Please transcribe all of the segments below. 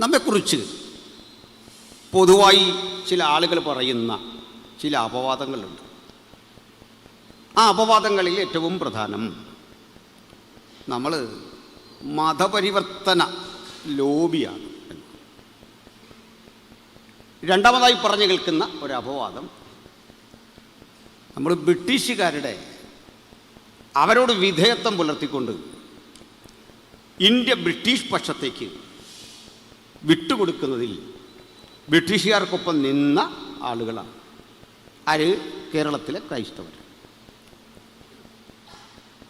നമ്മെക്കുറിച്ച് പൊതുവായി ചില ആളുകൾ പറയുന്ന ചില അപവാദങ്ങളുണ്ട്. ആ അപവാദങ്ങളിൽ ഏറ്റവും പ്രധാനം നമ്മൾ മതപരിവർത്തന ലോബിയാണ്. രണ്ടാമതായി പറഞ്ഞു കേൾക്കുന്ന ഒരു അപവാദം നമ്മൾ ബ്രിട്ടീഷുകാരുടെ അവരോട് വിധേയത്വം പുലർത്തിക്കൊണ്ട് ഇന്ത്യ ബ്രിട്ടീഷ് പക്ഷത്തേക്ക് വിട്ടുകൊടുക്കുന്നതിൽ ബ്രിട്ടീഷുകാർക്കൊപ്പം നിന്ന ആളുകളാണ്. ആര്? കേരളത്തിലെ ക്രൈസ്തവർ.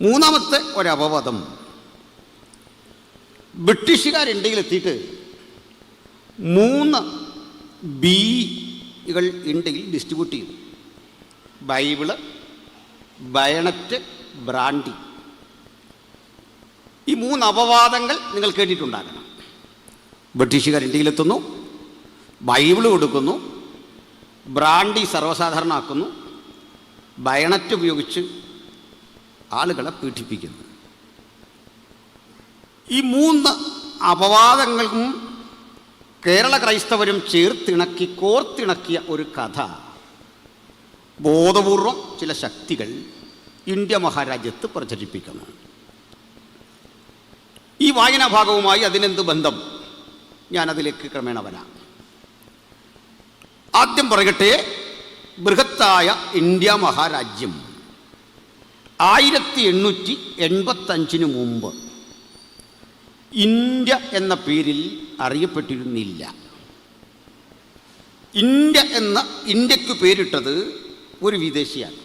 മൂന്നാമത്തെ ഒരപവാദം, ബ്രിട്ടീഷുകാർ ഇന്ത്യയിലെത്തിയിട്ട് 3 ബികൾ ഇന്ത്യയിൽ ഡിസ്ട്രിബ്യൂട്ട് ചെയ്തു: ബൈബിള്, ബയണറ്റ്, ബ്രാൻഡി. ഈ 3 അപവാദങ്ങൾ നിങ്ങൾ കേട്ടിട്ടുണ്ടാകണം. ബ്രിട്ടീഷുകാർ ഇന്ത്യയിലെത്തുന്നു, ബൈബിള് കൊടുക്കുന്നു, ബ്രാൻഡി സർവ്വസാധാരണമാക്കുന്നു, ബയണറ്റ് ഉപയോഗിച്ച് ആളുകളെ പീഡിപ്പിക്കുന്നു. ഈ 3 അപവാദങ്ങൾക്കും കേരള ക്രൈസ്തവരും ചേർത്തിണക്കി കോർത്തിണക്കിയ ഒരു കഥ ബോധപൂർവം ചില ശക്തികൾ ഇന്ത്യ മഹാരാജ്യത്ത് പ്രചരിപ്പിക്കുന്നു. ഈ വായനാഭാഗവുമായി അതിനെന്ത് ബന്ധം? ഞാനതിലേക്ക് ക്രമേണ വരാം. ആദ്യം പറയട്ടെ, ബൃഹത്തായ ഇന്ത്യ മഹാരാജ്യം 1885 മുമ്പ് ഇന്ത്യ എന്ന പേരിൽ അറിയപ്പെട്ടിരുന്നില്ല. ഇന്ത്യക്ക് പേരിട്ടത് ഒരു വിദേശിയാണ്.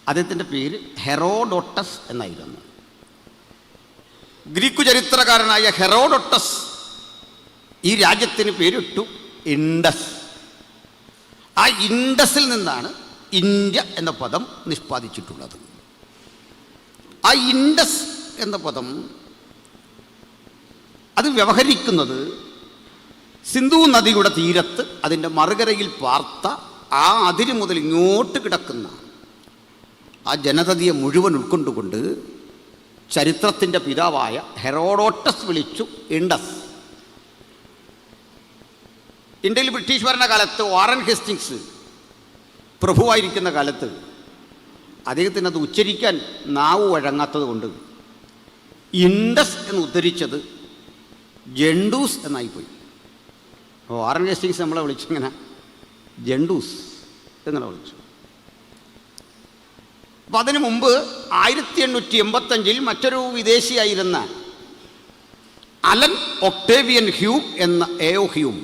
അദ്ദേഹത്തിൻ്റെ പേര് ഹെറോഡോട്ടസ് എന്നായിരുന്നു. ഗ്രീക്ക് ചരിത്രകാരനായ ഹെറോഡോട്ടസ് ഈ രാജ്യത്തിന് പേരിട്ടു ഇൻഡസ്. ആ ഇൻഡസിൽ നിന്നാണ് ഇന്ത്യ എന്ന പദം നിഷ്പാദിച്ചിട്ടുള്ളത്. ആ ഇൻഡസ് എന്ന പദം അത് വ്യവഹരിക്കുന്നത് സിന്ധു നദിയുടെ തീരത്ത് അതിൻ്റെ മറുകരയിൽ പാർത്ത ആ അതിര് മുതൽ ഇങ്ങോട്ട് കിടക്കുന്ന ആ ജനതയെ മുഴുവൻ ഉൾക്കൊണ്ടുകൊണ്ട് ചരിത്രത്തിൻ്റെ പിതാവായ ഹെറോഡോട്ടസ് വിളിച്ചു ഇൻഡസ്. ഇന്ത്യയിൽ ബ്രിട്ടീഷ് ഭരണകാലത്ത് വാറൻ ഹേസ്റ്റിങ്സ് പ്രഭുവായിരിക്കുന്ന കാലത്ത് അദ്ദേഹത്തിന് അത് ഉച്ചരിക്കാൻ നാവ് വഴങ്ങാത്തത് കൊണ്ട് ഇൻഡസ് എന്ന് ഉദ്ധരിച്ചത് ജണ്ടൂസ് എന്നായിപ്പോയി. വാറൻ ഹേസ്റ്റിങ്സ് നമ്മളെ വിളിച്ചിങ്ങനെ ജണ്ടൂസ് എങ്ങനെ വിളിച്ചു. അപ്പം അതിനു മുമ്പ് 1885 മറ്റൊരു വിദേശിയായിരുന്ന അലൻ ഒക്ടേവിയൻ ഹ്യൂം എന്ന എയോ ഹ്യൂം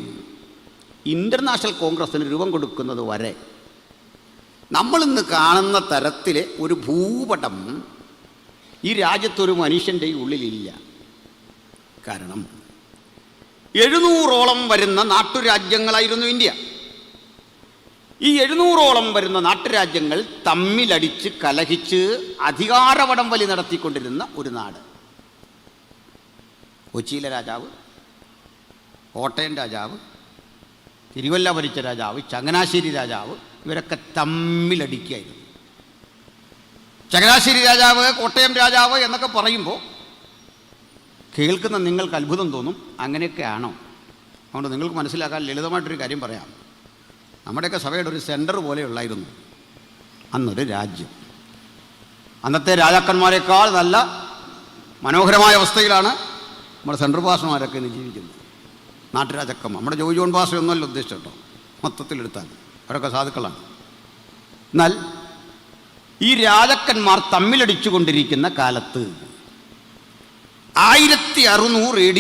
ഇൻ്റർനാഷണൽ കോൺഗ്രസ്സിന് രൂപം കൊടുക്കുന്നത് വരെ നമ്മളിന്ന് കാണുന്ന തരത്തിലെ ഒരു ഭൂപടം ഈ രാജ്യത്തൊരു മനുഷ്യൻ്റെ ഉള്ളിലില്ല. കാരണം 700ഓളം വരുന്ന നാട്ടുരാജ്യങ്ങളായിരുന്നു ഇന്ത്യ. ഈ 700ഓളം വരുന്ന നാട്ടുരാജ്യങ്ങൾ തമ്മിലടിച്ച് കലഹിച്ച് അധികാരവടം വലി നടത്തിക്കൊണ്ടിരുന്ന ഒരു നാട്. കൊച്ചിയിലെ രാജാവ്, കോട്ടയം രാജാവ്, തിരുവല്ല ഭരിച്ച രാജാവ്, ചങ്ങനാശ്ശേരി രാജാവ്, ഇവരൊക്കെ തമ്മിലടിക്കുകയായിരുന്നു. ചങ്ങനാശ്ശേരി രാജാവ്, കോട്ടയം രാജാവ് എന്നൊക്കെ പറയുമ്പോൾ കേൾക്കുന്ന നിങ്ങൾക്ക് അത്ഭുതം തോന്നും. അങ്ങനെയൊക്കെയാണോ? അതുകൊണ്ട് നിങ്ങൾക്ക് മനസ്സിലാക്കാൻ ലളിതമായിട്ടൊരു കാര്യം പറയാം. നമ്മുടെയൊക്കെ സഭയുടെ ഒരു സെൻറ്റർ പോലെയുള്ളായിരുന്നു അന്നൊരു രാജ്യം. അന്നത്തെ രാജാക്കന്മാരെക്കാൾ നല്ല മനോഹരമായ അവസ്ഥയിലാണ് നമ്മുടെ സെൻട്രൽ പാസ്റ്റർമാരൊക്കെ ഇന്ന് ജീവിക്കുന്നത്. നാട്ടുരാജാക്കന്മാർ, നമ്മുടെ ജോയി ജോൺ പാസ്റ്റർ ഒന്നുമല്ല ഉദ്ദേശിച്ചു കേട്ടോ, മൊത്തത്തിലെടുത്താൽ അവരൊക്കെ സാധുക്കളാണ്. എന്നാൽ ഈ രാജാക്കന്മാർ തമ്മിലടിച്ചു കൊണ്ടിരിക്കുന്ന കാലത്ത് 1600 AD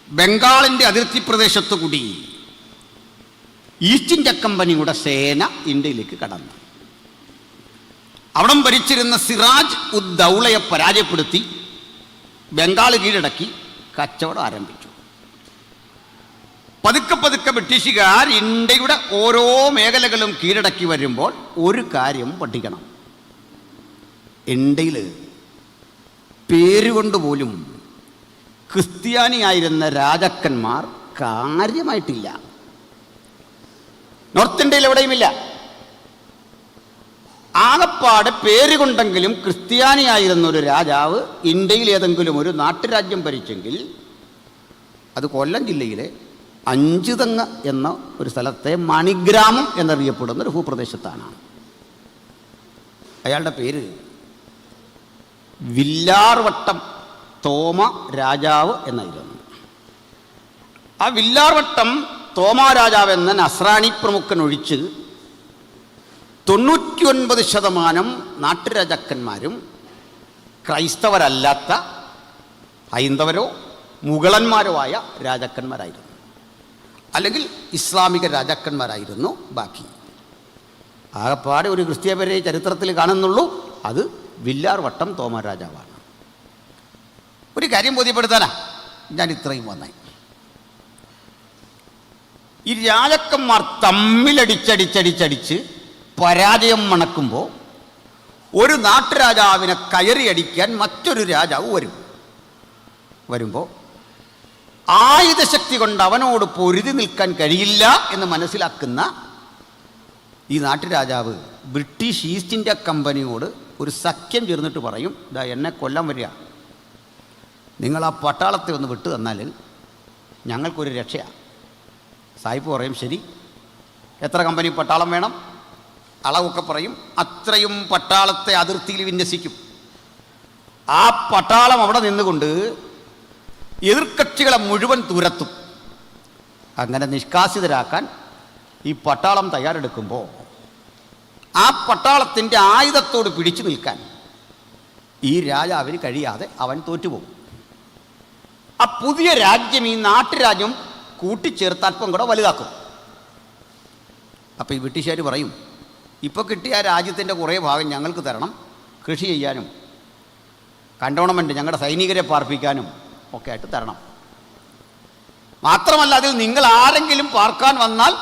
ബംഗാളിൻ്റെ അതിർത്തി പ്രദേശത്തു കൂടി ഈസ്റ്റ് ഇന്ത്യ കമ്പനിയുടെ സേന ഇന്ത്യയിലേക്ക് കടന്നു. അവിടം ഭരിച്ചിരുന്ന സിറാജ് ഉദ് ദൗളയെ പരാജയപ്പെടുത്തി ബംഗാൾ കീഴടക്കി കച്ചവടം ആരംഭിച്ചു. പതുക്കെ പതുക്കെ ബ്രിട്ടീഷുകാർ ഇന്ത്യയുടെ ഓരോ മേഖലകളും കീഴടക്കി വരുമ്പോൾ ഒരു കാര്യം പഠിക്കണം. ഇന്ത്യയിൽ പേരുകൊണ്ട് പോലും ക്രിസ്ത്യാനിയായിരുന്ന രാജാക്കന്മാർ കാര്യമായിട്ടില്ല. നോർത്ത് ഇന്ത്യയിൽ എവിടെയുമില്ല. ആകപ്പാട് പേരുകൊണ്ടെങ്കിലും ക്രിസ്ത്യാനിയായിരുന്ന ഒരു രാജാവ് ഇന്ത്യയിൽ ഏതെങ്കിലും ഒരു നാട്ടുരാജ്യം ഭരിച്ചെങ്കിൽ അത് കൊല്ലം ജില്ലയിലെ അഞ്ചുതെങ്ങ് എന്ന ഒരു സ്ഥലത്തെ മണിഗ്രാമം എന്നറിയപ്പെടുന്ന ഒരു ഭൂപ്രദേശത്താണ്. അയാളുടെ പേര് വില്ലാർവട്ടം തോമ രാജാവ് എന്നായിരുന്നു. ആ വില്ലാർവട്ടം തോമ രാജാവ് എന്ന നസ്രാണി പ്രമുഖൻ ഒഴിച്ച് 99% നാട്ടുരാജാക്കന്മാരും ക്രൈസ്തവരല്ലാത്ത ഹൈന്ദവരോ മുഗളന്മാരോ ആയ രാജാക്കന്മാരായിരുന്നു, അല്ലെങ്കിൽ ഇസ്ലാമിക രാജാക്കന്മാരായിരുന്നു ബാക്കി. ആകപ്പാടെ ഒരു ക്രിസ്ത്യാനിയെ ചരിത്രത്തിൽ കാണുന്നുള്ളൂ, അത് വില്ലാർവട്ടം തോമ രാജാവാണ്. ഒരു കാര്യം ബോധ്യപ്പെടുത്താനാ ഞാൻ ഇത്രയും വന്നേ. ഈ രാജാക്കന്മാർ തമ്മിലടിച്ചടിച്ചടിച്ചടിച്ച് പരാജയം മണക്കുമ്പോൾ ഒരു നാട്ടുരാജാവിനെ കയറിയടിക്കാൻ മറ്റൊരു രാജാവ് വരുമ്പോൾ ആയുധശക്തി കൊണ്ട് അവനോട് പൊരുതി നിൽക്കാൻ കഴിയില്ല എന്ന് മനസ്സിലാക്കുന്ന ഈ നാട്ടുരാജാവ് ബ്രിട്ടീഷ് ഈസ്റ്റ് ഇന്ത്യ കമ്പനിയോട് ഒരു സഖ്യം ചേർന്നിട്ട് പറയും, ഇതാ എന്നെ കൊല്ലാൻ വരിക, നിങ്ങൾ ആ പട്ടാളത്തെ ഒന്ന് വിട്ടു തന്നാൽ ഞങ്ങൾക്കൊരു രക്ഷയാണ്. സായിപ്പ് പറയും, ശരി, എത്ര കമ്പനി പട്ടാളം വേണം, അളവൊക്കെ പറയും. അത്രയും പട്ടാളത്തെ അതിർത്തിയിൽ വിന്യസിക്കും. ആ പട്ടാളം അവിടെ നിന്നുകൊണ്ട് എതിർകക്ഷികളെ മുഴുവൻ തുരത്തും. അങ്ങനെ നിഷ്കാസിതരാക്കാൻ ഈ പട്ടാളം തയ്യാറെടുക്കുമ്പോൾ ആ പട്ടാളത്തിൻ്റെ ആയുധത്തോട് പിടിച്ചു നിൽക്കാൻ ഈ രാജാവിന് കഴിയാതെ അവൻ തോറ്റുപോകും. ആ പുതിയ രാജ്യം ഈ നാട്ടുരാജ്യം കൂട്ടിച്ചേർത്ത് അല്പം കൂടെ വലുതാക്കും. അപ്പോൾ ഈ ബ്രിട്ടീഷുകാർ പറയും, ഇപ്പോൾ കിട്ടിയ ആ രാജ്യത്തിൻ്റെ കുറേ ഭാഗം ഞങ്ങൾക്ക് തരണം, കൃഷി ചെയ്യാനും കണ്ടോണമെൻ്റ് ഞങ്ങളുടെ സൈനികരെ പാർപ്പിക്കാനും ഒക്കെ ആയിട്ട് തരണം. മാത്രമല്ല അതിൽ നിങ്ങൾ ആരെങ്കിലും പാർക്കാൻ വന്നാൽ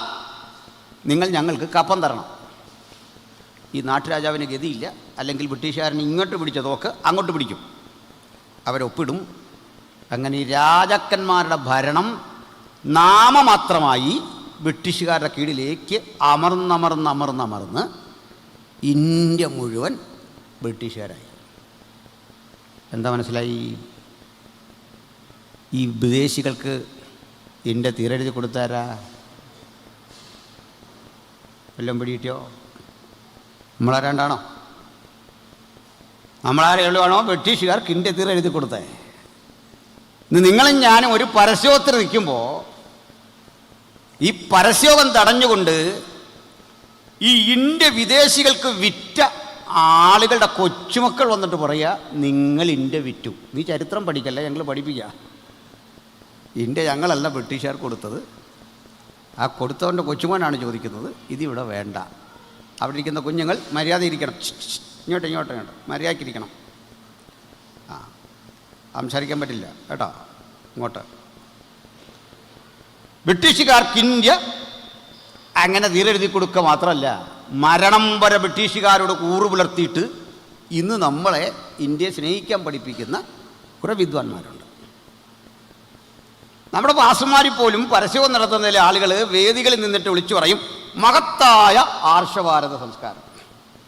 നിങ്ങൾ ഞങ്ങൾക്ക് കപ്പം തരണം. ഈ നാട്ടുരാജാവിന് ഗതിയില്ല, അല്ലെങ്കിൽ ബ്രിട്ടീഷുകാരന് ഇങ്ങോട്ട് പിടിച്ച തോക്ക് അങ്ങോട്ട് പിടിക്കും, അവരൊപ്പിടും. അങ്ങനെ ഈ രാജാക്കന്മാരുടെ ഭരണം നാമമാത്രമായി ബ്രിട്ടീഷുകാരുടെ കീഴിലേക്ക് അമർന്നമർന്ന് ഇന്ത്യ മുഴുവൻ ബ്രിട്ടീഷുകാരായി. എന്താ മനസ്സിലായി? ഈ വിദേശികൾക്ക് ഇന്ത്യ തീരെഴുതി കൊടുത്താരാ? വല്ലതും പിടിയിട്ടോ? നമ്മളാരാണ്ടാണോ? നമ്മളാരെയുള്ളതാണോ ബ്രിട്ടീഷുകാർക്ക് ഇന്ത്യ തീരെഴുതി കൊടുത്തേ? ഇന്ന് നിങ്ങളും ഞാനും ഒരു പരസ്യോത്തിന് നിൽക്കുമ്പോൾ ഈ പരസ്യോഗം തടഞ്ഞുകൊണ്ട് ഈ ഇന്ത്യ വിദേശികൾക്ക് വിറ്റ ആളുകളുടെ കൊച്ചുമക്കൾ വന്നിട്ട് പറയുക, നിങ്ങൾ ഇന്ത്യ വിറ്റു. നീ ചരിത്രം പഠിക്കല്ല, ഞങ്ങൾ പഠിപ്പിക്കുക. ഇന്ത്യ ഞങ്ങളല്ല ബ്രിട്ടീഷുകാർ കൊടുത്തത്. ആ കൊടുത്തവൻ്റെ കൊച്ചുമോനാണ് ചോദിക്കുന്നത്, ഇതിവിടെ വേണ്ട. അവിടെ ഇരിക്കുന്ന കുഞ്ഞുങ്ങൾ മര്യാദ ഇരിക്കണം, ഇങ്ങോട്ട് മര്യാദയ്ക്കിരിക്കണം. ആ, സംസാരിക്കാൻ പറ്റില്ല കേട്ടോ. ഇങ്ങോട്ട് ബ്രിട്ടീഷുകാർക്ക് ഇന്ത്യ അങ്ങനെ തീരെഴുതി കൊടുക്കുക മാത്രമല്ല, മരണം വരെ ബ്രിട്ടീഷുകാരോട് കൂറു പുലർത്തിയിട്ട് ഇന്ന് നമ്മളെ ഇന്ത്യയെ സ്നേഹിക്കാൻ പഠിപ്പിക്കുന്ന കുറേ വിദ്വാൻമാരുണ്ട്. നമ്മുടെ പാസ്റ്റർമാരിൽ പോലും പരസ്യവും നടത്തുന്നതിലെ ആളുകൾ വേദികളിൽ നിന്നിട്ട് വിളിച്ചു പറയും, മഹത്തായ ആർഷഭാരത സംസ്കാരം.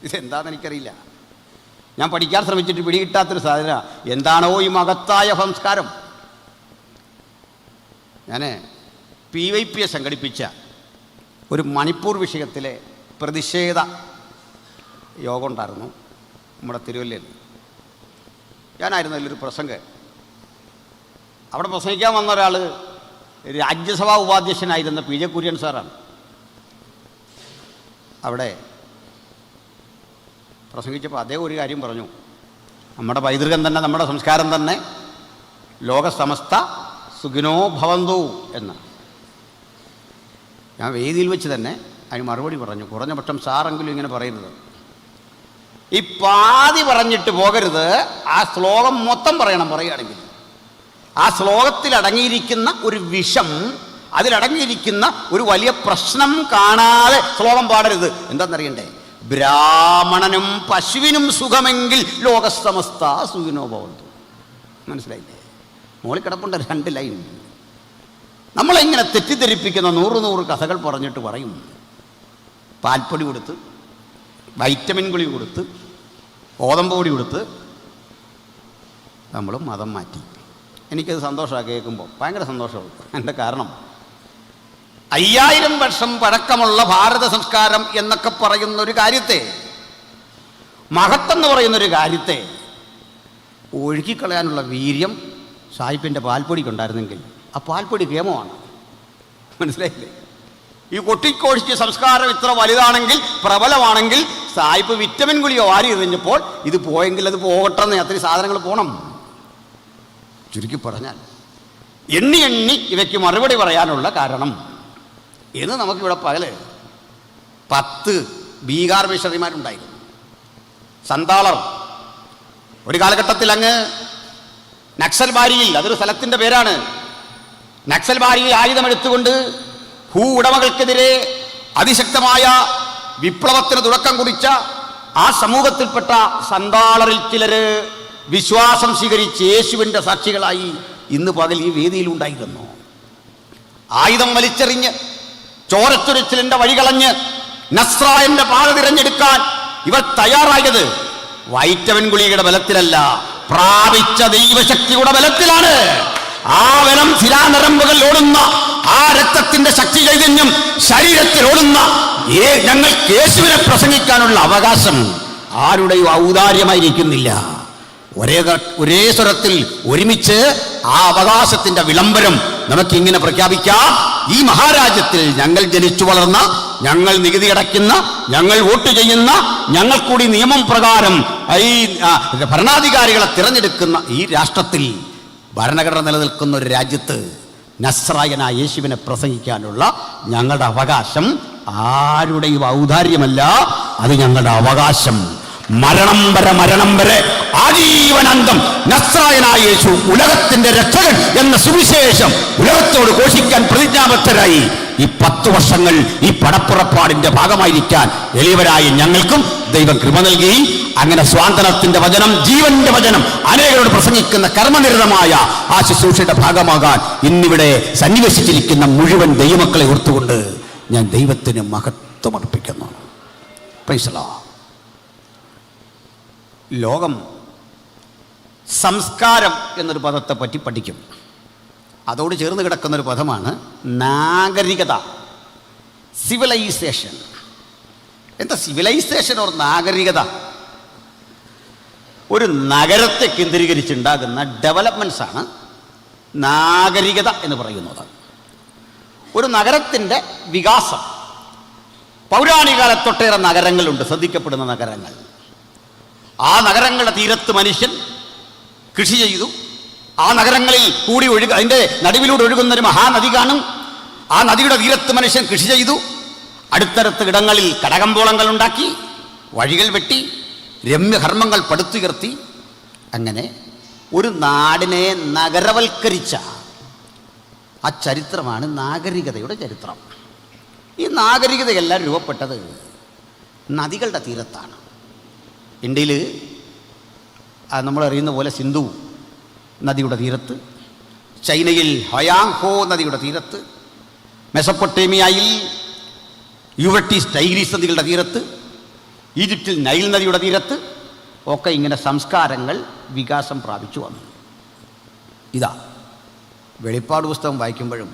ഇതെന്താണെന്ന് എനിക്കറിയില്ല, ഞാൻ പഠിക്കാൻ ശ്രമിച്ചിട്ട് പിടികിട്ടാത്തൊരു സാധന. എന്താണോ ഈ മഹത്തായ സംസ്കാരം? ഞാൻ PYPയെ സംഘടിപ്പിച്ച ഒരു മണിപ്പൂർ വിഷയത്തിലെ പ്രതിഷേധ യോഗം ഉണ്ടായിരുന്നു നമ്മുടെ തിരുവല്ലയിൽ. ഞാനായിരുന്നു അതിലൊരു പ്രസംഗം. അവിടെ പ്രസംഗിക്കാൻ വന്ന ഒരാൾ രാജ്യസഭാ ഉപാധ്യക്ഷനായിരുന്ന PJ കുര്യൻ സാറാണ്. അവിടെ പ്രസംഗിച്ചപ്പോൾ അതേ ഒരു കാര്യം പറഞ്ഞു, നമ്മുടെ പൈതൃകം തന്നെ, നമ്മുടെ സംസ്കാരം തന്നെ ലോകസമസ്ത സുഖിനോ ഭവന്തു എന്ന്. ഞാൻ വേദിയിൽ വെച്ച് തന്നെ അതിന് മറുപടി പറഞ്ഞു, കുറഞ്ഞ പക്ഷം സാറെങ്കിലും ഇങ്ങനെ പറയരുത്, ഈ പാതി പറഞ്ഞിട്ട് പോകരുത്, ആ ശ്ലോകം മൊത്തം പറയണം. പറയുകയാണെങ്കിൽ ആ ശ്ലോകത്തിൽ അടങ്ങിയിരിക്കുന്ന ഒരു വിഷം, അതിലടങ്ങിയിരിക്കുന്ന ഒരു വലിയ പ്രശ്നം കാണാതെ ശ്ലോകം പാടരുത്. എന്താണെന്നറിയണ്ടേ? ബ്രാഹ്മണനും പശുവിനും സുഖമെങ്കിൽ ലോകസമസ്ത സുഖിനോ ഭവന്തു. മനസ്സിലായില്ലേ? മോളിൽ കിടപ്പുണ്ട് 2 ലൈൻ. നമ്മളെങ്ങനെ തെറ്റിദ്ധരിപ്പിക്കുന്ന 100 കഥകൾ പറഞ്ഞിട്ട് പറയും, പാൽപ്പൊടി കൊടുത്ത്, വൈറ്റമിൻ ഗുളിക കൊടുത്ത്, ഗോതമ്പ് പൊടി കൊടുത്ത് നമ്മൾ മതം മാറ്റി. എനിക്കത് സന്തോഷമാണ് കേൾക്കുമ്പോൾ, ഭയങ്കര സന്തോഷമാണ്. എൻ്റെ കാരണം 5000 വർഷം പഴക്കമുള്ള ഭാരത സംസ്കാരം എന്നൊക്കെ പറയുന്നൊരു കാര്യത്തെ, മഹത്തെന്ന് പറയുന്നൊരു കാര്യത്തെ ഒഴുക്കിക്കളയാനുള്ള വീര്യം സായിപ്പിൻ്റെ പാൽപ്പൊടിക്കുണ്ടായിരുന്നെങ്കിൽ ആ പാൽപ്പൊടി കേമമാണ്. മനസ്സിലായില്ലേ? ഈ കൊട്ടിക്കോഴിച്ച് സംസ്കാരം ഇത്ര വലുതാണെങ്കിൽ, പ്രബലമാണെങ്കിൽ, സായിപ്പ് വിറ്റമിൻ ഗുളിക വാരി എറിഞ്ഞപ്പോൾ ഇത് പോയെങ്കിൽ അത് പോകട്ടെന്ന് അത്രയും സാധനങ്ങൾ പോകണം. ചുരുക്കി പറഞ്ഞാൽ എണ്ണി എണ്ണി ഇവയ്ക്ക് മറുപടി പറയാനുള്ള കാരണം എന്ന് നമുക്കിവിടെ പകല് 10 ബീഹാർ മിഷണറിമാരുണ്ടായിരുന്നു. സന്താളർ ഒരു കാലഘട്ടത്തിൽ അങ്ങ് നക്സൽബാരിയിൽ, അതൊരു സ്ഥലത്തിൻ്റെ പേരാണ്, നക്സൽബാരിയിൽ ആയുധമെടുത്തുകൊണ്ട് ഭൂ ഉടമകൾക്കെതിരെ അതിശക്തമായ വിപ്ലവത്തിന് തുടക്കം കുറിച്ച ആ സമൂഹത്തിൽപ്പെട്ട സന്താളറിൽ ചിലര് വിശ്വാസം സ്വീകരിച്ച് യേശുവിൻ്റെ സാക്ഷികളായി ഇന്ന് പകൽ ഈ വേദിയിലുണ്ടായിരുന്നു. ആയുധം വലിച്ചെറിഞ്ഞ് ചോരച്ചൊരിച്ചിലിൻ്റെ വഴികളഞ്ഞ് നസ്രായന്റെ പാത തിരഞ്ഞെടുക്കാൻ ഇവർ തയ്യാറായത് വൈറ്റമിൻ ഗുളികയുടെ ബലത്തിലല്ല, പ്രാപിച്ച ദൈവശക്തിയുടെ ബലത്തിലാണ്. ആ ബലം ശിലാനരമ്പുകൾ ഓടുന്ന ആ രക്തത്തിന്റെ ശക്തി ചൈതന്യം ശരീരത്തിൽ ഓടുന്ന ഞങ്ങൾക്ക് യേശുവിനെ പ്രസംഗിക്കാനുള്ള അവകാശം ആരുടെയും ഔദാര്യമായിരിക്കുന്നില്ല. ഒരേ സ്വരത്തിൽ ഒരുമിച്ച് ആ അവകാശത്തിന്റെ വിളംബരം നമുക്കിങ്ങനെ പ്രഖ്യാപിക്കാം. ഈ മഹാരാജ്യത്തിൽ ഞങ്ങൾ ജനിച്ചു വളർന്ന, ഞങ്ങൾ നികുതി അടയ്ക്കുന്ന, ഞങ്ങൾ വോട്ട് ചെയ്യുന്ന, ഞങ്ങൾ കൂടി നിയമം പ്രകാരം ഈ ഭരണാധികാരികളെ തിരഞ്ഞെടുക്കുന്ന ഈ രാഷ്ട്രത്തിൽ, ഭരണഘടന നിലനിൽക്കുന്ന ഒരു രാജ്യത്ത് നസ്രായനായ യേശുവിനെ പ്രസംഗിക്കാനുള്ള ഞങ്ങളുടെ അവകാശം ആരുടെയും ഔദാര്യമല്ല, അത് ഞങ്ങളുടെ അവകാശം. മരണം വരെ ആജീവനാന്തം നസ്രായനായ യേശു ഉലകത്തിന്റെ രക്ഷകൻ എന്ന സുവിശേഷം ഉലകത്തോട് ഘോഷിക്കാൻ പ്രതിജ്ഞാബദ്ധരായി ഈ 10 വർഷങ്ങൾ ഈ പടപ്പുറപ്പാടിന്റെ ഭാഗമായിരിക്കാൻ എളിയവരായ ഞങ്ങൾക്കും ദൈവം കൃപ നൽകി. അങ്ങനെ സ്വാതന്ത്ര്യത്തിന്റെ വചനം, ജീവന്റെ വചനം അനേകരോട് പ്രസംഗിക്കുന്ന കർമ്മനിരതമായ ആ ശുശ്രൂഷയുടെ ഭാഗമാകാൻ ഇന്നിവിടെ സന്നിവേശിച്ചിരിക്കുന്ന മുഴുവൻ ദൈവമക്കളെ ഓർത്തുകൊണ്ട് ഞാൻ ദൈവത്തിന് മഹത്വമർപ്പിക്കുന്നു. Price the Lord. ലോകം സംസ്കാരം എന്നൊരു പദത്തെ പറ്റി പഠിക്കും. അതോട് ചേർന്ന് കിടക്കുന്നൊരു പദമാണ് നാഗരികത, സിവിലൈസേഷൻ. എന്താ സിവിലൈസേഷൻ ഓർ നാഗരികത? ഒരു നഗരത്തെ കേന്ദ്രീകരിച്ചുണ്ടാകുന്ന ഡെവലപ്മെൻറ്റ്സ് ആണ് നാഗരികത എന്ന് പറയുന്നത്. ഒരു നഗരത്തിൻ്റെ വികാസം, പൗരാണിക കാലത്തൊട്ടേറെ നഗരങ്ങളുണ്ട്, ശ്രദ്ധിക്കപ്പെടുന്ന നഗരങ്ങൾ. ആ നഗരങ്ങളുടെ തീരത്ത് മനുഷ്യൻ കൃഷി ചെയ്തു. ആ നഗരങ്ങളിൽ കൂടി അതിൻ്റെ നടുവിലൂടെ ഒഴുകുന്നൊരു മഹാനദി കാണും. ആ നദിയുടെ തീരത്ത് മനുഷ്യൻ കൃഷി ചെയ്തു. അടുത്തടുത്ത ഇടങ്ങളിൽ കടകമ്പോളങ്ങൾ ഉണ്ടാക്കി, വഴികൾ വെട്ടി, രമ്യകർമ്മങ്ങൾ പടുത്തുയർത്തി. അങ്ങനെ ഒരു നാടിനെ നഗരവൽക്കരിച്ച ആ ചരിത്രമാണ് നാഗരികതയുടെ ചരിത്രം. ഈ നാഗരികതയെല്ലാം രൂപപ്പെട്ടത് നദികളുടെ തീരത്താണ്. ഇന്ത്യയിൽ നമ്മളറിയുന്ന പോലെ സിന്ധു നദിയുടെ തീരത്ത്, ചൈനയിൽ ഹൊയാങ് ഹോ നദിയുടെ തീരത്ത്, മെസപ്പൊട്ടേമിയയിൽ യൂഫ്രട്ടീസ് ടൈഗ്രീസ് നദികളുടെ തീരത്ത്, ഈജിപ്തിൽ നൈൽ നദിയുടെ തീരത്ത് ഒക്കെ ഇങ്ങനെ സംസ്കാരങ്ങൾ വികാസം പ്രാപിച്ചു വന്നു. ഇതാ വെളിപ്പാട് പുസ്തകം വായിക്കുമ്പോഴും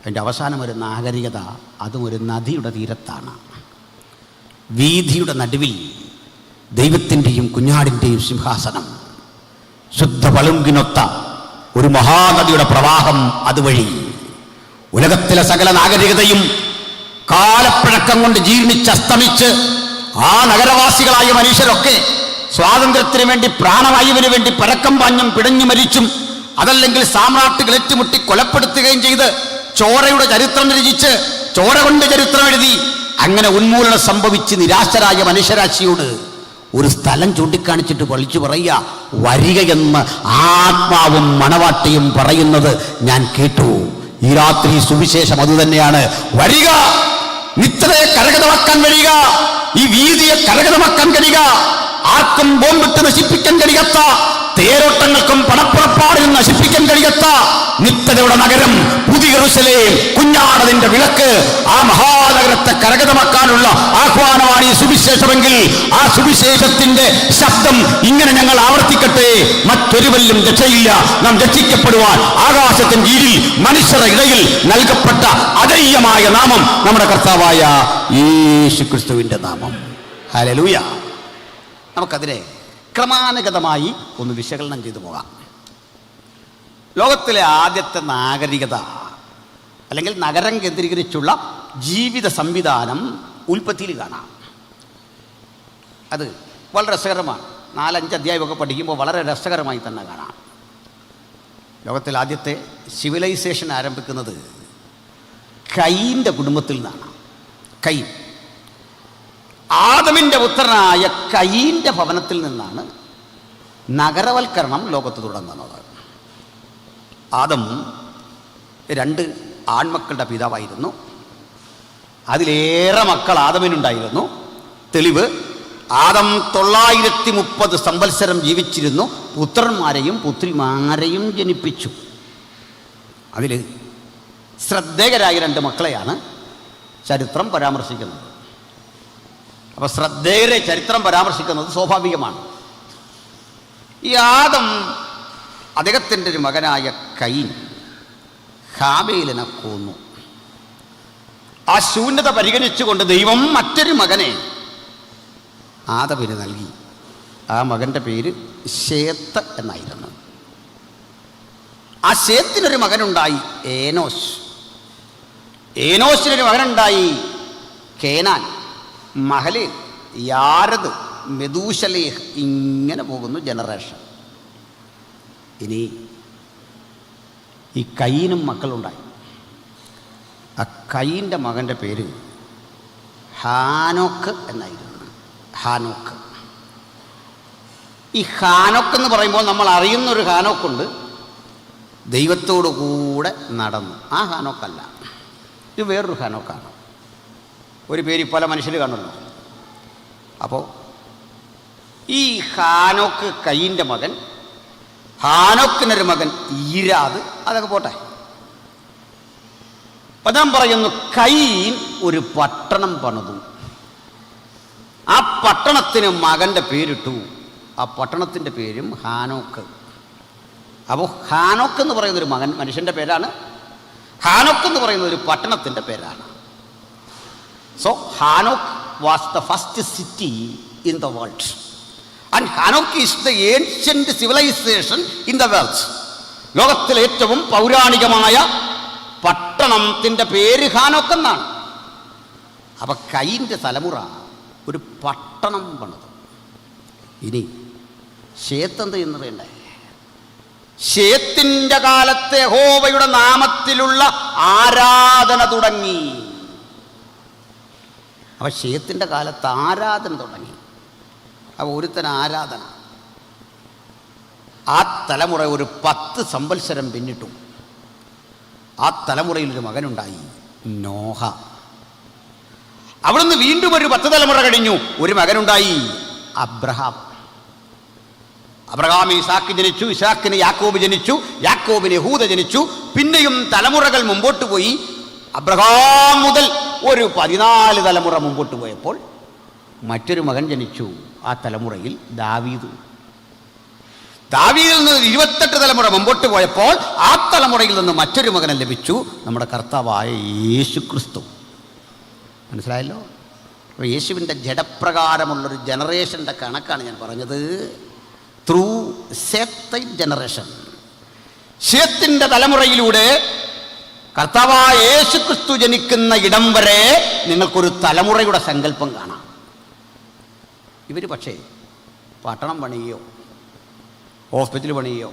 അതിൻ്റെ അവസാനം ഒരു നാഗരികത, അതും ഒരു നദിയുടെ തീരത്താണ്. വീഥിയുടെ നടുവിൽ ദൈവത്തിൻ്റെയും കുഞ്ഞാടിൻ്റെയും സിംഹാസനം, ശുദ്ധ പളുങ്കിനൊത്ത ഒരു മഹാനദിയുടെ പ്രവാഹം, അതുവഴി ഉലകത്തിലെ സകല നാഗരികതയും കാലപ്പഴക്കം കൊണ്ട് ജീർണിച്ചസ്തമിച്ച് ആ നഗരവാസികളായ മനുഷ്യരൊക്കെ സ്വാതന്ത്ര്യത്തിന് വേണ്ടി പ്രാണവായുവിന് വേണ്ടി പരക്കം പാഞ്ഞും പിടഞ്ഞു മരിച്ചും, അതല്ലെങ്കിൽ സാമ്രാട്ടുകൾ ഏറ്റുമുട്ടി കൊലപ്പെടുത്തുകയും ചെയ്ത് ചോരയുടെ ചരിത്രം രചിച്ച് ചോര കൊണ്ട് ചരിത്രം എഴുതി അങ്ങനെ ഉന്മൂലനം സംഭവിച്ച് നിരാശരായ മനുഷ്യരാശിയോട് ഒരു സ്ഥലം ചൂണ്ടിക്കാണിച്ചിട്ട് വിളിച്ചു പറയുക, വരികയെന്ന് ആത്മാവും മണവാട്ടിയും പറയുന്നത് ഞാൻ കേട്ടു. ഈ രാത്രി സുവിശേഷം അതുതന്നെയാണ്. വരിക, നിത്യതയെ കരഗതമാക്കാൻ കഴിയുക, ഈ വീതിയെ കരഗതമാക്കാൻ കഴിയുക, ആർക്കും ബോംബിട്ട് നശിപ്പിക്കാൻ കഴിയാത്ത, തേരോട്ടങ്ങൾക്കും പണപ്പുറപ്പാടിനും നശിപ്പിക്കാൻ കഴിയാത്ത നിത്യതയുടെ നഗരം, പുതിയ യെരൂശലേം, കുഞ്ഞാടതിന്റെ വിളക്ക്, ആ മഹാനഗരത്തെ കരഗതമാക്കാനുള്ള ആഹ്വാനമാണ് ഈ സുവിശേഷമെങ്കിൽ ആ സുവിശേഷത്തിന്റെ ശബ്ദം ഇങ്ങനെ ഞങ്ങൾ ആവർത്തിക്കട്ടെ. മറ്റൊരുവരിലും രക്ഷയില്ല, നാം രക്ഷിക്കപ്പെടുവാൻ ആകാശത്തിന് കീഴിൽ മനുഷ്യരുടെ ഇടയിൽ നൽകപ്പെട്ട അജയ്യമായ നാമം നമ്മുടെ കർത്താവായ യേശുക്രിസ്തുവിന്റെ നാമം. ഹല്ലേലൂയ. നമുക്കതിനെ ക്രമാനുഗതമായി ഒന്ന് വിശകലനം ചെയ്തു പോകാം. ലോകത്തിലെ ആദ്യത്തെ നാഗരികത അല്ലെങ്കിൽ നഗരം കേന്ദ്രീകരിച്ചുള്ള ജീവിത സംവിധാനം ഉൽപ്പത്തിയിൽ കാണാം. അത് വളരെ രസകരമാണ്. 4-5 അധ്യായമൊക്കെ പഠിക്കുമ്പോൾ വളരെ രസകരമായി തന്നെ കാണാം. ലോകത്തിൽ ആദ്യത്തെ സിവിലൈസേഷൻ ആരംഭിക്കുന്നത് കയീൻ്റെ കുടുംബത്തിൽ നിന്നാണ്. കയീൻ, ആദമിൻ്റെ പുത്രനായ കയീൻ്റെ ഭവനത്തിൽ നിന്നാണ് നഗരവൽക്കരണം ലോകത്ത് തുടങ്ങുന്നത്. ആദം 2 ആൺമക്കളുടെ പിതാവായിരുന്നു. അതിലേറെ മക്കൾ ആദമിനുണ്ടായിരുന്നു. തെളിവ്, ആദം 930 സംവത്സരം ജീവിച്ചിരുന്നു. പുത്രന്മാരെയും പുത്രിമാരെയും ജനിപ്പിച്ചു. അതിൽ ശ്രദ്ധേയരായ 2 മക്കളെയാണ് ചരിത്രം പരാമർശിക്കുന്നത്. അപ്പോൾ ശ്രദ്ധേയരെ ചരിത്രം പരാമർശിക്കുന്നത് സ്വാഭാവികമാണ്. ഈ ആദം അദ്ദേഹത്തിൻ്റെ ഒരു മകനായ കയീൻ ഹാബേലിനെ കൊന്നു. ആ ശൂന്യത പരിഗണിച്ചുകൊണ്ട് ദൈവം മറ്റൊരു മകനെ ആദമിന് നൽകി. ആ മകൻ്റെ പേര് ശേത്ത് എന്നായിരുന്നു. ആ ശേത്തിനൊരു മകനുണ്ടായി, ഏനോശ്. ഏനോശിനൊരു മകനുണ്ടായി, കേനാൻ, മഹലേൽ, യാരദ്, മെതൂശലേഹ്. ഇങ്ങനെ പോകുന്നു ജനറേഷൻ. ഇനി ഈ കയീനും മക്കളുണ്ടായി. ആ കയീൻ്റെ മകൻ്റെ പേര് ഹാനോക്ക് എന്നായിരുന്നു. ഹാനോക്ക്. ഈ ഹാനോക്ക് എന്ന് പറയുമ്പോൾ നമ്മൾ അറിയുന്നൊരു ഹാനോക്കുണ്ട്, ദൈവത്തോടു കൂടെ നടന്നു. ആ ഹാനോക്കല്ല, ഇത് വേറൊരു ഹാനോക്കാണ്. ഒരു പേര് പല മനുഷ്യർ കാണുമല്ലോ. അപ്പോൾ ഈ ഹാനോക്ക് കയീൻ്റെ മകൻ, ഹാനോക്കിനൊരു മകൻ ഈരാദ്. അതൊക്കെ പോട്ടെ. പദം പറയുന്നു, കയീൻ ഒരു പട്ടണം പണിതു. ആ പട്ടണത്തിന് മകൻ്റെ പേരിട്ടു. ആ പട്ടണത്തിൻ്റെ പേരും ഹാനോക്ക്. അപ്പോൾ ഹാനോക്ക് എന്ന് പറയുന്നൊരു മകൻ മനുഷ്യൻ്റെ പേരാണ്. ഹാനോക്ക് എന്ന് പറയുന്ന ഒരു പട്ടണത്തിൻ്റെ പേരാണ്. So Hanok was the first city in the world. And Hanok is the ancient civilization in the world. ലോകത്തിലെ ഏറ്റവും പൗരാണികമായ പട്ടണത്തിൻ്റെ പേര് ഹാനോക്ക് എന്നാണ്. അപ്പം കയീൻ്റെ തലമുറ ഒരു പട്ടണം പണിതു. ഇനി ശേത്ത് എന്ത് എന്ന് വേണ്ടേ? ശേത്തിൻ്റെ കാലത്തെ യഹോവയുടെ നാമത്തിലുള്ള ആരാധന തുടങ്ങി. അപ്പം ശേത്തിൻ്റെ കാലത്ത് ആരാധന തുടങ്ങി. അപ്പോൾ ഒരുത്തൻ ആരാധന. ആ തലമുറ ഒരു 10 സംവത്സരം പിന്നിട്ടു. ആ തലമുറയിലൊരു മകനുണ്ടായി, നോഹ. അവിടുന്ന് വീണ്ടും ഒരു 10 തലമുറ കഴിഞ്ഞു, ഒരു മകനുണ്ടായി, അബ്രഹാം. അബ്രഹാം ഇസാക്ക് ജനിച്ചു, ഇസാക്കിന് യാക്കോബ് ജനിച്ചു, യാക്കോബിന് യഹൂദ ജനിച്ചു. പിന്നെയും തലമുറകൾ മുമ്പോട്ട് പോയി. അബ്രഹാം മുതൽ ഒരു 14 തലമുറ മുമ്പോട്ട് പോയപ്പോൾ മറ്റൊരു മകൻ ജനിച്ചു. ആ തലമുറയിൽ ദാവീദ്. ദാവീദിൽ നിന്ന് 28 തലമുറ മുമ്പോട്ട് പോയപ്പോൾ ആ തലമുറയിൽ നിന്ന് മറ്റൊരു മകനെ ലഭിച്ചു, നമ്മുടെ കർത്താവായ യേശുക്രിസ്തു. മനസ്സിലായല്ലോ? അപ്പോൾ യേശുവിൻ്റെ ജഡപ്രകാരമുള്ളൊരു ജനറേഷൻ്റെ കണക്കാണ് ഞാൻ പറഞ്ഞത്. ത്രൂ സേത്തൈൻ ജനറേഷൻ, ശേത്തിൻ്റെ തലമുറയിലൂടെ കർത്താവായ യേശുക്രിസ്തു ജനിക്കുന്ന ഇടം വരെ നിങ്ങൾക്കൊരു തലമുറയുടെ സങ്കല്പം കാണാം. ഇവർ പക്ഷേ പട്ടണം പണിയോ ഹോസ്പിറ്റൽ പണിയോ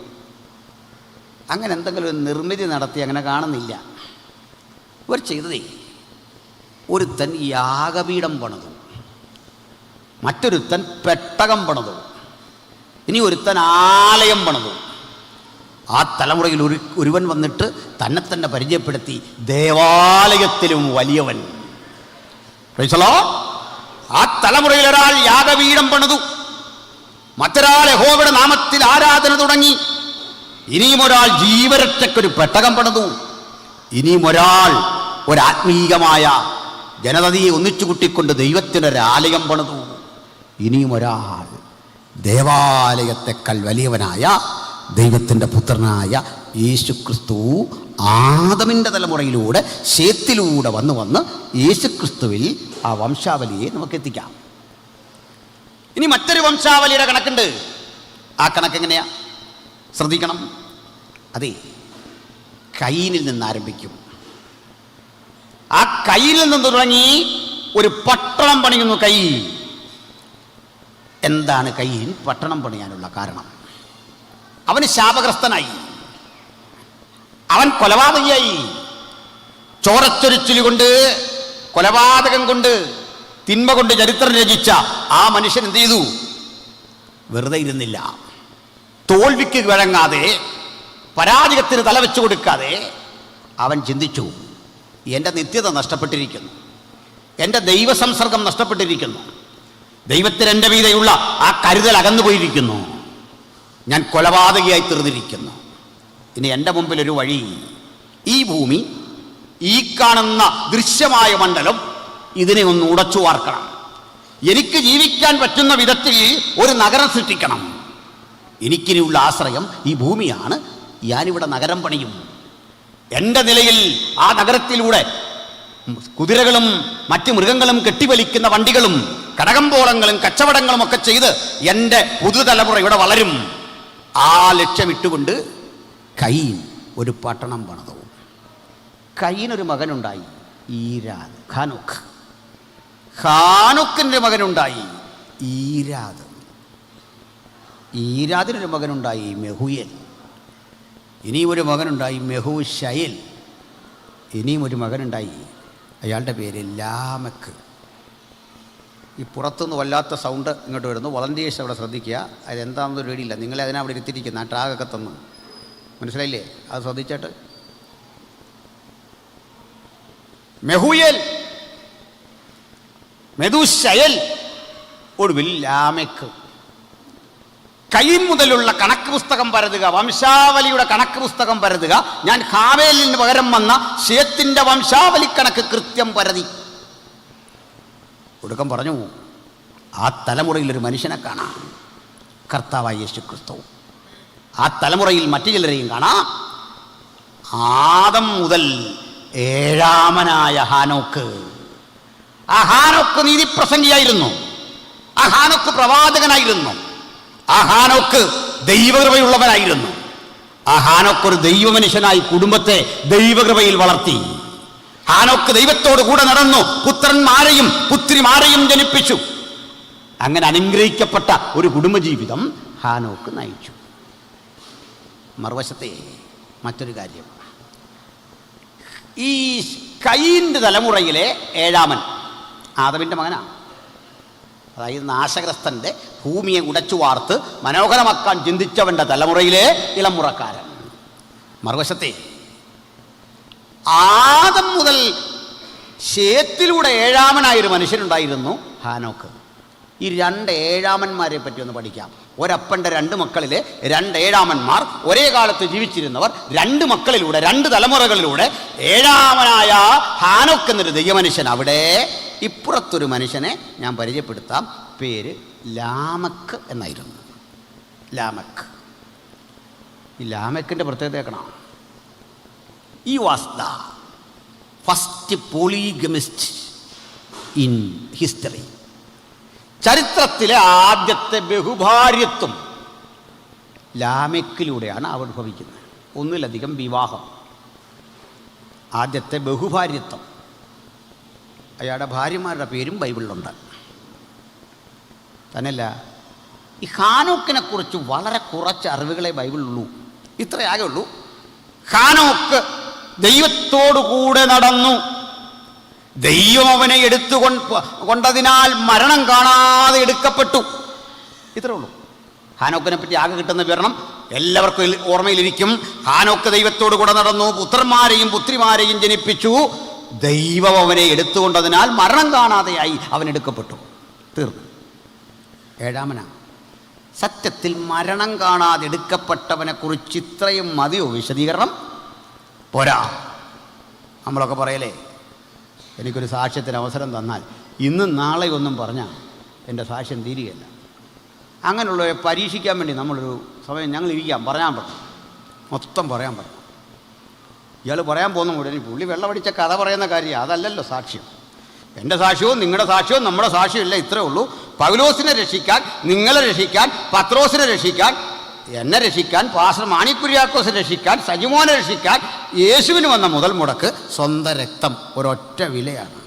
അങ്ങനെ എന്തെങ്കിലും ഒരു നിർമ്മിതി നടത്തി അങ്ങനെ കാണുന്നില്ല. ഇവർ ചെയ്തതേ, ഒരുത്തൻ യാഗപീഠം പണിതു, മറ്റൊരുത്തൻ പെട്ടകം പണിതു, ഇനി ഒരുത്തൻ ആലയം പണിതു. ആ തലമുറയിൽ ഒരുവൻ വന്നിട്ട് തന്നെ തന്നെ പരിചയപ്പെടുത്തി, ദേവാലയത്തിലും വലിയവൻ. ആ തലമുറയിൽ ഒരാൾ യാഗപീഠം പണിതു, മറ്റൊരാൾ യഹോവയുടെ നാമത്തിൽ ആരാധന തുടങ്ങി. ഇനിയും ഒരാൾ ജീവരക്ഷയ്ക്കൊരു പെട്ടകം പണിതു. ഇനിയും ഒരാൾ ഒരാത്മീയമായ ജനതയെ ഒന്നിച്ചു കൂട്ടിക്കൊണ്ട് ദൈവത്തിനൊരാലയം പണിതു. ഇനിയും ഒരാൾ ദേവാലയത്തെക്കാൾ വലിയവനായ ദൈവത്തിൻ്റെ പുത്രനായ യേശുക്രിസ്തു ആദമിൻ്റെ തലമുറയിലൂടെ ശേത്തിലൂടെ വന്ന് യേശുക്രിസ്തുവിൽ ആ വംശാവലിയെ നമുക്ക് എത്തിക്കാം. ഇനി മറ്റൊരു വംശാവലിയുടെ കണക്കുണ്ട്. ആ കണക്കെങ്ങനെയാ? ശ്രദ്ധിക്കണം. അതെ, കയീനിൽ നിന്ന് ആരംഭിക്കും. ആ കയീനിൽ നിന്ന് തുടങ്ങി ഒരു പട്ടണം പണിയുന്നു കയീൻ. എന്താണ് കയീൻ പട്ടണം പണിയാനുള്ള കാരണം? അവന് ശാപഗ്രസ്തനായി, അവൻ കൊലപാതകയായി. ചോരച്ചൊരിച്ചിൽ കൊണ്ട്, കൊലപാതകം കൊണ്ട്, തിന്മ കൊണ്ട് ചരിത്രം രചിച്ച ആ മനുഷ്യൻ എന്ത് ചെയ്തു? വെറുതെ ഇരുന്നില്ല. തോൽവിക്ക് വഴങ്ങാതെ, പരാജയത്തിന് തലവെച്ചു കൊടുക്കാതെ അവൻ ചിന്തിച്ചു, എൻ്റെ നിത്യത നഷ്ടപ്പെട്ടിരിക്കുന്നു, എൻ്റെ ദൈവസംസർഗം നഷ്ടപ്പെട്ടിരിക്കുന്നു, ദൈവത്തിന് എൻ്റെ മീതെയുള്ള ആ കരുതൽ അകന്നുപോയിരിക്കുന്നു, ഞാൻ കൊലപാതകയായി തീർന്നിരിക്കുന്നു. ഇനി എൻ്റെ മുമ്പിലൊരു വഴി. ഈ ഭൂമി, ഈ കാണുന്ന ദൃശ്യമായ മണ്ഡലം, ഇതിനെ ഒന്ന് ഉടച്ചു വാർക്കണം. എനിക്ക് ജീവിക്കാൻ പറ്റുന്ന വിധത്തിൽ ഒരു നഗരം സൃഷ്ടിക്കണം. എനിക്കിനിയുള്ള ആശ്രയം ഈ ഭൂമിയാണ്. ഞാനിവിടെ നഗരം പണിയും. എൻ്റെ നിലയിൽ ആ നഗരത്തിലൂടെ കുതിരകളും മറ്റ് മൃഗങ്ങളും കെട്ടിവലിക്കുന്ന വണ്ടികളും കടകമ്പോളങ്ങളും കച്ചവടങ്ങളും ഒക്കെ ചെയ്ത് എൻ്റെ പുതുതലമുറ ഇവിടെ വളരും. ആ ലക്ഷ്യമിട്ടുകൊണ്ട് കയീൻ ഒരു പട്ടണം പണിതു. കയീനൊരു മകനുണ്ടായി, ഈരാദ്. ഹാനോക്ക്. ഹാനോക്കിൻ്റെ മകനുണ്ടായി ഈരാദ്. ഈരാദിനൊരു മകനുണ്ടായി മെഹുയേൽ. ഇനിയും ഒരു മകനുണ്ടായി മെഹൂശയേൽ. ഇനിയും ഒരു മകനുണ്ടായി, അയാളുടെ പേര് ലാമക്ക്. ഈ പുറത്തുനിന്ന് വല്ലാത്ത സൗണ്ട് ഇങ്ങോട്ട് വരുന്നു. വളണ്ടിയേഴ്സ് അവിടെ ശ്രദ്ധിക്കുക. അതെന്താണെന്നൊരു പേടിയില്ല. നിങ്ങളെ അതിനെ അവിടെ ഇരുത്തിരിക്കുന്ന ആ ട്രാകൊക്കെ തന്ന്, മനസ്സിലായില്ലേ? അത് ശ്രദ്ധിച്ചിട്ട്. മെഹൂയേൽ, മെഥൂശയേൽ, ഒടുവിൽ ലാമെക്ക്. കയീൻ മുതലുള്ള കണക്ക് പുസ്തകം പരതുക, വംശാവലിയുടെ കണക്ക് പുസ്തകം പരതുക. ഞാൻ ഹാവേലിന് പകരം വന്ന ശേത്തിന്റെ വംശാവലി കണക്ക് കൃത്യം പരതി. ഒടുക്കം പറഞ്ഞു, ആ തലമുറയിൽ ഒരു മനുഷ്യനെ കാണാം, കർത്താവായ യേശുക്രിസ്തു. ആ തലമുറയിൽ മറ്റു ചിലരെയും കാണാം. ആദം മുതൽ ഏഴാമനായ ഹാനോക്ക്. ആ ഹാനോക്ക് നീതിപ്രസംഗിയായിരുന്നു. ആ ഹാനോക്ക് പ്രവാചകനായിരുന്നു. ആ ഹാനോക്ക് ദൈവകൃപയുള്ളവനായിരുന്നു. ആ ഹാനോക്ക് ഒരു ദൈവമനുഷ്യനായി കുടുംബത്തെ ദൈവകൃപയിൽ വളർത്തി. ഹാനോക്ക് ദൈവത്തോട് കൂടെ നടന്നു, പുത്രന്മാരെയും പുത്രിമാരെയും ജനിപ്പിച്ചു. അങ്ങനെ അനുഗ്രഹിക്കപ്പെട്ട ഒരു കുടുംബജീവിതം ഹാനോക്ക് നയിച്ചു. മറുവശത്തെ മറ്റൊരു കാര്യം, ഈ കയീന്റെ തലമുറയിലെ ഏഴാമൻ ആദമിൻ്റെ മകനാണ്. അതായത് നാശഗ്രസ്തൻ്റെ ഭൂമിയെ ഉടച്ചു വാർത്ത് മനോഹരമാക്കാൻ ചിന്തിച്ചവൻ്റെ തലമുറയിലെ ഇളമുറക്കാരൻ. മറുവശത്തെ ആദം മുതൽ ശേത്തിലൂടെ ഏഴാമനായൊരു മനുഷ്യനുണ്ടായിരുന്നു, ഹാനോക്ക്. ഈ രണ്ട് ഏഴാമന്മാരെ പറ്റി ഒന്ന് പഠിക്കാം. ഒരപ്പൻ്റെ രണ്ട് മക്കളിലെ രണ്ട് ഏഴാമന്മാർ, ഒരേ കാലത്ത് ജീവിച്ചിരുന്നവർ. രണ്ട് മക്കളിലൂടെ, രണ്ട് തലമുറകളിലൂടെ ഏഴാമനായ ഹാനോക്ക് എന്നൊരു ദൈവമനുഷ്യൻ. അവിടെ ഇപ്പുറത്തൊരു മനുഷ്യനെ ഞാൻ പരിചയപ്പെടുത്താം. പേര് ലാമക്ക് എന്നായിരുന്നു. ലാമക്ക്. ഈ ലാമക്കിൻ്റെ പ്രത്യേകത കേൾക്കണം. He was the first polygamist in history. ചരിത്രത്തിലെ ആദ്യത്തെ ബഹുഭാര്യത്വം ലാമെക്കിലൂടെയാണ് ആവിർഭവിക്കുന്നത്. ഒന്നിലധികം വിവാഹം. ആദ്യത്തെ ബഹുഭാര്യത്വം. അയാളുടെ ഭാര്യമാരുടെ പേരും ബൈബിളിലുണ്ട്. തന്നെയല്ല, ഈ ഹാനോക്കിനെ കുറിച്ച് വളരെ കുറച്ച് അറിവുകളെ ബൈബിളിലുള്ളൂ. ഇത്രയാകെ ഉള്ളൂ. ഹാനോക്ക് ദൈവത്തോടു കൂടെ നടന്നു. ദൈവം അവനെ കൊണ്ടതിനാൽ മരണം കാണാതെ എടുക്കപ്പെട്ടു. ഇത്രേ ഉള്ളൂ. ഹാനോക്കിനെ പറ്റി ആകെ കിട്ടുന്ന വിവരണം എല്ലാവർക്കും ഓർമ്മയിലിരിക്കും. ഹാനോക്ക് ദൈവത്തോടു കൂടെ നടന്നു, പുത്രന്മാരെയും പുത്രിമാരെയും ജനിപ്പിച്ചു. ദൈവം അവനെ എടുത്തുകൊണ്ടതിനാൽ മരണം കാണാതെയായി അവൻ എടുക്കപ്പെട്ടു. തീർന്നു. ഏഴാമനാ. സത്യത്തിൽ മരണം കാണാതെ എടുക്കപ്പെട്ടവനെ കുറിച്ച് ഇത്രയും മതിയോ വിശദീകരണം? പോരാ. നമ്മളൊക്കെ പറയലേ, എനിക്കൊരു സാക്ഷ്യത്തിന് അവസരം തന്നാൽ ഇന്നും നാളെ ഒന്നും പറഞ്ഞാൽ എൻ്റെ സാക്ഷ്യം തീരുകയില്ല. അങ്ങനെയുള്ളവരെ പരീക്ഷിക്കാൻ വേണ്ടി നമ്മളൊരു സമയം ഞങ്ങൾ ഇരിക്കാം, പറയാൻ പറഞ്ഞു, മൊത്തം പറയാൻ പറഞ്ഞു. ഇയാൾ പറയാൻ പോകുന്ന മുഴുവൻ പുള്ളി വെള്ളമടിച്ച കഥ പറയുന്ന കാര്യം അതല്ലല്ലോ സാക്ഷ്യം. എൻ്റെ സാക്ഷ്യവും നിങ്ങളുടെ സാക്ഷ്യവും നമ്മുടെ സാക്ഷ്യമില്ല, ഇത്രേ ഉള്ളൂ. പൗലോസിനെ രക്ഷിക്കാൻ, നിങ്ങളെ രക്ഷിക്കാൻ, പത്രോസിനെ രക്ഷിക്കാൻ, എന്നെ രക്ഷിക്കാൻ, പാസ്റ്റർ മാണിക്കുര്യാക്കോസിനെ രക്ഷിക്കാൻ, സജിമോനെ രക്ഷിക്കാൻ യേശുവിന് വന്ന മുതൽ മുടക്ക് സ്വന്തം രക്തം. ഒരൊറ്റ വിലയാണ്,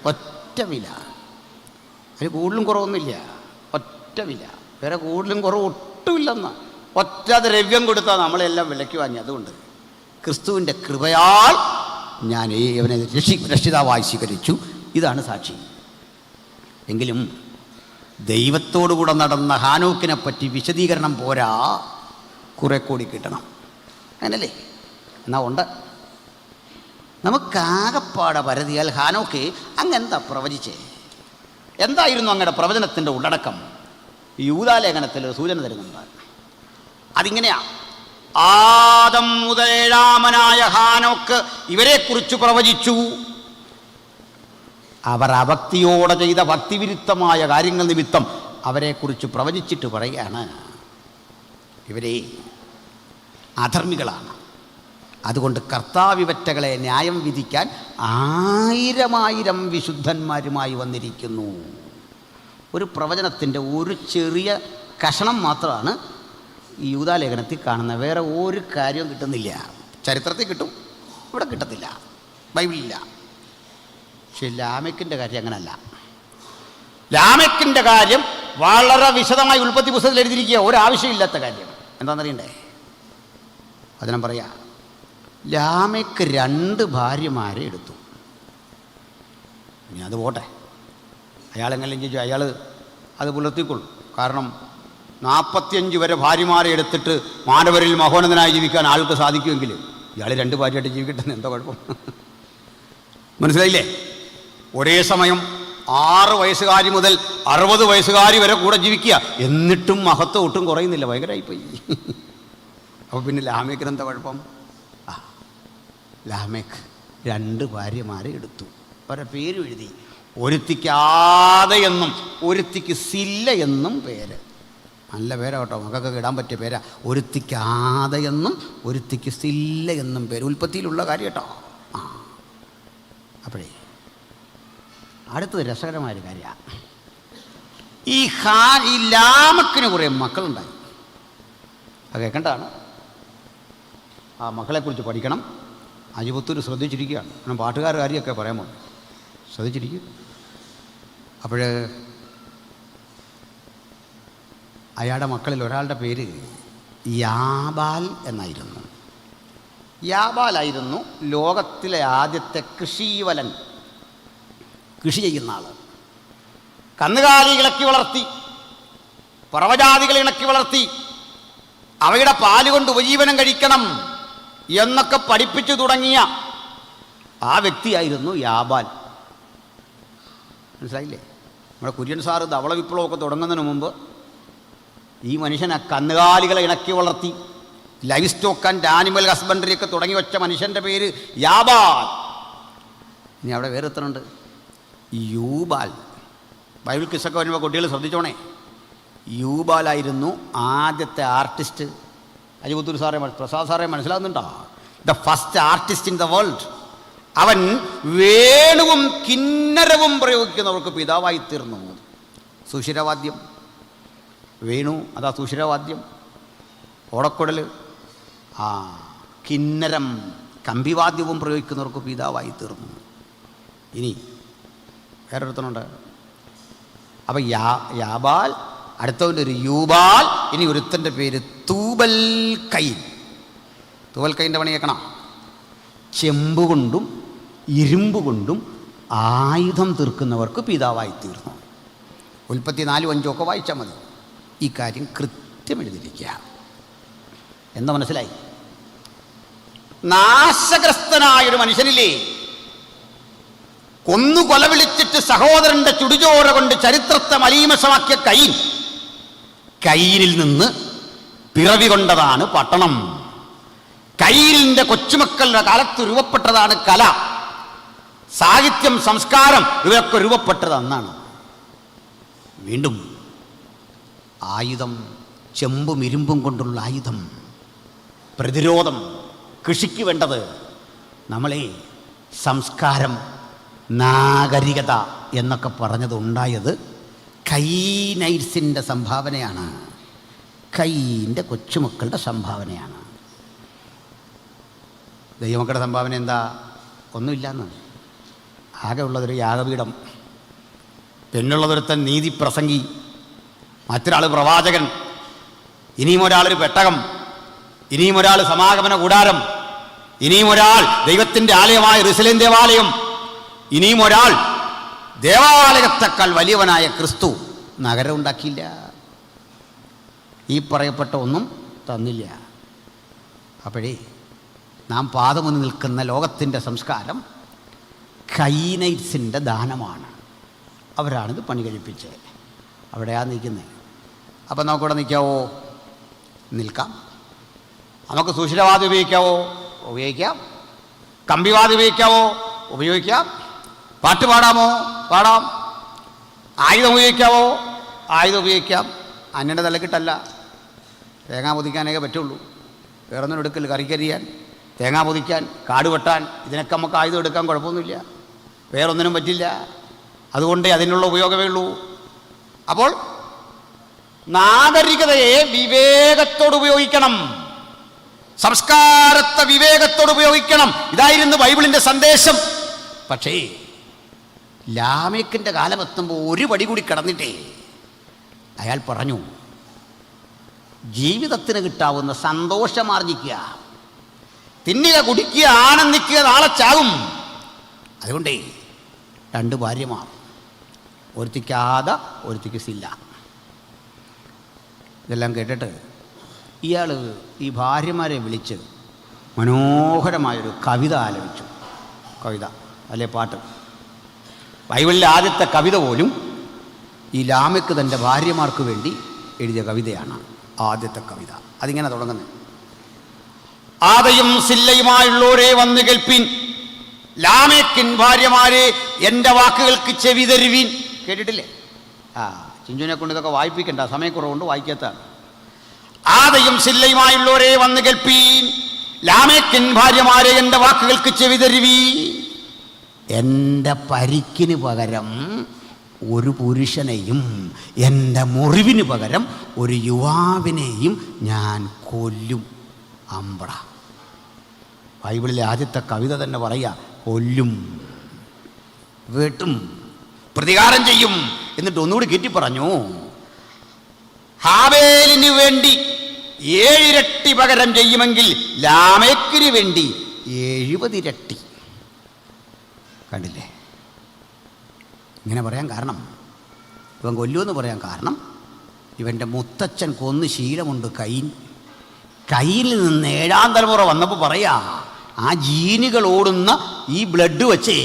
ഒറ്റ വില. അതിന് കൂടുതലും കുറവൊന്നുമില്ല, ഒറ്റ വില. വേറെ കൂടുതലും കുറവ് ഒട്ടുമില്ലെന്ന്. ഒറ്റ ദ്രവ്യം കൊടുത്താൽ നമ്മളെല്ലാം വിലയ്ക്ക് വാങ്ങി. അതുകൊണ്ട് ക്രിസ്തുവിൻ്റെ കൃപയാൽ ഞാൻ ഇവനെ രക്ഷിതാവായി സ്വീകരിച്ചു. ഇതാണ് സാക്ഷി. എങ്കിലും ദൈവത്തോടുകൂടെ നടന്ന ഹാനോക്കിനെ പറ്റി വിശദീകരണം പോരാ, കുറെ കൂടി കിട്ടണം. അങ്ങനല്ലേ? എന്നാ ഉണ്ട്. നമുക്കാകപ്പാടെ പരതിയാൽ ഹാനോക്ക് അങ്ങെന്താ പ്രവചിച്ചേ? എന്തായിരുന്നു അങ്ങയുടെ പ്രവചനത്തിൻ്റെ ഉള്ളടക്കം? യൂദാലേഖനത്തിൽ സൂചന തരുന്നുണ്ട്. അതിങ്ങനെയാ: ആദം മുതൽ ഏഴാമനായ ഹാനോക്ക് ഇവരെക്കുറിച്ച് പ്രവചിച്ചു. അവർ അഭക്തിയോടെ ചെയ്ത ഭക്തിവിരുദ്ധമായ കാര്യങ്ങൾ നിമിത്തം അവരെക്കുറിച്ച് പ്രവചിച്ചിട്ട് പറയുകയാണ്, ഇവരെ അധർമ്മികളാണ്. അതുകൊണ്ട് കർത്താവിവറ്റകളെ ന്യായം വിധിക്കാൻ 1000 വിശുദ്ധന്മാരുമായി വന്നിരിക്കുന്നു. ഒരു പ്രവചനത്തിൻ്റെ ഒരു ചെറിയ കഷണം മാത്രമാണ് ഈ യൂദാലേഖനത്തിൽ കാണുന്നത്. വേറെ ഒരു കാര്യവും കിട്ടുന്നില്ല. ചരിത്രത്തിൽ കിട്ടും, ഇവിടെ കിട്ടത്തില്ല, ബൈബിളിലില്ല. പക്ഷെ ലാമെക്കിൻ്റെ കാര്യം അങ്ങനല്ല. ലാമെക്കിൻ്റെ കാര്യം വളരെ വിശദമായി ഉൽപ്പത്തി പുസ്തകത്തിൽ എഴുതിയിരിക്കുക. ഒരാവശ്യമില്ലാത്ത കാര്യം എന്താണെന്നറിയണ്ടേ? വചനം പറയാ, ലാമെക്ക് 2 ഭാര്യമാരെ എടുത്തു. ഇനി അത് പോട്ടെ, അയാളെങ്ങനെ ചോദിച്ചു, അയാൾ അത് പുലർത്തിക്കൊള്ളും. കാരണം 45 വരെ ഭാര്യമാരെ എടുത്തിട്ട് മാനവരിൽ മഹോന്നതനായി ജീവിക്കാൻ ആൾക്ക് സാധിക്കുമെങ്കിൽ ഇയാൾ 2 ഭാര്യയായിട്ട് ജീവിക്കട്ടെ, എന്താ കുഴപ്പം? മനസ്സിലായില്ലേ? ഒരേ സമയം 6 വയസ്സുകാരി മുതൽ 60 വയസ്സുകാരി വരെ കൂടെ ജീവിക്കുക, എന്നിട്ടും മഹത്വം ഒട്ടും കുറയുന്നില്ല. ഭയങ്കരമായിപ്പോയി. അപ്പോൾ പിന്നെ ലാമേക്കിന് എന്താ കുഴപ്പം? ലാമേക്ക് 2 ഭാര്യമാരെ എടുത്തു. അവരുടെ പേരും എഴുതി. ഒരുത്തിക്ക് ആദ എന്നും ഒരുത്തിക്ക് സില്ല എന്നും പേര്. നല്ല പേരാ കേട്ടോ, മക്കൾക്കൊക്കെ ഇടാൻ പറ്റിയ പേരാ. ഒരുത്തിക്ക് ആദ എന്നും ഒരുത്തിക്ക് സില്ല എന്നും പേര്. ഉൽപ്പത്തിയിലുള്ള കാര്യം കേട്ടോ. അപ്പോഴേ അടുത്തത് രസകരമായൊരു കാര്യമാണ്. ഈ ലാമക്കിന് കുറേ മക്കളുണ്ടായി. അത് കേൾക്കേണ്ടതാണ്. ആ മക്കളെക്കുറിച്ച് പഠിക്കണം. അജിപുത്തൂർ ശ്രദ്ധിച്ചിരിക്കുകയാണ്. കാരണം പാട്ടുകാർ കാര്യമൊക്കെ പറയാൻ പോകും, ശ്രദ്ധിച്ചിരിക്കും. അപ്പോൾ അയാളുടെ മക്കളിൽ ഒരാളുടെ പേര് യാബാൽ എന്നായിരുന്നു. യാബാലായിരുന്നു ലോകത്തിലെ ആദ്യത്തെ കൃഷീവലൻ, കൃഷി ചെയ്യുന്ന ആൾ. കന്നുകാലി ഇളക്കി വളർത്തി, പറവജാതികൾ ഇണക്കി വളർത്തി, അവയുടെ പാല് കൊണ്ട് ഉപജീവനം കഴിക്കണം എന്നൊക്കെ പഠിപ്പിച്ചു തുടങ്ങിയ ആ വ്യക്തിയായിരുന്നു യാബാൽ. മനസ്സിലായില്ലേ? നമ്മുടെ കുര്യൻ സാറ് ധവള വിപ്ലവമൊക്കെ തുടങ്ങുന്നതിന് മുമ്പ് ഈ മനുഷ്യനെ കന്നുകാലികളെ ഇണക്കി വളർത്തി ലൈഫ് സ്റ്റോക്ക് ആൻഡ് ആനിമൽ ഹസ്ബൻഡറിയൊക്കെ തുടങ്ങി വെച്ച മനുഷ്യൻ്റെ പേര് യാബാൽ. ഇനി അവിടെ വേറെ എത്രയുണ്ട്? യൂബാൽ. ബൈബിൾ കിസ്സൊക്കെ വരുമ്പോൾ കുട്ടികൾ ശ്രദ്ധിച്ചോണേ. യൂബാലായിരുന്നു ആദ്യത്തെ ആർട്ടിസ്റ്റ്. അജിപുത്തൂർ സാറേ, പ്രസാദ് സാറേ മനസ്സിലാകുന്നുണ്ടോ? The first artist in the world. അവൻ വേണുവും കിന്നരവും പ്രയോഗിക്കുന്നവർക്ക് പിതാവായി തീർന്നു. സുഷിരവാദ്യം, വേണു അതാ സുഷിരവാദ്യം, ഓടക്കുടൽ, കിന്നരം കമ്പിവാദ്യവും പ്രയോഗിക്കുന്നവർക്ക് പിതാവായി തീർന്നു. ഇനി വേറൊരുത്തനുണ്ട്. അപ്പം യാബാൽ, അടുത്തവൻ്റെ ഒരു യൂബാൽ, ഇനി ഒരുത്തൻ്റെ പേര് തൂബൽ കൈൻ. തൂബൽ കൈൻ്റെ പണി കേൾക്കണം. ചെമ്പ് കൊണ്ടും ഇരുമ്പ് കൊണ്ടും ആയുധം തീർക്കുന്നവർക്ക് പിതാവായി തീർന്നു. ഉൽപ്പത്തി 4-5 ഒക്കെ വായിച്ചാൽ മതി. ഈ കാര്യം കൃത്യം എഴുതിയിരിക്കുക. എന്താ മനസ്സിലായി? നാശഗ്രസ്തനായൊരു മനുഷ്യനില്ലേ, കൊന്നു കൊലവിളിച്ചിട്ട് സഹോദരന്റെ ചുടുചോര കൊണ്ട് ചരിത്രത്തെ മലീമസമാക്കിയ കൈൻ കയ്യിലിൽ നിന്ന് പിറവി കൊണ്ടതാണ് പട്ടണം. കയ്യിലിൻ്റെ കൊച്ചുമക്കളുടെ കാലത്ത് രൂപപ്പെട്ടതാണ് കല, സാഹിത്യം, സംസ്കാരം. ഇവയൊക്കെ രൂപപ്പെട്ടത് അന്നാണ്. വീണ്ടും ആയുധം, ചെമ്പും ഇരുമ്പും കൊണ്ടുള്ള ആയുധം, പ്രതിരോധം, കൃഷിക്ക് വേണ്ടത്. നമ്മളെ സംസ്കാരം, നാഗരികത എന്നൊക്കെ പറഞ്ഞത് ഉണ്ടായത് കൈനൈറ്റ്സിൻ്റെ സംഭാവനയാണ്, കൈയിൻ്റെ കൊച്ചുമക്കളുടെ സംഭാവനയാണ്. ദൈവമക്കളുടെ സംഭാവന എന്താ? ഒന്നുമില്ലെന്ന്. ആകെ ഉള്ളതൊരു യാഗപീഠം, പിന്നുള്ളതൊരുത്തൻ നീതി പ്രസംഗി, മറ്റൊരാൾ പ്രവാചകൻ, ഇനിയും ഒരാളൊരു പെട്ടകം, ഇനിയും ഒരാൾ സമാഗമന കൂടാരം, ഇനിയും ഒരാൾ ദൈവത്തിൻ്റെ ആലയമായ യെരൂശലേം ദേവാലയം, ഇനിയും ഒരാൾ ദേവാലയത്തെക്കാൾ വലിയവനായ ക്രിസ്തു. നഗരം ഉണ്ടാക്കിയില്ല, ഈ പറയപ്പെട്ട ഒന്നും തന്നില്ല. അപ്പോഴേ നാം പാദമുന്നിൽ നിൽക്കുന്ന ലോകത്തിൻ്റെ സംസ്കാരം കൈനൈറ്റ്സിൻ്റെ ദാനമാണ്. അവരാണിത് പണി കഴിപ്പിച്ചത്. അവിടെയാണ് നിൽക്കുന്നത്. അപ്പം നമുക്കിവിടെ നിൽക്കാവോ? നിൽക്കാം. നമുക്ക് സുഷിരവാദം ഉപയോഗിക്കാവോ? ഉപയോഗിക്കാം. കമ്പിവാദം ഉപയോഗിക്കാവോ? ഉപയോഗിക്കാം. പാട്ട് പാടാമോ? പാടാം. ആയുധം ഉപയോഗിക്കാവോ? ആയുധം ഉപയോഗിക്കാം. അന്യൻ്റെ തലക്കിട്ടല്ല. തേങ്ങ പൊതിക്കാനേ പറ്റുള്ളൂ. വേറൊന്നും എടുക്കില്ല. കറിക്കരിയാൻ, തേങ്ങ പൊതിക്കാൻ, കാട് വെട്ടാൻ, ഇതിനൊക്കെ നമുക്ക് ആയുധം എടുക്കാൻ കുഴപ്പമൊന്നുമില്ല. വേറൊന്നിനും പറ്റില്ല. അതുകൊണ്ടേ അതിനുള്ള ഉപയോഗമേ ഉള്ളൂ. അപ്പോൾ നാഗരികതയെ വിവേകത്തോട് ഉപയോഗിക്കണം, സംസ്കാരത്തെ വിവേകത്തോട് ഉപയോഗിക്കണം. ഇതായിരുന്നു ബൈബിളിൻ്റെ സന്ദേശം. പക്ഷേ ലാമേക്കിൻ്റെ കാലമെത്തുമ്പോൾ ഒരു പടി കൂടി കടന്നിട്ടേ അയാൾ പറഞ്ഞു, ജീവിതത്തിന് കിട്ടാവുന്ന സന്തോഷമാർജിക്കുക, തിന്നുക, കുടിക്കുക, ആനന്ദിക്കുക, നാളെ ചാകും. അതുകൊണ്ടേ 2 ഭാര്യമാർ, ഒരുത്തിക്കാത, ഒരുത്തിക്ക് സില്ല. ഇതെല്ലാം കേട്ടിട്ട് ഇയാൾ ഈ ഭാര്യമാരെ വിളിച്ച് മനോഹരമായൊരു കവിത ആലപിച്ചു. കവിത അല്ലെ പാട്ട്. ബൈബിളിലെ ആദ്യത്തെ കവിത പോലും ഈ ലാമെക്ക് തൻ്റെ ഭാര്യമാർക്ക് വേണ്ടി എഴുതിയ കവിതയാണ്. ആദ്യത്തെ കവിത അതിങ്ങനെ തുടങ്ങുന്നത്: ആദയും സില്ലയുമായുള്ളവരെ വന്നു കേൾപ്പിൻ, ലാമേക്കിൻ ഭാര്യമാരെ എൻ്റെ വാക്കുകൾക്ക് ചെവി തരുവീൻ. കേട്ടിട്ടില്ലേ? ചിഞ്ചുവിനെ കൊണ്ട് ഇതൊക്കെ വായിപ്പിക്കണ്ട, സമയക്കുറവുകൊണ്ട് വായിക്കാത്തതാണ്. ആദയും സില്ലയുമായുള്ളവരെ വന്നു കേൾപ്പീൻ, ലാമേക്കിൻ ഭാര്യമാരെ എൻ്റെ വാക്കുകൾക്ക് ചെവി തരുവീൻ. എൻ്റെ പരിക്കിന് പകരം ഒരു പുരുഷനെയും എൻ്റെ മുറിവിന് പകരം ഒരു യുവാവിനെയും ഞാൻ കൊല്ലും. അമ്പട. ബൈബിളിലെ ആദ്യത്തെ കവിത തന്നെ പറയുക, കൊല്ലും, വെട്ടും, പ്രതികാരം ചെയ്യും. എന്നിട്ട് ഒന്നുകൂടി കെറ്റി പറഞ്ഞു, ഹാബേലിന് വേണ്ടി 7 ഇരട്ടി പകരം ചെയ്യുമെങ്കിൽ ലാമേക്കിന് വേണ്ടി 70 ഇരട്ടി. കണ്ടില്ലേ? ഇങ്ങനെ പറയാൻ കാരണം, ഇവൻ കൊല്ലുമെന്ന് പറയാൻ കാരണം, ഇവൻ്റെ മുത്തച്ഛൻ കൊന്ന് ശീലമുണ്ട്. കയ്യിൽ നിന്ന് 7ാം തലമുറ വന്നപ്പോൾ പറയാ, ആ ജീനുകൾ ഓടുന്ന ഈ ബ്ലഡ് വെച്ചേ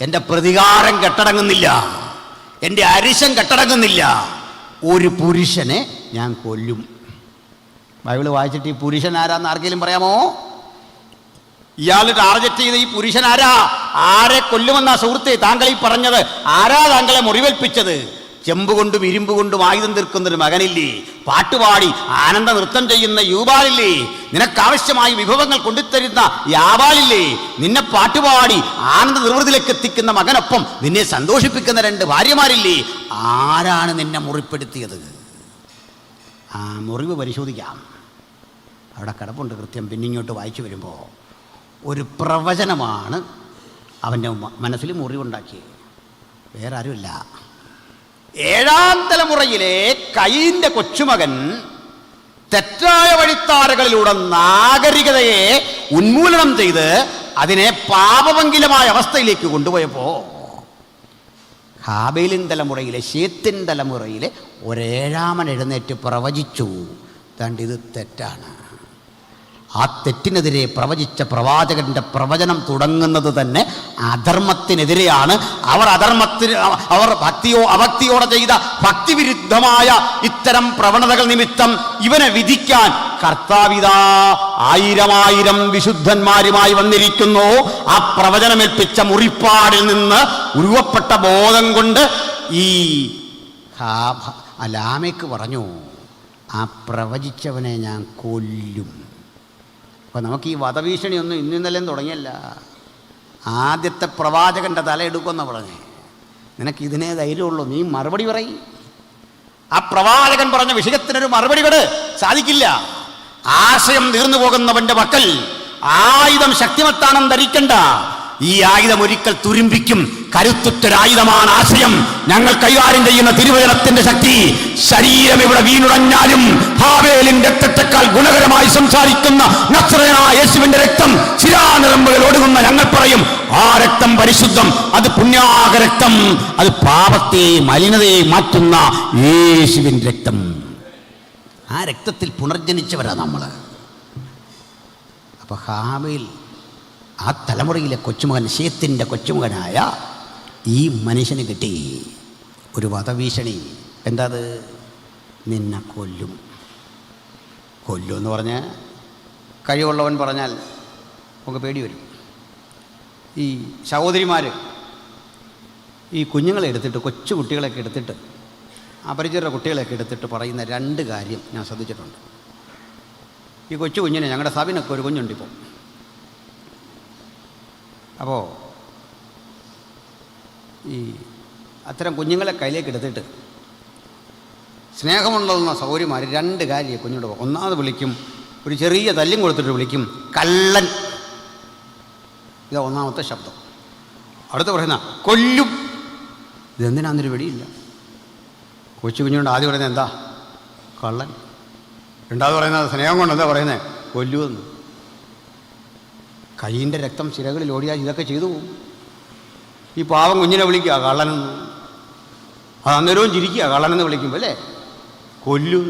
എൻ്റെ പ്രതികാരം കെട്ടടങ്ങുന്നില്ല, എൻ്റെ അരിശം കെട്ടടങ്ങുന്നില്ല, ഒരു പുരുഷനെ ഞാൻ കൊല്ലും. ബൈബിള് വായിച്ചിട്ട് ഈ പുരുഷൻ ആരാന്ന് ആർക്കെങ്കിലും പറയാമോ? ഇയാൾ ടാർഗറ്റ് ചെയ്ത ഈ പുരുഷൻ ആരാ? ആരെ കൊല്ലുമെന്നാ സുഹൃത്തെ താങ്കൾ ഈ പറഞ്ഞത്? ആരാ താങ്കളെ മുറിവേൽപ്പിച്ചത്? ചെമ്പുകൊണ്ടും ഇരുമ്പ് കൊണ്ടും ആയുധം തീർക്കുന്നൊരു മകനില്ലേ? പാട്ടുപാടി ആനന്ദ നൃത്തം ചെയ്യുന്ന യൂബാലില്ലേ? നിനക്കാവശ്യമായ വിഭവങ്ങൾ കൊണ്ടുത്തരുന്ന യാബാലില്ലേ? നിന്നെ പാട്ടുപാടി ആനന്ദ നിർവൃതിയിലേക്ക് എത്തിക്കുന്ന മകനൊപ്പം നിന്നെ സന്തോഷിപ്പിക്കുന്ന 2 ഭാര്യമാരില്ലേ? ആരാണ് നിന്നെ മുറിപ്പെടുത്തിയത്? ആ മുറിവ് പരിശോധിക്കാം. അവിടെ കിടപ്പുണ്ട് കൃത്യം. പിന്നിങ്ങോട്ട് വായിച്ചു വരുമ്പോൾ ഒരു പ്രവചനമാണ് അവൻ്റെ മനസ്സിൽ മുറിവുണ്ടാക്കിയത്. വേറെ ആരുമില്ല, 7ാം തലമുറയിലെ കയീൻ്റെ കൊച്ചുമകൻ തെറ്റായ വഴിത്താരകളിലൂടെ നാഗരികതയെ ഉന്മൂലനം ചെയ്ത് അതിനെ പാപമംഗലമായ അവസ്ഥയിലേക്ക് കൊണ്ടുപോയപ്പോൾ ഹാബേലിൻ തലമുറയിലെ, ശേത്തിൻ തലമുറയിലെ 7ാമൻ എഴുന്നേറ്റ് പ്രവചിച്ചു, ഇത് തെറ്റാണ്. ആ തെറ്റിനെതിരെ പ്രവചിച്ച പ്രവാചകന്റെ പ്രവചനം തുടങ്ങുന്നത് തന്നെ അധർമ്മത്തിനെതിരെയാണ്. അവർ അഭക്തിയോടെ ചെയ്ത ഭക്തിവിരുദ്ധമായ ഇത്തരം പ്രവണതകൾ നിമിത്തം ഇവനെ വിധിക്കാൻ കർത്താവിതാ 1000 വിശുദ്ധന്മാരുമായി വന്നിരിക്കുന്നു. ആ പ്രവചനമേൽപ്പിച്ച മുറിപ്പാടിൽ നിന്ന് ഉരുവപ്പെട്ട ബോധം കൊണ്ട് ഈ ലാമേക്ക് പറഞ്ഞു, ആ പ്രവചിച്ചവനെ ഞാൻ കൊല്ലും. അപ്പോൾ നമുക്ക് ഈ വധഭീഷണിയൊന്നും ഇന്നലെയും തുടങ്ങിയല്ല. ആദ്യത്തെ പ്രവാചകൻ്റെ തല എടുക്കുമെന്ന് പറഞ്ഞേ. നിനക്ക് ഇതിനേ ധൈര്യമുള്ളൂ, നീ മറുപടി പറയും. ആ പ്രവാചകൻ പറഞ്ഞ വിഷയത്തിനൊരു മറുപടി കൊടു. സാധിക്കില്ല. ആശയം തീർന്നു പോകുന്നവന്റെ പക്കൽ ആയുധം ശക്തിമത്താണെന്ന് ധരിക്കണ്ട. ഈ ആയുധം ഒരിക്കൽ തുരുമ്പിക്കും. കരുത്തുറ്റൊരായുധമാണ് ആശയം. ഞങ്ങൾ കൈകാര്യം ചെയ്യുന്ന തിരുവചനത്തിന്റെ ശക്തി. ശരീരം ഇവിടെ വീണുടഞ്ഞാലും ഹാവേലിന്റെ രക്തത്തെക്കാൾ ഗുണകരമായി സംസാരിക്കുന്ന നസ്രയനായ യേശുവിന്റെ രക്തം ശിരാനിറമ്പുകൾ ഒടുങ്ങുന്ന ഞങ്ങൾ പറയും, ആ രക്തം പരിശുദ്ധം, അത് പുണ്യാക രക്തം, അത് പാപത്തെ മലിനതയെ മാറ്റുന്ന യേശുവിൻ രക്തം. ആ രക്തത്തിൽ പുനർജനിച്ചവരാ നമ്മൾ. അപ്പൊ ഹാവേൽ ആ തലമുറയിലെ കൊച്ചുമകൻ, ശേത്തിൻ്റെ കൊച്ചുമകനായ ഈ മനുഷ്യന് കിട്ടി ഒരു വധഭീഷണി. എന്താ അത്? നിന്നെ കൊല്ലും. എന്ന് പറഞ്ഞ് കഴിവുള്ളവൻ പറഞ്ഞാൽ നമുക്ക് പേടി വരും. ഈ സഹോദരിമാർ ഈ കുഞ്ഞുങ്ങളെ എടുത്തിട്ട്, കൊച്ചു കുട്ടികളെയൊക്കെ എടുത്തിട്ട്, അപരിചിതരുടെ കുട്ടികളെയൊക്കെ എടുത്തിട്ട് പറയുന്ന 2 കാര്യം ഞാൻ ശ്രദ്ധിച്ചിട്ടുണ്ട്. ഈ കൊച്ചു കുഞ്ഞിനെ, ഞങ്ങളുടെ സഭയിനൊക്കെ ഒരു കുഞ്ഞുണ്ടിപ്പോൾ. അപ്പോൾ ഈ അത്തരം കുഞ്ഞുങ്ങളെ കയ്യിലേക്ക് എടുത്തിട്ട് സ്നേഹമുണ്ടെന്ന സൗകര്യമാർ 2 കാര്യം കുഞ്ഞുണ്ട്. ഒന്നാമത് വിളിക്കും, ഒരു ചെറിയ തല്ലും കൊടുത്തിട്ട് വിളിക്കും, കള്ളൻ. ഇതാ ഒന്നാമത്തെ ശബ്ദം. അടുത്ത് പറയുന്ന കൊല്ലും. ഇതെന്തിനാന്നൊരു വെടിയില്ല. കൊച്ചു കുഞ്ഞുകൊണ്ട് ആദ്യം പറയുന്നത് എന്താ? കള്ളൻ. രണ്ടാമത് പറയുന്നത് സ്നേഹം കൊണ്ട് എന്താ പറയുന്നത്? കൊല്ലുമെന്ന്. കൈയിൻ്റെ രക്തം ശിരകളിൽ ഓടിയാൽ ഇതൊക്കെ ചെയ്തു പോകും. ഈ പാവം കുഞ്ഞിനെ വിളിക്കുക കള്ളനെന്ന്. അത് അന്നേരവും ചിരിക്കുക കള്ളനെന്ന് വിളിക്കുമ്പോൾ, അല്ലേ? കൊല്ലും.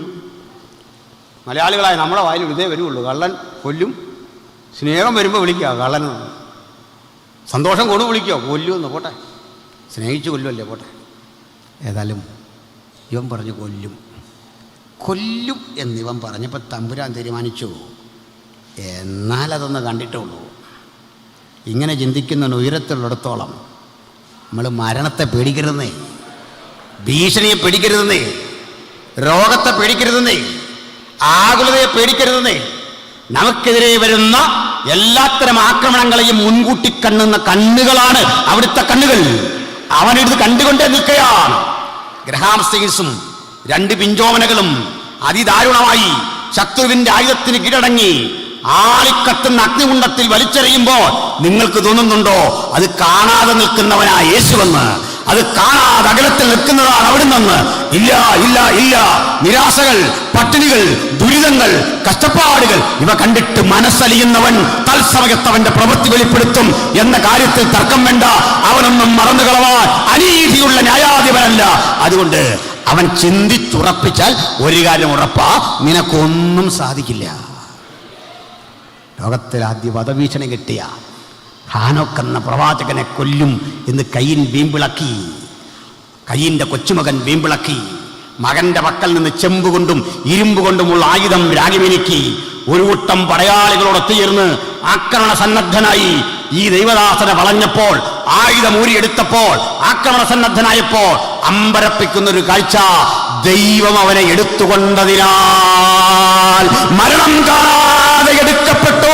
മലയാളികളായ നമ്മുടെ വായിൽ ഇതേ വരുള്ളൂ, കള്ളൻ, കൊല്ലും. സ്നേഹം വരുമ്പോൾ വിളിക്കുക കള്ളനെന്ന്. സന്തോഷം കൊണ്ട് വിളിക്കുക കൊല്ലുമെന്ന്. പോട്ടെ, സ്നേഹിച്ച് കൊല്ലുമല്ലേ, പോട്ടെ. ഏതായാലും ഇവൻ പറഞ്ഞു കൊല്ലും എന്നിവൻ പറഞ്ഞപ്പോൾ തമ്പുരാൻ തീരുമാനിച്ചു, എന്നാലതൊന്ന് കണ്ടിട്ടുള്ളൂ. ഇങ്ങനെ ചിന്തിക്കുന്ന ഉയരത്തിലുള്ളിടത്തോളം നമ്മൾ മരണത്തെ പേടിക്കരുതെന്നേ, ഭീഷണിയെ പേടിക്കരുതെന്നേ, രോഗത്തെ പേടിക്കരുതെന്നേ, ആകുലതയെ പേടിക്കരുതെന്നേ. നമുക്കെതിരെ വരുന്ന എല്ലാത്തരം ആക്രമണങ്ങളെയും മുൻകൂട്ടി കാണുന്ന കണ്ണുകളാണ് അവിടുത്തെ കണ്ണുകൾ. അവനിത് കണ്ടുകൊണ്ടേ നിൽക്കുകയാണ്. ഗ്രഹാം സ്റ്റെയിൻസും 2 പിഞ്ചോമനകളും അതിദാരുണമായി ശത്രുവിന്റെ ആയുധത്തിന് കീഴടങ്ങി ആളിക്കത്തുന്ന അഗ്നികുണ്ഡത്തിൽ വലിച്ചെറിയുമ്പോൾ നിങ്ങൾക്ക് തോന്നുന്നുണ്ടോ അത് കാണാതെ നിൽക്കുന്നവനാ യേശുവെന്ന്? അത് കാണാതെ അകലത്തിൽ നിൽക്കുന്നതാണ് അവിടുന്ന്. ഇല്ല ഇല്ല ഇല്ല. നിരാശകൾ, പട്ടിണികൾ, ദുരിതങ്ങൾ, കഷ്ടപ്പാടുകൾ ഇവ കണ്ടിട്ട് മനസ്സലിയുന്നവൻ തത്സമയത്തവന്റെ പ്രവൃത്തി വെളിപ്പെടുത്തും എന്ന കാര്യത്തിൽ തർക്കം വേണ്ട. അവനൊന്നും മറന്നുകളവാൻ അനീതിയുള്ള ന്യായാധിപനല്ല. അതുകൊണ്ട് അവൻ ചിന്തിച്ചുറപ്പിച്ചാൽ ഒരു കാര്യം ഉറപ്പാ, നിനക്കൊന്നും സാധിക്കില്ല. ലോകത്തിൽ ആദ്യ വധഭീഷണി കിട്ടിയ ഹാനോക്ക് എന്ന പ്രവാചകനെ കൊല്ലും എന്ന് കയ്യിൻ വീമ്പിളക്കി. കയ്യിൻ്റെ കൊച്ചുമകൻ വീമ്പിളക്കി. മകന്റെ പക്കൽ നിന്ന് ചെമ്പ് കൊണ്ടും ഇരുമ്പ് കൊണ്ടുമുള്ള ആയുധം രാഗിമിനുക്കി. ഒരു കൂട്ടം പടയാളികളോടൊത്തുചേർന്ന് ആക്രമണ സന്നദ്ധനായി. ഈ ദൈവദാസനെ വളഞ്ഞപ്പോൾ, ആയുധം ഊരിയെടുത്തപ്പോൾ, ആക്രമണ സന്നദ്ധനായപ്പോൾ അമ്പരപ്പിക്കുന്നൊരു കാഴ്ച. ദൈവം അവനെ എടുത്തുകൊണ്ടതിനാൽ മരണം കാണാതെ എടുക്കപ്പെട്ടു.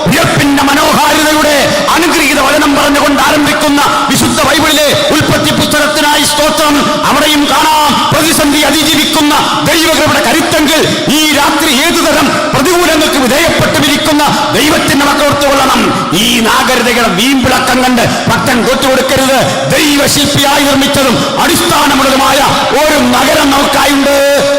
ഉയർപ്പിന്റെ മനോഹാരിതയുടെ അനുഗ്രഹീത വചനം പറഞ്ഞുകൊണ്ട് ആരംഭിക്കുന്ന വിശുദ്ധ ബൈബിളിലെ ഉൽപ്പത്തി പുസ്തകത്തിനായി സ്തോത്രം. അവിടെയും കാണാം പ്രതിസന്ധി അതിജീവിക്കുന്ന ദൈവകൃപയുടെ കരുത്തെങ്കിൽ ഈ രാത്രി ഏതുതരം പ്രതികൂലങ്ങൾക്ക് വിധേയപ്പെട്ടുമിരിക്കുന്ന ദൈവത്തിന്റെ മക്കളോർത്തുകൊള്ളണം. ഈ നാഗരികയുടെ വീമ്പിളക്കം കണ്ട് ഭക്തൻ തോറ്റുകൊടുക്കരുത്. ദൈവശില്പിയായി നിർമ്മിച്ചതും അടിസ്ഥാനമുള്ളതുമായ ഒരു നഗരം നമുക്കായുണ്ട്.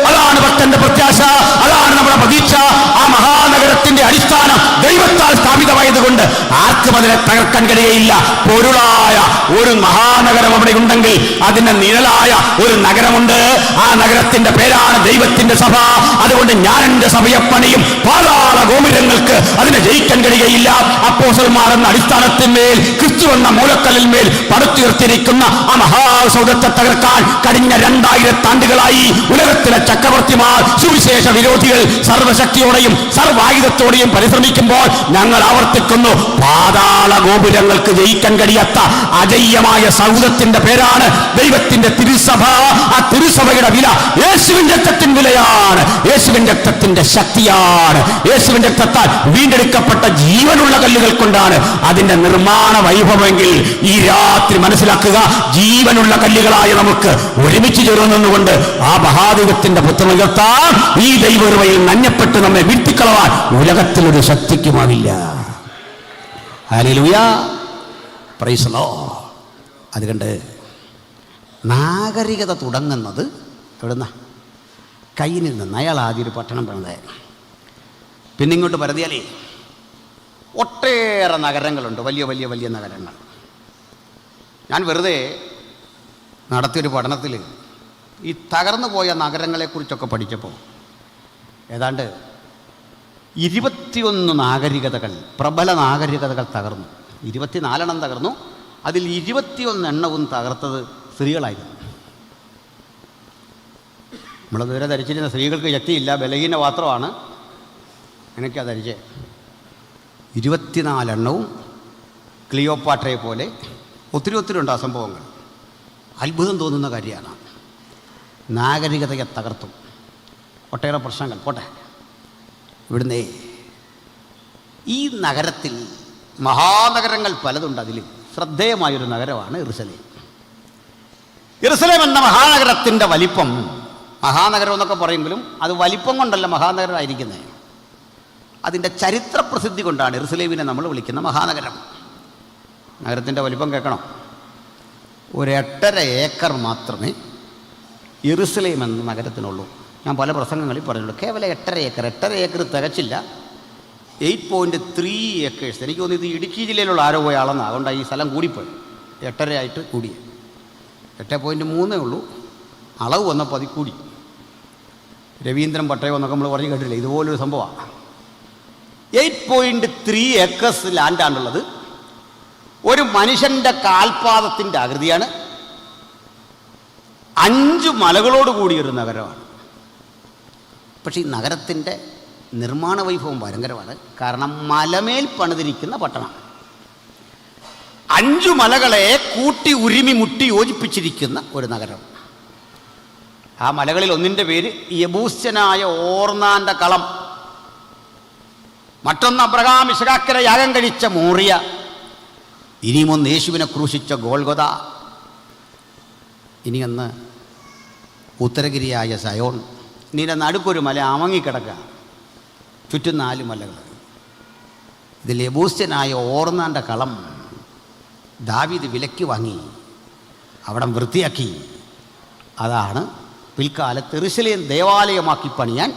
അതാണ് ഭക്തന്റെ പ്രത്യാശ, അതാണ് നമ്മുടെ പ്രതീക്ഷ. ആ മഹാനഗര സൗധത്തിന്റെ അടിസ്ഥാനം ദൈവത്താൽ സ്ഥാപിതമായതുകൊണ്ട് ആർക്കും അതിനെ തകർക്കാൻ കഴിയയില്ല. പൊരുളായ ഒരു മഹാനഗരം അവിടെ ഉണ്ടെങ്കിൽ അതിന്റെ നിഴലായ ഒരു നഗരമുണ്ട്. ആ നഗരത്തിന്റെ പേരാണ് ദൈവത്തിന്റെ സഭ. അതുകൊണ്ട് ഞാൻ എന്റെ സഭയെ പണിയും, പാതാള ഗോപുരങ്ങൾക്ക് അതിനെ ജയിക്കാൻ കഴിയുകയില്ല. അപ്പോസ്തലന്മാർ എന്ന അടിസ്ഥാനത്തിന്മേൽ, ക്രിസ്തു എന്ന മൂലക്കല്ലിന്മേൽ പടുത്തുയർത്തിയിരിക്കുന്ന ആ മഹാസൗധത്തെ തകർക്കാൻ കഴിഞ്ഞ 2000 ആണ്ടുകളായി ഉലകത്തിലെ ചക്രവർത്തിമാർ, സുവിശേഷ വിരോധികൾ സർവശക്തിയോടെയും സർവായുധത്തോടെയും പരിശ്രമിക്കുമ്പോൾ ഞങ്ങൾ ആവർത്തിക്കുന്നു, പാതാള ഗോപുരങ്ങൾക്ക് ജയിക്കാൻ കഴിയാത്ത അജയ്യമായ സൗധത്തിന്റെ പേരാണ് ദൈവത്തിന്റെ തിരുസഭ. ആ തിരുസഭയുടെ വില യേശുവിന്റെ രക്തത്തിന്റെ വിലയാണ്, യേശുവിന്റെ രക്തത്തിന്റെ ശക്തിയാണ്. യേശുവിന്റെ രക്തത്താൽ വീണ്ടെടുക്കപ്പെട്ട ജീവനുള്ള കല്ലുകൾ കൊണ്ടാണ് അതിന്റെ നിർമ്മാണ വൈഭവമെങ്കിൽ ഈ രാത്രി മനസ്സിലാക്കുക, ജീവനുള്ള കല്ലുകളായ നമുക്ക് ഒരുമിച്ച് ചേർന്നുകൊണ്ട് ആ മഹാദൈവത്തിന്റെ പുത്രനുയർത്താൻ, ഈ ദൈവകൃപയിൽ നന്യപ്പെട്ട് നമ്മെ വീഴ്ത്തിക്കളവാൻ ഉലകത്തിലൊരു ശക്തിക്കുമാവില്ല. Hallelujah, praise the Lord. അതുകൊണ്ട് നാഗരികത തുടങ്ങുന്നത് എവിടുന്ന? കയ്യിൽ നിന്ന്. അയാൾ ആദ്യം ഒരു പട്ടണം പണിതേ, പിന്നെ ഇങ്ങോട്ട് പരതിയാലേ ഒട്ടേറെ നഗരങ്ങളുണ്ട്, വലിയ വലിയ വലിയ നഗരങ്ങൾ. ഞാൻ വെറുതെ നടത്തിയൊരു പഠനത്തിൽ ഈ തകർന്നു പോയ നഗരങ്ങളെക്കുറിച്ചൊക്കെ പഠിച്ചപ്പോൾ ഏതാണ്ട് 21 നാഗരികതകൾ, പ്രബല നാഗരികതകൾ തകർന്നു. 24 തകർന്നു. അതിൽ 21 തകർത്തത് സ്ത്രീകളായിരുന്നു. നമ്മളിതുവരെ ധരിച്ചിരുന്ന സ്ത്രീകൾക്ക് ശക്തിയില്ല, ബലഹീന പാത്രമാണ്, അങ്ങനെയൊക്കെയാണ് ധരിച്ചേ. 24 ക്ലിയോപാട്രയെ പോലെ ഒത്തിരി ഉണ്ട് ആ സംഭവങ്ങൾ. അത്ഭുതം തോന്നുന്ന കാര്യമാണ്. നാഗരികതയെ തകർത്തു. ഒട്ടേറെ പ്രശ്നങ്ങൾ പോട്ടെ. ഇവിടുന്ന് ഈ നഗരത്തിൽ മഹാനഗരങ്ങൾ പലതുണ്ട്. അതിൽ ശ്രദ്ധേയമായൊരു നഗരമാണ് യെരുശലേം. യെരുശലേം എന്ന മഹാനഗരത്തിൻ്റെ വലിപ്പം, മഹാനഗരം എന്നൊക്കെ പറയുമെങ്കിലും അത് വലിപ്പം കൊണ്ടല്ല മഹാനഗരമായിരിക്കുന്നത്, അതിൻ്റെ ചരിത്രപ്രസിദ്ധി കൊണ്ടാണ് യെരുശലേമിനെ നമ്മൾ വിളിക്കുന്ന മഹാനഗരം. നഗരത്തിൻ്റെ വലിപ്പം കേൾക്കണം. ഒരു 8.5 ഏക്കർ മാത്രമേ യെരുശലേം എന്ന നഗരത്തിനുള്ളൂ. ഞാൻ പല പ്രസംഗങ്ങളിൽ പറഞ്ഞുള്ളൂ. കേവലം 8.5 ഏക്കർ തികച്ചില്ല. 8.3 ഏക്കേഴ്സ്. എനിക്ക് തോന്നുന്നു ഇത് ഇടുക്കി ജില്ലയിലുള്ള ആരോ പോയ ആളെന്നാണ്. അതുകൊണ്ടാണ് ഈ സ്ഥലം കൂടിപ്പോയി. 8.5 ആയിട്ട് കൂടിയ 8.3 ഉള്ളൂ. അളവ് വന്നപ്പോൾ അതിൽ കൂടി. രവീന്ദ്രൻ പട്ടയം എന്നൊക്കെ നമ്മൾ പറഞ്ഞു കേട്ടില്ല. ഇതുപോലൊരു സംഭവമാണ്. 8.3 ഏക്കേഴ്സ് ലാൻഡാണുള്ളത്. ഒരു മനുഷ്യൻ്റെ കാൽപാദത്തിൻ്റെ ആകൃതിയാണ്. 5 മലകളോട് കൂടിയൊരു നഗരമാണ്. പക്ഷേ ഈ നഗരത്തിൻ്റെ നിർമ്മാണ വൈഭവം ഭയങ്കരമാണ്. കാരണം മലമേൽ പണിതിരിക്കുന്ന പട്ടണം. 5 മലകളെ കൂട്ടി ഉരുമി മുട്ടി യോജിപ്പിച്ചിരിക്കുന്ന ഒരു നഗരം. ആ മലകളിൽ ഒന്നിൻ്റെ പേര് യബൂസ്യനായ ഓർന്നാൻ്റെ കളം, മറ്റൊന്ന് അബ്രഹാം ഇസ്ഹാക്കിനെ യാഗം കഴിച്ച മോറിയ, ഇനിയുമൊന്ന് യേശുവിനെ ക്രൂശിച്ച ഗോൽഗൊഥ, ഇനിയൊന്ന് ഉത്തരഗിരിയായ സയോൺ. ഇതിൻ്റെ നടുക്കൊരു മല അമങ്ങിക്കിടക്കുക, ചുറ്റും 4 മലകൾ. ഇതിൽ യബൂസ്യനായ ഓർന്നാൻ്റെ കളം ദാവീദ് വിലയ്ക്ക് വാങ്ങി അവിടം വൃത്തിയാക്കി. അതാണ് പിൽക്കാലത്ത് യെരുശലേം ദേവാലയമാക്കി പണിയാൻ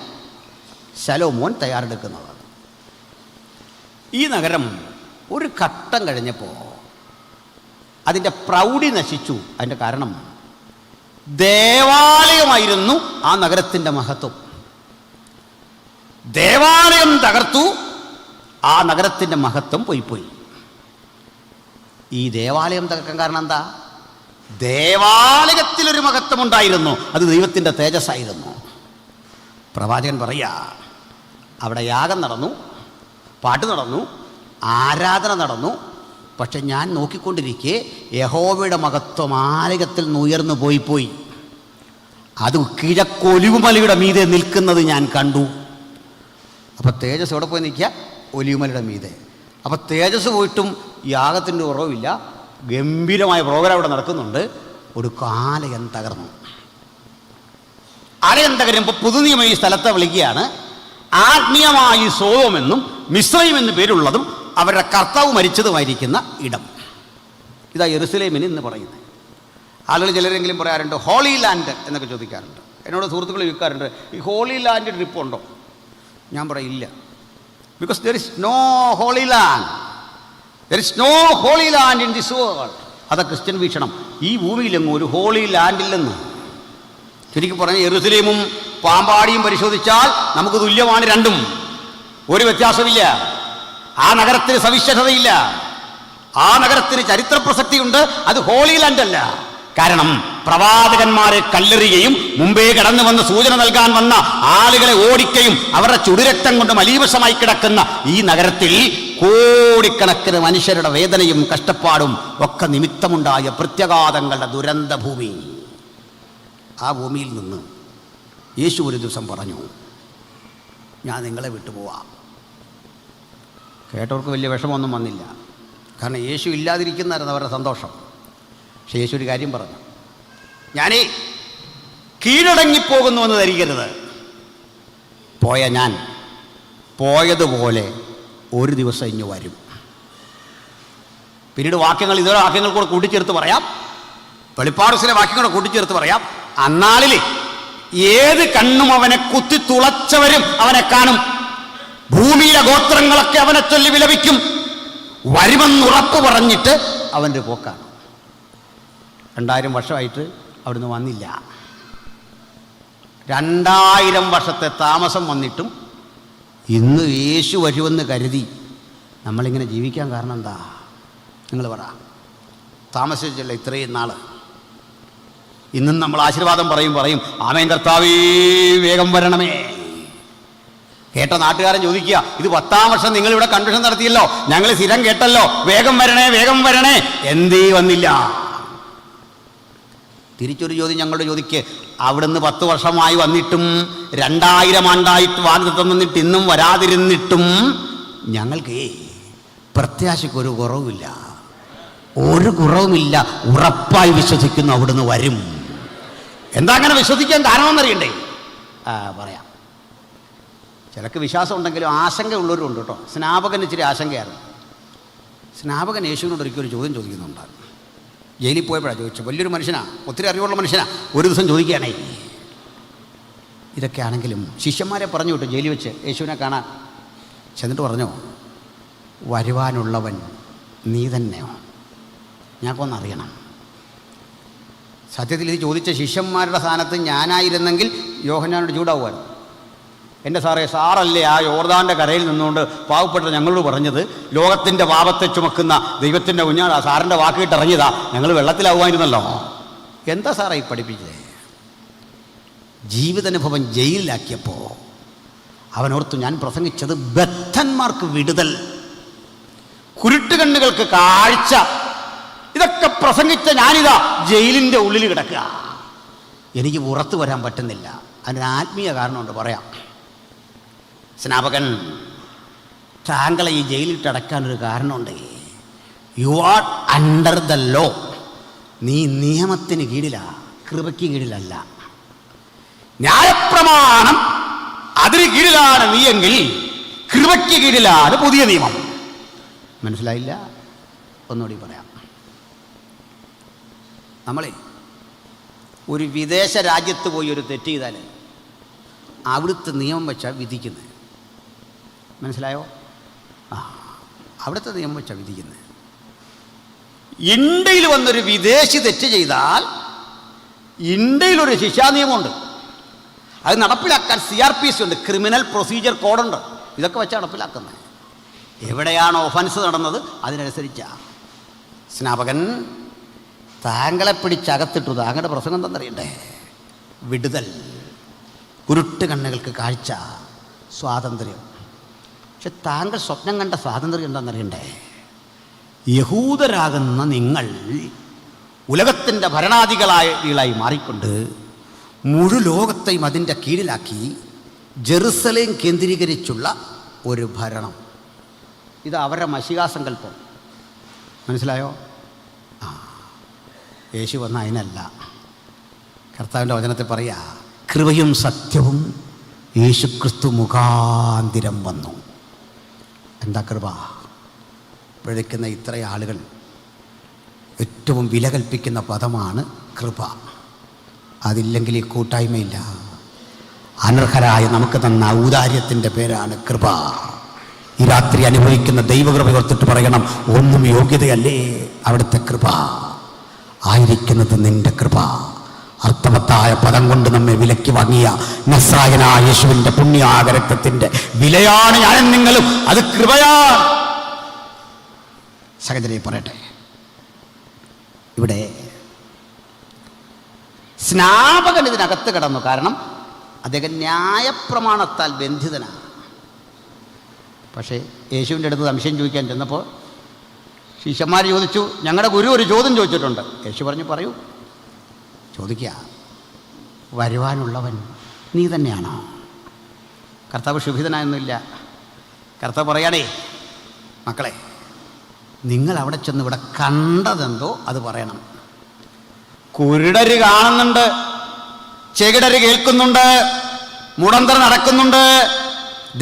ശലോമോൻ തയ്യാറെടുക്കുന്നത്. ഈ നഗരം ഒരു ഘട്ടം കഴിഞ്ഞപ്പോൾ അതിൻ്റെ പ്രൗഢി നശിച്ചു. അതിൻ്റെ കാരണം ദേവാലയമായിരുന്നു ആ നഗരത്തിൻ്റെ മഹത്വം. ദേവാലയം തകർത്തു, ആ നഗരത്തിൻ്റെ മഹത്വം പോയിപ്പോയി. ഈ ദേവാലയം തകർക്കാൻ കാരണം എന്താ? ദേവാലയത്തിലൊരു മഹത്വം ഉണ്ടായിരുന്നു, അത് ദൈവത്തിൻ്റെ തേജസ്സായിരുന്നു. പ്രവാചകൻ പറയുക, അവിടെ യാഗം നടന്നു, പാട്ട് നടന്നു, ആരാധന നടന്നു. പക്ഷെ ഞാൻ നോക്കിക്കൊണ്ടിരിക്കെ യഹോവയുടെ മഹത്വം ആലയത്തിൽ നിന്ന് ഉയർന്നു പോയി. അത് കിഴക്കൊലിവുമലയുടെ മീതെ നിൽക്കുന്നത് ഞാൻ കണ്ടു. അപ്പോൾ തേജസ് എവിടെ പോയി നിൽക്കുക? ഒലിവുമലയുടെ മീതെ. അപ്പോൾ തേജസ് പോയിട്ടും യാഗത്തിൻ്റെ കുറവില്ല. ഗംഭീരമായ പ്രോഗ്രാം ഇവിടെ നടക്കുന്നുണ്ട്. ഒരു ആലയം തകർന്നു. ആലയം തകരുമ്പോൾ പുതുനിയമം ഈ സ്ഥലത്തെ വിളിക്കുകയാണ് ആത്മീയമായി സോദോമെന്നും മിസ്രയീം എന്ന് പേരുള്ളതും അവരുടെ കർത്താവ് മരിച്ചതുമായിരിക്കുന്ന ഇടം. ഇതാ യെരുശലേമിന് ഇന്ന് പറയുന്നത്. ആളുകൾ ചിലരെങ്കിലും പറയാറുണ്ട് ഹോളി ലാൻഡ് എന്നൊക്കെ ചോദിക്കാറുണ്ട്. എന്നോട് സുഹൃത്തുക്കൾ ചോദിക്കാറുണ്ട്, ഈ ഹോളി ലാൻഡ് ട്രിപ്പ് ഉണ്ടോ? ഞാൻ പറയില്ല. Because there is no holy land. There is no holy land in this world. അതാ ക്രിസ്ത്യൻ വീക്ഷണം. ഈ ഭൂമിയിലെങ്ങും ഒരു ഹോളി ലാൻഡില്ലെന്ന്. ശരിക്കും പറഞ്ഞാൽ യെരുസലേമും പാമ്പാടിയും പരിശോധിച്ചാൽ നമുക്ക് തുല്യമാണ് രണ്ടും. ഒരു വ്യത്യാസമില്ല. ആ നഗരത്തിന് സവിശേഷതയില്ല. ആ നഗരത്തിന് ചരിത്ര പ്രസക്തിയുണ്ട്. അത് ഹോളി ലാൻഡ് അല്ല. കാരണം പ്രവാചകന്മാരെ കല്ലെറിയുകയും മുമ്പേ കടന്നു വന്ന് സൂചന നൽകാൻ വന്ന ആളുകളെ ഓടിക്കുകയും അവരുടെ ചുടുരക്തം കൊണ്ട് മലീവശമായി കിടക്കുന്ന ഈ നഗരത്തിൽ കോടിക്കണക്കിന് മനുഷ്യരുടെ വേദനയും കഷ്ടപ്പാടും ഒക്കെ നിമിത്തമുണ്ടായ പ്രത്യാഘാതങ്ങളുടെ ദുരന്ത ഭൂമി. ആ ഭൂമിയിൽ നിന്ന് യേശു ഒരു ദിവസം പറഞ്ഞു, ഞാൻ നിങ്ങളെ വിട്ടുപോവാം. കേട്ടവർക്ക് വലിയ വിഷമമൊന്നും വന്നില്ല. കാരണം യേശു ഇല്ലാതിരിക്കുന്നതായിരുന്നു അവരുടെ സന്തോഷം. പക്ഷേ യേശു ഒരു കാര്യം പറഞ്ഞു, ഞാനേ കീഴടങ്ങിപ്പോകുന്നുവെന്ന് ധരിക്കരുത്. പോയ ഞാൻ പോയതുപോലെ ഒരു ദിവസം ഇഞ്ഞു വരും. പിന്നീട് വാക്യങ്ങൾ ഇതേ വാക്യങ്ങൾ കൂടെ കൂട്ടിച്ചേർത്ത് പറയാം. വെളിപ്പാടുസിലെ വാക്യങ്ങൾ കൂട്ടിച്ചേർത്ത് പറയാം. അന്നാളിൽ ഏത് കണ്ണും അവനെ കുത്തി തുളച്ചവരും അവനെ കാണും. ഭൂമിയിലെ ഗോത്രങ്ങളൊക്കെ അവനെ ചൊല്ലി വിലപിക്കും. വരുമെന്നുറപ്പ് പറഞ്ഞിട്ട് അവൻ്റെ പോക്കാണ്. 2000 വർഷമായിട്ട് അവിടുന്ന് വന്നില്ല. 2000 വർഷത്തെ താമസം വന്നിട്ടും ഇന്ന് യേശു വരുമെന്ന് കരുതി നമ്മളിങ്ങനെ ജീവിക്കാൻ കാരണം എന്താ? നിങ്ങൾ പറ. താമസിച്ചല്ല ഇത്രയും നാൾ. ഇന്നും നമ്മൾ ആശീർവാദം പറയും ആമേൻ കർത്താവേ വേഗം വരണമേ. കേട്ട നാട്ടുകാരൻ ചോദിക്കുക, ഇത് 10ാം വർഷം നിങ്ങളിവിടെ കൺവെൻഷൻ നടത്തിയല്ലോ, ഞങ്ങൾ സ്ഥിരം കേട്ടല്ലോ, വേഗം വരണേ വേഗം വരണേ, എന്തേ വന്നില്ല? തിരിച്ചൊരു ചോദ്യം ഞങ്ങളോട് ചോദിക്കുക, അവിടുന്ന് 10 വർഷമായി വന്നിട്ടും 2000 ആണ്ടായിട്ട് വാഗ്ദത്തം വന്നിട്ട് ഇന്നും വരാതിരുന്നിട്ടും ഞങ്ങൾക്ക് പ്രത്യാശയ്ക്കൊരു കുറവുമില്ല. ഒരു കുറവുമില്ല. ഉറപ്പായി വിശ്വസിക്കുന്നു അവിടുന്ന് വരും. എന്താ അങ്ങനെ വിശ്വസിക്കാൻ കാരണമെന്നറിയണ്ടേ? പറയാം. ചിലക്ക് വിശ്വാസം ഉണ്ടെങ്കിലും ആശങ്ക ഉള്ളവരുണ്ട് കേട്ടോ. സ്നാപകന് ഇച്ചിരി ആശങ്കയായിരുന്നു. സ്നാപകൻ യേശുവിനോട് ഒരിക്കലും ചോദ്യം ചോദിക്കുന്നുണ്ട്. ജയിലിൽ പോയപ്പോഴാണ് ചോദിച്ചത്. വലിയൊരു മനുഷ്യനാണ്, ഒത്തിരി അറിവുള്ള മനുഷ്യനാണ്. ഒരു ദിവസം ചോദിക്കുകയാണേ. ഇതൊക്കെയാണെങ്കിലും ശിഷ്യന്മാരെ പറഞ്ഞു വിട്ടു ജയിലിൽ വെച്ച് യേശുവിനെ കാണാൻ. ചെന്നിട്ട് പറഞ്ഞോ, വരുവാനുള്ളവൻ നീ തന്നെയോ? ഞങ്ങൾക്കൊന്നറിയണം. സത്യത്തിൽ ഇത് ചോദിച്ച ശിഷ്യന്മാരുടെ സ്ഥാനത്ത് ഞാനായിരുന്നെങ്കിൽ യോഹന്നാനോട് ചൂടാവുമായിരുന്നു. എൻ്റെ സാറേ, സാറല്ലേ ആ യോർദാൻ്റെ കരയിൽ നിന്നുകൊണ്ട് പാവപ്പെട്ട ഞങ്ങളോട് പറഞ്ഞത് ലോകത്തിൻ്റെ പാപത്തെ ചുമക്കുന്ന ദൈവത്തിൻ്റെ കുഞ്ഞാടാ, സാറിൻ്റെ വാക്കിട്ട് ഇറങ്ങിയതാ, ഞങ്ങൾ വെള്ളത്തിലാവുമായിരുന്നല്ലോ. എന്താ സാറേ ഈ പഠിപ്പിച്ചത്? ജീവിതാനുഭവം ജയിലിലാക്കിയപ്പോൾ അവനോർത്തു ഞാൻ പ്രസംഗിച്ചത് ബദ്ധന്മാർക്ക് വിടുതൽ, കുരുട്ടുകണ്ണുകൾക്ക് കാഴ്ച, ഇതൊക്കെ പ്രസംഗിച്ച ഞാനിതാ ജയിലിൻ്റെ ഉള്ളിൽ കിടക്കുക. എനിക്ക് പുറത്തു വരാൻ പറ്റുന്നില്ല. അതിന് ആത്മീയ കാരണമുണ്ട്, പറയാം. സ്നാപകൻ, താങ്കളെ ഈ ജയിലിട്ടടക്കാനൊരു കാരണമുണ്ട്. You are under the law. നീ നിയമത്തിന് കീഴിലാണ്, കൃപയ്ക്ക് കീഴിലല്ല. ന്യായപ്രമാണം അതിന് കീഴിലാണ് നീയെങ്കിൽ കൃപയ്ക്ക് കീഴിലാണ് പുതിയ നിയമം. മനസ്സിലായില്ല? ഒന്നുകൂടി പറയാം. നമ്മളെ ഒരു വിദേശ രാജ്യത്ത് പോയി ഒരു തെറ്റ് ചെയ്താൽ അവിടുത്തെ നിയമം വെച്ചാണ് വിധിക്കുന്നത്. മനസ്സിലായോ? അവിടുത്തെ നിയമം വെച്ചാണ് വിധിക്കുന്നത്. ഇന്ത്യയിൽ വന്നൊരു വിദേശി തെറ്റ് ചെയ്താൽ ഇന്ത്യയിലൊരു ശിക്ഷാ നിയമമുണ്ട്. അത് നടപ്പിലാക്കാൻ CRPC ഉണ്ട്, ക്രിമിനൽ പ്രൊസീജിയർ കോഡുണ്ട്. ഇതൊക്കെ വെച്ചാണ് നടപ്പിലാക്കുന്നത്. എവിടെയാണോ ഒഫൻസ് നടന്നത് അതിനനുസരിച്ചാണ്. സ്നാപകൻ, താങ്കളെ പിടിച്ചകത്തിട്ടു. താങ്കളുടെ പ്രസംഗം എന്താണെന്നറിയണ്ടേ? വിടുതൽ, കുരുട്ട് കണ്ണുകൾക്ക് കാഴ്ച, സ്വാതന്ത്ര്യം. പക്ഷെ താങ്കൾ സ്വപ്നം കണ്ട സ്വാതന്ത്ര്യം എന്താണെന്നറിയണ്ടേ? യഹൂദരാകുന്ന നിങ്ങൾ ഉലകത്തിൻ്റെ ഭരണാധികളായി മാറിക്കൊണ്ട് മുഴു ലോകത്തെയും അതിൻ്റെ കീഴിലാക്കി ജെറുസലേം കേന്ദ്രീകരിച്ചുള്ള ഒരു ഭരണം. ഇത് അവരുടെ മഷികാസങ്കല്പം. മനസ്സിലായോ? യേശു വന്ന അതിനല്ല. കർത്താവിൻ്റെ വചനത്തിൽ പറയാ, കൃപയും സത്യവും യേശുക്രിസ്തു മുഖാന്തിരം വന്നു. എന്താ കൃപ? പിഴയ്ക്കുന്ന ഇത്ര ആളുകൾ ഏറ്റവും വില കൽപ്പിക്കുന്ന പദമാണ് കൃപ. അതില്ലെങ്കിൽ ഈ കൂട്ടായ്മയില്ല. അനർഹരായ നമുക്ക് തന്ന ഔദാര്യത്തിൻ്റെ പേരാണ് കൃപ. ഈ രാത്രി അനുഭവിക്കുന്ന ദൈവകൃപ ഓർത്തിട്ട് പറയണം, ഒന്നും യോഗ്യതയല്ലേ, അവിടുത്തെ കൃപ ആയിരിക്കുന്നത് നിന്റെ കൃപ. അർത്ഥവത്തായ പദം കൊണ്ട് നമ്മെ വിലയ്ക്ക് വാങ്ങിയ നസ്രായനായ യേശുവിന്റെ പുണ്യാകരത്വത്തിന്റെ വിലയാണ് ഞാനും നിങ്ങളും. അത് കൃപയാണ്. സഹോദരനെ പറയട്ടെ, ഇവിടെ സ്നാപകൻ ഇതിനകത്ത് കിടന്നു. കാരണം അദ്ദേഹം ന്യായപ്രമാണത്താൽ ബന്ധിതനാണ്. പക്ഷേ യേശുവിൻ്റെ അടുത്ത് സംശയം ചോദിക്കാൻ ചെന്നപ്പോൾ ശിഷ്യന്മാർ ചോദിച്ചു, ഞങ്ങളുടെ ഗുരു ഒരു ചോദ്യം ചോദിച്ചിട്ടുണ്ട്. യേശു പറഞ്ഞു, പറയൂ, ചോദിക്കുക. വരുവാനുള്ളവൻ നീ തന്നെയാണോ? കർത്താവ് ക്ഷുഭിതനായൊന്നുമില്ല. കർത്താവ് പറയാണേ, മക്കളെ, നിങ്ങൾ അവിടെ ചെന്ന് ഇവിടെ കണ്ടതെന്തോ അത് പറയണം. കുരുടര് കാണുന്നുണ്ട്, ചെകിടര് കേൾക്കുന്നുണ്ട്, മുടന്തർ നടക്കുന്നുണ്ട്,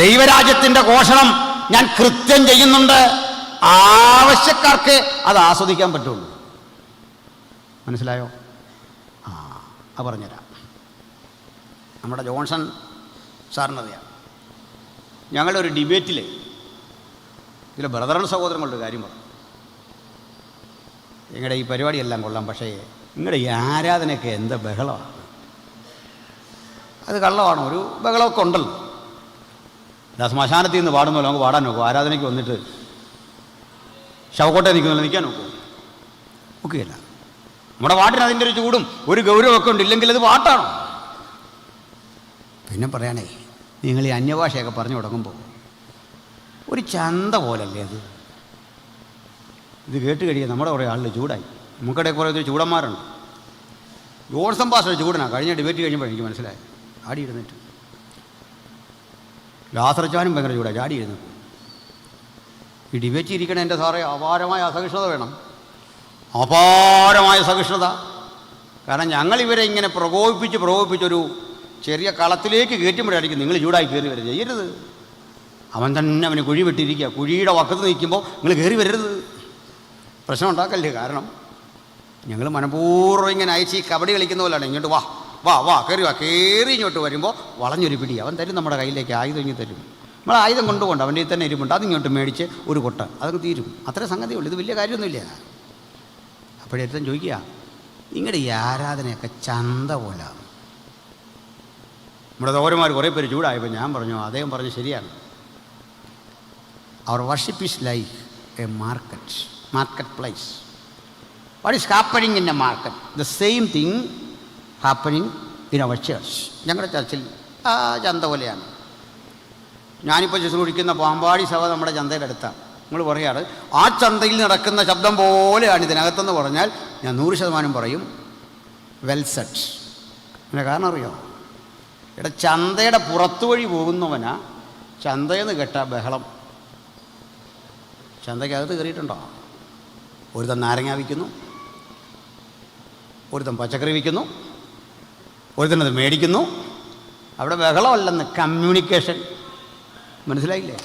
ദൈവരാജ്യത്തിൻ്റെ ഘോഷണം ഞാൻ കൃത്യം ചെയ്യുന്നുണ്ട്. ആവശ്യക്കാർക്ക് അത് ആസ്വദിക്കാൻ പറ്റുള്ളൂ. മനസ്സിലായോ? അത് പറഞ്ഞുതരാം. നമ്മുടെ ജോൺസൺ സാറിനറിയാം, ഞങ്ങളുടെ ഒരു ഡിബേറ്റിൽ ഇതിലെ ബ്രദറൻ സഹോദരങ്ങളുടെ കാര്യം പറഞ്ഞു. നിങ്ങളുടെ ഈ പരിപാടിയെല്ലാം കൊള്ളാം, പക്ഷേ നിങ്ങളുടെ ഈ ആരാധനയൊക്കെ എന്താ ബഹളമാണ്. അത് കള്ളമാണ്, ഒരു ബഹളമൊക്കെ ഉണ്ടല്ലോ. അല്ല, ശ്മശാനത്തിൽ നിന്ന് പാടുന്നല്ലോ നമുക്ക് പാടാൻ നോക്കും. ആരാധനയ്ക്ക് വന്നിട്ട് ശവക്കോട്ടയിൽ നിൽക്കുന്നില്ല, നിൽക്കാൻ നോക്കും? ഒക്കെയല്ല. നമ്മുടെ പാട്ടിന് അതിൻ്റെ ഒരു ചൂടും ഒരു ഗൗരവമൊക്കെ ഉണ്ട്. ഇല്ലെങ്കിൽ അത് പാട്ടാണോ? പിന്നെ പറയാനേ, നിങ്ങൾ ഈ അന്യഭാഷയൊക്കെ പറഞ്ഞു തുടങ്ങുമ്പോൾ ഒരു ചന്ത പോലല്ലേ അത്. ഇത് കേട്ട് കഴിയുക നമ്മുടെ കുറേ ആളിൽ ചൂടായി. നമുക്കിടെ കുറേ ഒരു ചൂടന്മാരുണ്ട്. Johnson pastor ചൂടനാണ്. കഴിഞ്ഞ ഡിബേറ്റ് കഴിഞ്ഞപ്പോൾ എനിക്ക് മനസ്സിലായി. ആടി ഇരുന്നിട്ട് ലാസറച്ചാനും ഭയങ്കര ചൂടായി, ചാടി ഇരുന്നിട്ട്. ഈ ഡിബേറ്റ് ഇരിക്കണ എൻ്റെ സാറേ അപാരമായ അസഹിഷ്ണുത വേണം, അപാരമായ സഹിഷ്ണുത. കാരണം ഞങ്ങളിവരെ ഇങ്ങനെ പ്രകോപിപ്പിച്ചൊരു ചെറിയ കളത്തിലേക്ക് കയറ്റുമ്പോഴായിരിക്കും നിങ്ങൾ ചൂടായി കയറി വരെ ചെയ്യരുത്. അവൻ തന്നെ അവന് കുഴി വെട്ടിയിരിക്കുക, കുഴിയുടെ വക്കത്ത് നിൽക്കുമ്പോൾ നിങ്ങൾ കയറി വരരുത്, പ്രശ്നം ഉണ്ടാക്കല്ലേ. കാരണം ഞങ്ങൾ മനഃപൂർവ്വം ഇങ്ങനെ അയച്ച് ഈ കബഡി കളിക്കുന്ന പോലെയാണ്. ഇങ്ങോട്ട് വാ വാ വാ കയറി വാ, കയറി ഇങ്ങോട്ട് വരുമ്പോൾ വളഞ്ഞൊരു പിടി അവൻ തരും. നമ്മുടെ കയ്യിലേക്ക് ആയുധം ഇങ്ങ് തരും. നമ്മൾ ആയുധം കൊണ്ടുപോകണ്ട, അവൻ്റെ തന്നെ ഇരുമുണ്ട്, അതിങ്ങോട്ട് മേടിച്ച് ഒരു കൊട്ട അതങ്ങ് തീരും. അത്ര സംഗതിയുള്ളൂ. ഇത് വലിയ കാര്യമൊന്നുമില്ല. അപ്പോഴേറ്റം ചോദിക്കുക, നിങ്ങളുടെ ഈ ആരാധനയൊക്കെ ചന്ത പോലാണ്. നമ്മുടെ സഹോദരന്മാർ കുറേ പേര് ചൂടായപ്പോൾ ഞാൻ പറഞ്ഞു, അദ്ദേഹം പറഞ്ഞു ശരിയാണ്. Our worship is like a marketplace. What is happening in a market? The same thing happening in our church. ഞങ്ങളുടെ ചർച്ചിൽ ചന്ത പോലെയാണ്. ഞാനിപ്പോൾ ശുശ്രൂഷിക്കുന്ന പാമ്പാടി സഭ നമ്മുടെ ചന്തയുടെ അടുത്താണ്. നിങ്ങൾ പറയാറ് ആ ചന്തയിൽ നടക്കുന്ന ശബ്ദം പോലെയാണ് ഇതിനകത്തെന്ന് പറഞ്ഞാൽ ഞാൻ 100% പറയും വെൽ സെറ്റ്. പിന്നെ കാരണം അറിയോ, ഇവിടെ ചന്തയുടെ പുറത്തു വഴി പോകുന്നവനാ ചന്തയെന്ന് കേട്ട ബഹളം. ചന്തയ്ക്കകത്ത് കയറിയിട്ടുണ്ടോ? ഒരുത്തൻ നാരങ്ങ വിൽക്കുന്നു, ഒരുത്തൻ പച്ചക്കറി വിൽക്കുന്നു, ഒരുത്തനത് മേടിക്കുന്നു. അവിടെ ബഹളമല്ലെന്ന്, കമ്മ്യൂണിക്കേഷൻ. മനസ്സിലായില്ലേ?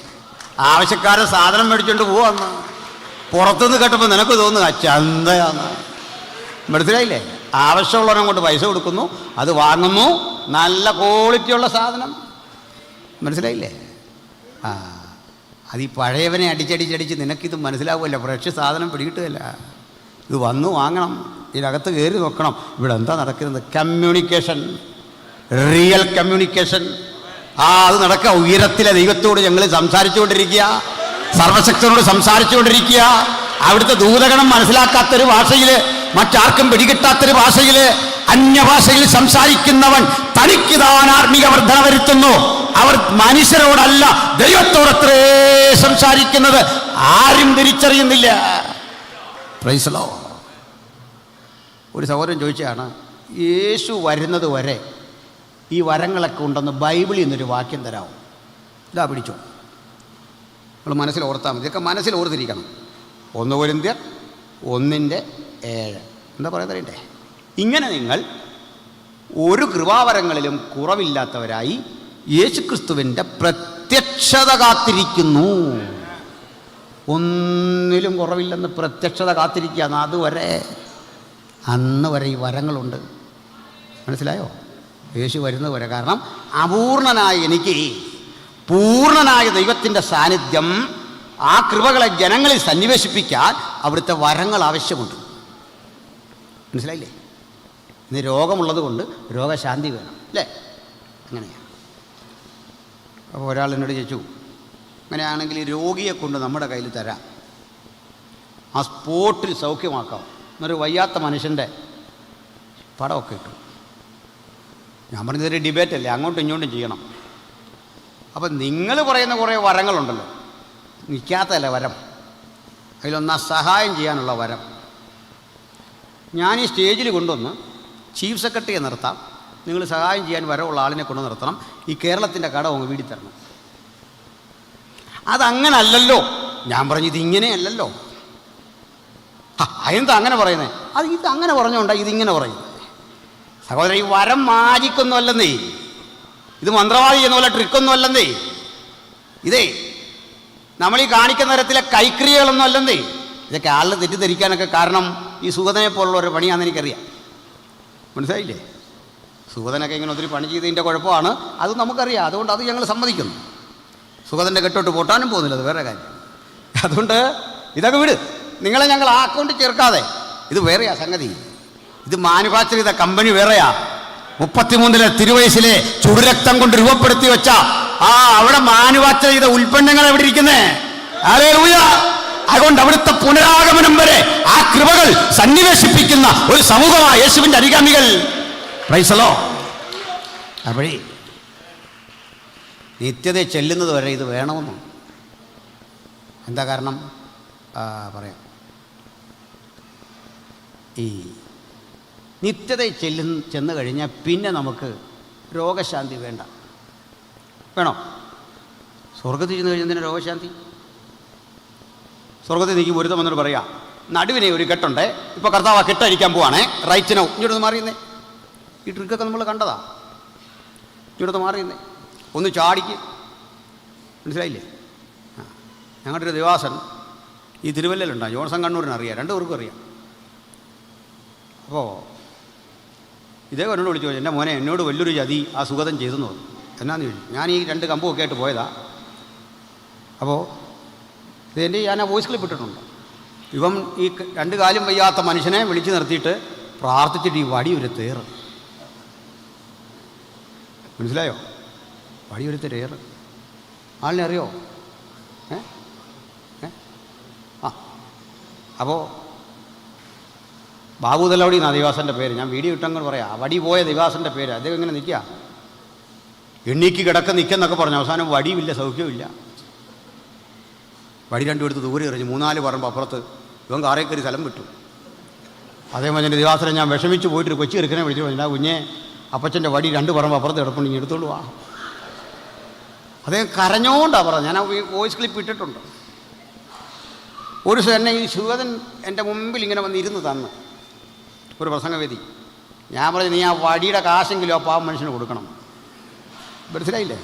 ആവശ്യക്കാരൻ സാധനം മേടിച്ചുകൊണ്ട് പോവാന്ന് പുറത്തുനിന്ന് കേട്ടപ്പോൾ നിനക്ക് തോന്നുക ചന്തയാന്ന്. മനസ്സിലായില്ലേ? ആവശ്യമുള്ളവനെ കൊണ്ട് പൈസ കൊടുക്കുന്നു, അത് വാങ്ങുന്നു, നല്ല ക്വാളിറ്റിയുള്ള സാധനം. മനസ്സിലായില്ലേ? അത് ഈ പഴയവനെ അടിച്ചടിച്ചടിച്ച് നിനക്കിത് മനസ്സിലാവുമല്ല, ഫ്രഷ് സാധനം പിടികിട്ടുകയല്ല. ഇത് വന്ന് വാങ്ങണം, ഇതിനകത്ത് കയറി നോക്കണം, ഇവിടെ എന്താ നടക്കുന്നത്. Communication, real communication. അത് നടക്കുക. ഉയരത്തിലെ ദൈവത്തോട് ഞങ്ങൾ സംസാരിച്ചുകൊണ്ടിരിക്കുക, സർവശക്തനോട് സംസാരിച്ചുകൊണ്ടിരിക്കുക. അവിടുത്തെ ദൂതഗണം മനസ്സിലാക്കാത്തൊരു ഭാഷയിൽ, മറ്റാർക്കും പിടികിട്ടാത്തൊരു ഭാഷയിൽ, അന്യഭാഷയിൽ സംസാരിക്കുന്നവൻ തനിക്ക് താൻ ആത്മീക വർധന വരുത്തുന്നു. അവർ മനുഷ്യരോടല്ല ദൈവത്തോടത്രേ സംസാരിക്കുന്നത്. ആരും തിരിച്ചറിയുന്നില്ല. Price the Lord. ഒരു സഹോദരൻ ചോദിച്ചതാണ്, യേശു വരുന്നത് വരെ ഈ വരങ്ങളൊക്കെ ഉണ്ടെന്ന് ബൈബിളിൽ നിന്നൊരു വാക്യം തരാമോ? ഇതാ പിടിച്ചോ, നമ്മൾ മനസ്സിൽ ഓർത്താൽ മതി. ഇതൊക്കെ മനസ്സിൽ ഓർത്തിരിക്കണം. 1 കൊരിന്ത്യർ 1:7 എന്താ പറയുന്നറിയണ്ടേ? ഇങ്ങനെ നിങ്ങൾ ഒരു കൃപാവരങ്ങളിലും കുറവില്ലാത്തവരായി യേശുക്രിസ്തുവിൻ്റെ പ്രത്യക്ഷത കാത്തിരിക്കുന്നു. ഒന്നിലും കുറവില്ലെന്ന് പ്രത്യക്ഷത കാത്തിരിക്കുകയാണ്. അതുവരെ, അന്ന് വരെ ഈ വരങ്ങളുണ്ട്. മനസ്സിലായോ? യേശു വരുന്നത് വരെ. കാരണം അപൂർണനായ എനിക്ക് പൂർണ്ണനായ ദൈവത്തിൻ്റെ സാന്നിധ്യം, ആ കൃപകളെ ജനങ്ങളിൽ സന്നിവേശിപ്പിക്കാൻ അവിടുത്തെ വരങ്ങൾ ആവശ്യമുണ്ട്. മനസ്സിലായില്ലേ? ഇന്ന് രോഗമുള്ളത് കൊണ്ട് രോഗശാന്തി വേണം, അല്ലേ? അങ്ങനെയാണ്. അപ്പോൾ ഒരാൾ എന്നോട് ചോദിച്ചു, അങ്ങനെയാണെങ്കിൽ രോഗിയെ കൊണ്ട് നമ്മുടെ കയ്യിൽ തരാം, ആ സ്പോട്ടിൽ സൗഖ്യമാക്കാം എന്നൊരു വയ്യാത്ത മനുഷ്യൻ്റെ പടമൊക്കെ ഇട്ടു. ഞാൻ പറഞ്ഞതൊരു ഡിബേറ്റല്ലേ, അങ്ങോട്ടും ഇങ്ങോട്ടും ചെയ്യണം. അപ്പം നിങ്ങൾ പറയുന്ന കുറേ വരങ്ങളുണ്ടല്ലോ, നിൽക്കാത്തതല്ല വരം, അതിലൊന്നാ സഹായം ചെയ്യാനുള്ള വരം. ഞാൻ ഈ സ്റ്റേജിൽ കൊണ്ടുവന്ന് ചീഫ് സെക്രട്ടറിയെ നിർത്താം, നിങ്ങൾ സഹായം ചെയ്യാൻ വരമുള്ള ആളിനെ കൊണ്ട് നിർത്തണം, ഈ കേരളത്തിൻ്റെ കടം അങ്ങ് വീടി തരണം. അതങ്ങനല്ലല്ലോ. ഞാൻ പറഞ്ഞു ഇതിങ്ങനെയല്ലല്ലോ. അതെന്താ അങ്ങനെ പറയുന്നത്? ഇത് അങ്ങനെ പറഞ്ഞോണ്ടാ ഇതിങ്ങനെ പറയുന്നത്. സഹോദരൻ, ഈ വരം മാജിക്കൊന്നും അല്ലെന്നേ, ഇത് മന്ത്രവാദി ചെയ്യുന്ന പോലെ ട്രിക്കൊന്നും അല്ലെന്നേ, ഇതേ നമ്മൾ ഈ കാണിക്കുന്ന തരത്തിലെ കൈക്രിയകളൊന്നും അല്ലെന്നേ. ഇതൊക്കെ ആളിൽ തെറ്റിദ്ധരിക്കാനൊക്കെ കാരണം ഈ സുഗതനെ പോലുള്ള ഒരു പണിയാണെന്ന് എനിക്കറിയാം. മനസ്സിലായില്ലേ? സുഗതനൊക്കെ ഇങ്ങനെ ഒത്തിരി പണി ചെയ്തതിൻ്റെ കുഴപ്പമാണ്, അത് നമുക്കറിയാം. അതുകൊണ്ട് അത് ഞങ്ങൾ സമ്മതിക്കുന്നു. സുഗതൻ്റെ കെട്ടോട്ട് പൊട്ടാനും പോകുന്നില്ല, അത് വേറെ കാര്യം. അതുകൊണ്ട് ഇതൊക്കെ വിട്, നിങ്ങളെ ഞങ്ങൾ ആ അക്കൗണ്ടിൽ ചേർക്കാതെ. ഇത് വേറെയാ സംഗതി, ഇത് മാനുഫാക്ചർ ചെയ്ത കമ്പനി വേറെയാ. 33 തിരുവയസിലെ ചുടുരക്തം കൊണ്ട് രൂപപ്പെടുത്തി വെച്ച അവിടെ മാനുഫാക്ചർ ചെയ്ത ഉൽപ്പന്നങ്ങൾ എവിടെ ഇരിക്കുന്നേ? ഹല്ലേലൂയ! അതുകൊണ്ട് അവിടുത്തെ പുനരാഗമനം വരെ ആ കൃപകൾ സന്നിവേശിപ്പിക്കുന്ന ഒരു സമൂഹമാണ് യേശുവിൻ്റെ അനുഗാമികൾ. Price the Lord. അപ്പോഴേ നിത്യത ചെല്ലുന്നത് വരെ ഇത് വേണമെന്നോ? എന്താ കാരണം? പറയാം. ഈ നിത്യത ചെന്ന് കഴിഞ്ഞാൽ പിന്നെ നമുക്ക് രോഗശാന്തി വേണ്ട. വേണോ? സ്വർഗത്തിൽ ചെന്ന് കഴിഞ്ഞാൽ രോഗശാന്തി? സ്വർഗത്തിൽ നിൽക്കുമ്പോൾ ഒരുത്തം വന്നിട്ട് പറയാം, നടുവിനെ ഒരു കെട്ടുണ്ട്, ഇപ്പോൾ കർത്താവ് കെട്ടഴിക്കാൻ പോവാണേ, റൈറ്റിനോ ഇങ്ങോട്ടൊന്ന് മാറിയുന്നേ. ഈ ട്രിക്കൊക്കെ നമ്മൾ കണ്ടതാ. ഇങ്ങോട്ടൊന്ന് മാറിയുന്നേ, ഒന്ന് ചാടിക്ക്. മനസ്സിലായില്ലേ? ഞങ്ങളുടെ ഒരു ദേവാസൻ ഈ തിരുവല്ലയിലുണ്ടാകും, ജോൺസൺ കണ്ണൂരിനറിയാം, 2 പേർക്കും അറിയാം. അപ്പോൾ ഇദ്ദേഹം എന്നോട് വിളിച്ചു ചോദിച്ചു, എൻ്റെ മോനെ എന്നോട് വലിയൊരു ചതി ആ സുഗതൻ ചെയ്തെന്ന് പറഞ്ഞു. എന്നാന്ന് ചോദിച്ചു. ഞാൻ ഈ 2 കമ്പുമൊക്കെ ആയിട്ട് പോയതാ. അപ്പോൾ ഇതെൻ്റെ ഞാൻ ആ വോയിസ് ക്ലിപ്പ് ഇട്ടിട്ടുണ്ട്. ഇവൻ ഈ 2 കാലും വയ്യാത്ത മനുഷ്യനെ വിളിച്ച് നിർത്തിയിട്ട് പ്രാർത്ഥിച്ചിട്ട് ഈ വടി ഒരു തേറ്. മനസ്സിലായോ? വടി ഒരു തേറ്. ആളിനെ അറിയോ? അപ്പോൾ ബാബു തലവടി എന്നാണ് ദിവാസൻ്റെ പേര്. ഞാൻ വീഡിയോ ഇട്ടങ്ങനെ പറയാം. വടി പോയ ദിവാസൻ്റെ പേര്. അദ്ദേഹം ഇങ്ങനെ നിൽക്കുക, എണ്ണീക്ക് കിടക്ക നിൽക്കെന്നൊക്കെ പറഞ്ഞു. അവസാനം വടിയുമില്ല, സൗഖ്യമില്ല. വടി 2 എടുത്ത് ദൂരെ എറിഞ്ഞു. 3-4 പറമ്പ് അപ്പുറത്ത് ഇവൻ കാറേ കയറി സ്ഥലം വിട്ടു. അതേപോലെ എൻ്റെ ദിവാസനെ ഞാൻ വിഷമിച്ച് പോയിട്ട് കൊച്ചി എടുക്കണേ വിളിച്ചു പറഞ്ഞു, കുഞ്ഞെ അപ്പച്ചൻ്റെ വടി 2 പറമ്പ് അപ്പുറത്ത് കിടപ്പുണ്ട്, ഇനി എടുത്തോളൂ ആ. അദ്ദേഹം കരഞ്ഞോണ്ടാണ് പറഞ്ഞത്. ഞാൻ ആ വോയിസ് ക്ലിപ്പ് ഇട്ടിട്ടുണ്ട്. ഒരു എന്നെ ഈ സുഗതൻ എൻ്റെ മുമ്പിൽ ഇങ്ങനെ വന്നിരുന്ന് തന്ന് ഒരു പ്രസംഗവേദി. ഞാൻ പറഞ്ഞു, നീ ആ വടിയുടെ കാശെങ്കിലും ആ പാവം മനുഷ്യന് കൊടുക്കണം. മനസ്സിലായില്ലേ?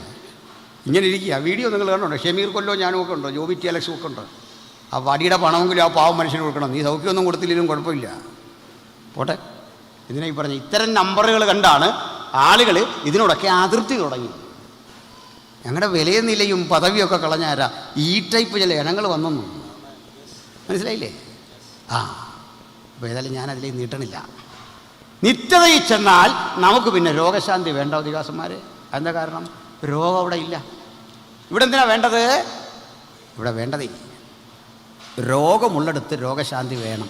ഇങ്ങനെ ഇരിക്കുക. വീഡിയോ നിങ്ങൾ കണ്ടുണ്ടോ? ഷമീർ കൊല്ലോ ഞാനും ഒക്കെ ഉണ്ടോ, ജോബി ടി അലക്സും ഒക്കെ ഉണ്ട്. ആ വടിയുടെ പണമെങ്കിലും ആ പാവം മനുഷ്യന് കൊടുക്കണം. നീ സൗഖ്യമൊന്നും കൊടുത്തില്ലെങ്കിലും കുഴപ്പമില്ല, പോട്ടെ. ഇതിനെ ഈ പറഞ്ഞ ഇത്തരം നമ്പറുകൾ കണ്ടാണ് ആളുകൾ ഇതിനോടൊക്കെ അതൃപ്തി തുടങ്ങി. ഞങ്ങളുടെ വിലയും നിലയും പദവിയൊക്കെ കളഞ്ഞാരാ ഈ ടൈപ്പ് ചില ഇനങ്ങൾ വന്നെന്നു. മനസ്സിലായില്ലേ? അപ്പോൾ ഏതായാലും ഞാനതിലേക്ക് നീട്ടണില്ല. നിത്യതയിൽ ചെന്നാൽ നമുക്ക് പിന്നെ രോഗശാന്തി വേണ്ട ഉദ്യോഗസ്ഥന്മാരെ. എന്താ കാരണം? രോഗം അവിടെ ഇല്ല. ഇവിടെ എന്തിനാ വേണ്ടത്? ഇവിടെ വേണ്ടതേ രോഗമുള്ളിടത്ത് രോഗശാന്തി വേണം.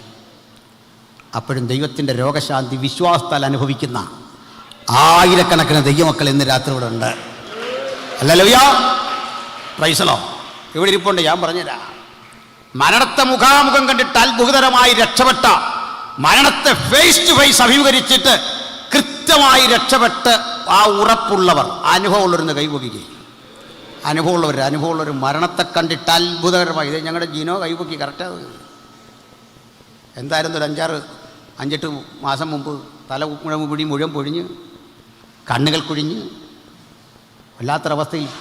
അപ്പോഴും ദൈവത്തിൻ്റെ രോഗശാന്തി വിശ്വാസത്താൽ അനുഭവിക്കുന്ന ആയിരക്കണക്കിന് ദൈവമക്കൾ ഇന്ന് രാത്രി ഇവിടെ ഉണ്ട്. Hallelujah, praise the Lord. ഇവിടെ ഇരിപ്പുണ്ട്. ഞാൻ പറഞ്ഞുതരാം. മരണത്തെ മുഖാമുഖം കണ്ടിട്ട് അത്ഭുതകരമായി രക്ഷപ്പെട്ട, മരണത്തെ ഫേസ് ടു ഫേസ് അഭിമുഖീകരിച്ചിട്ട് കൃത്യമായി രക്ഷപ്പെട്ട് ആ ഉറപ്പുള്ളവർ, അനുഭവമുള്ളവരെന്ന് കൈപൊക്കി. അനുഭവമുള്ളവർ മരണത്തെ കണ്ടിട്ട് അത്ഭുതകരമായി. ഇത് ഞങ്ങളുടെ ജീനോ കൈപൊക്കി. കറക്റ്റാണ്. എന്തായിരുന്നു ഒരു 5-8 മാസം മുമ്പ് തല മുഴുവൻ പൊഴിഞ്ഞ്, കണ്ണുകൾ കുഴിഞ്ഞ്, വല്ലാത്തൊരവസ്ഥയിൽ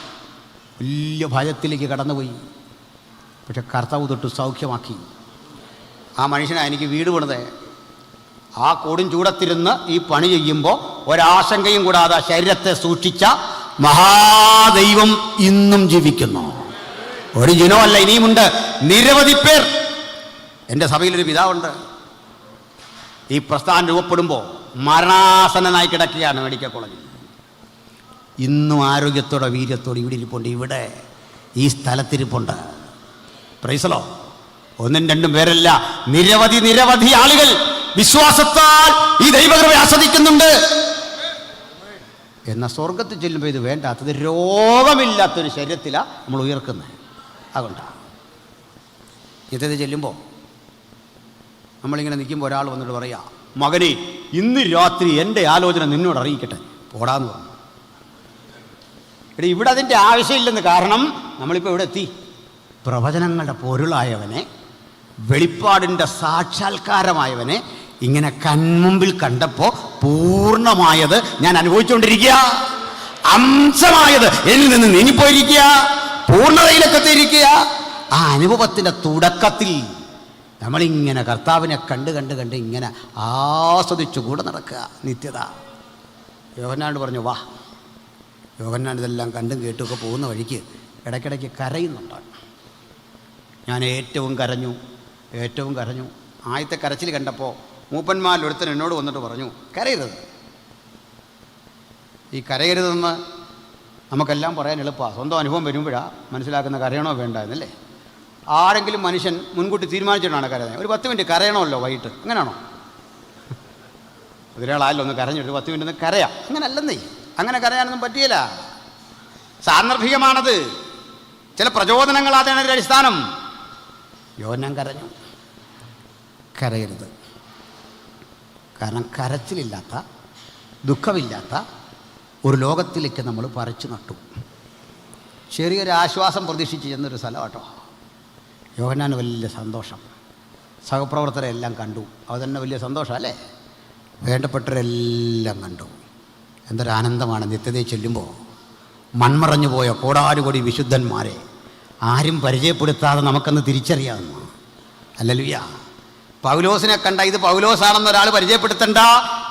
വലിയ ഭയത്തിലേക്ക് കടന്നുപോയി. പക്ഷെ കർത്താവ് തൊട്ട് സൗഖ്യമാക്കി. ആ മനുഷ്യനാണ് എനിക്ക് വീട് പണിതേ. ആ കൊടും ചൂടത്തിരുന്ന് ഈ പണി ചെയ്യുമ്പോൾ ഒരാശങ്കയും കൂടാതെ ശരീരത്തെ സൂക്ഷിച്ച മഹാദൈവം ഇന്നും ജീവിക്കുന്നു. ഒരു ജിനോല്ല, ഇനിയുമുണ്ട് നിരവധി പേർ. എൻ്റെ സഭയിലൊരു പിതാവുണ്ട്. ഈ പ്രസ്ഥാനം രൂപപ്പെടുമ്പോൾ മരണാസന്നനായി കിടക്കുകയാണ് മെഡിക്കൽ കോളേജിൽ. ഇന്നും ആരോഗ്യത്തോടെ വീര്യത്തോടെ ഇവിടെ ഇരിപ്പുണ്ട്, ഇവിടെ ഈ സ്ഥലത്തിരിപ്പുണ്ട്. പ്രൈസലോ. ഒന്നും രണ്ടും പേരല്ല, നിരവധി നിരവധി ആളുകൾ വിശ്വാസത്താൽ ഈ ദൈവകൃപയെ ആസ്വദിക്കുന്നുണ്ട്. എന്നാൽ സ്വർഗത്തിൽ ചെല്ലുമ്പോൾ ഇത് വേണ്ടാത്തത്, രോഗമില്ലാത്തൊരു ശരീരത്തിലാണ് നമ്മൾ ഉയർക്കുന്നത്. അതുകൊണ്ടാണ് നിത്യത ചെല്ലുമ്പോൾ നമ്മളിങ്ങനെ നിൽക്കുമ്പോൾ ഒരാൾ വന്നിട്ട് പറയാ, മകനെ ഇന്ന് രാത്രി എൻ്റെ ആലോചന നിന്നോട് അറിയിക്കട്ടെ, പോടാന്ന് പറഞ്ഞു. ഇവിടെ അതിൻ്റെ ആവശ്യമില്ലെന്ന്. കാരണം നമ്മളിപ്പോൾ ഇവിടെ എത്തി. പ്രവചനങ്ങളുടെ പൊരുളായവനെ, വെളിപ്പാടിൻ്റെ സാക്ഷാത്കാരമായവനെ ഇങ്ങനെ കൺമുമ്പിൽ കണ്ടപ്പോൾ പൂർണ്ണമായത് ഞാൻ അനുഭവിച്ചുകൊണ്ടിരിക്കുക, അംശമായത് എന്നിൽ നിന്ന് നീങ്ങിപ്പോയിരിക്കുക, പൂർണ്ണതയിലൊക്കെ എത്തിയിരിക്കുക. ആ അനുഭവത്തിൻ്റെ തുടക്കത്തിൽ നമ്മളിങ്ങനെ കർത്താവിനെ കണ്ട് കണ്ട് കണ്ട് ഇങ്ങനെ ആസ്വദിച്ചു കൂടെ നടക്കുക, നിത്യത. യോഹന്നാനോട് പറഞ്ഞു, വാ. യോഹന്നാൻ ഇതെല്ലാം കണ്ടും കേട്ടുമൊക്കെ പോകുന്ന വഴിക്ക് ഇടയ്ക്കിടയ്ക്ക് കരയുന്നുണ്ട്. ഞാൻ ഏറ്റവും കരഞ്ഞു. ആദ്യത്തെ കരച്ചിൽ കണ്ടപ്പോൾ മൂപ്പന്മാരിലൊരുത്തൻ എന്നോട് വന്നിട്ട് പറഞ്ഞു, കരയരുത്. ഈ കരയരുതെന്ന് നമുക്കെല്ലാം പറയാൻ എളുപ്പമാണ്. സ്വന്തം അനുഭവം വരുമ്പോഴാണ് മനസ്സിലാക്കുന്ന കരയണോ വേണ്ട എന്നല്ലേ. ആരെങ്കിലും മനുഷ്യൻ മുൻകൂട്ടി തീരുമാനിച്ചിട്ടാണ് കരയുന്നത്. ഒരു 10 മിനിറ്റ് കരയണമല്ലോ വൈകിട്ട്, അങ്ങനെയാണോ? ഒരാളായാലും ഒന്ന് കരഞ്ഞിട്ട് 10 മിനിറ്റ് ഒന്ന് കരയാം. അങ്ങനെ അല്ലെന്നേ, അങ്ങനെ കരയാനൊന്നും പറ്റിയില്ല. സാന്ദർഭികമാണത്. ചില പ്രചോദനങ്ങളാണ് അതിൻ്റെ അടിസ്ഥാനം. യോഹന്നാൻ കരഞ്ഞു. കരയരുത്. കാരണം കരച്ചിലില്ലാത്ത, ദുഃഖമില്ലാത്ത ഒരു ലോകത്തിലേക്ക് നമ്മൾ പറിച്ചു നട്ടു. ചെറിയൊരു ആശ്വാസം പ്രതീക്ഷിച്ച് ചെന്നൊരു സ്ഥലം കേട്ടോ. യോഹന്നാന് വലിയ സന്തോഷം. സഹപ്രവർത്തകരെല്ലാം കണ്ടു. അത് തന്നെ വലിയ സന്തോഷം അല്ലേ? വേണ്ടപ്പെട്ടവരെല്ലാം കണ്ടു. എന്തൊരാനന്ദമാണ് നിത്യതയിൽ ചെല്ലുമ്പോൾ. മൺമറഞ്ഞു പോയ കോടാനുകോടി വിശുദ്ധന്മാരെ ആരും പരിചയപ്പെടുത്താതെ നമുക്കന്ന് തിരിച്ചറിയാവുന്നു. ഹല്ലേലൂയ. പൗലോസിനെ കണ്ട ഇത് പൗലോസാണെന്ന് ഒരാൾ പരിചയപ്പെടുത്തണ്ട.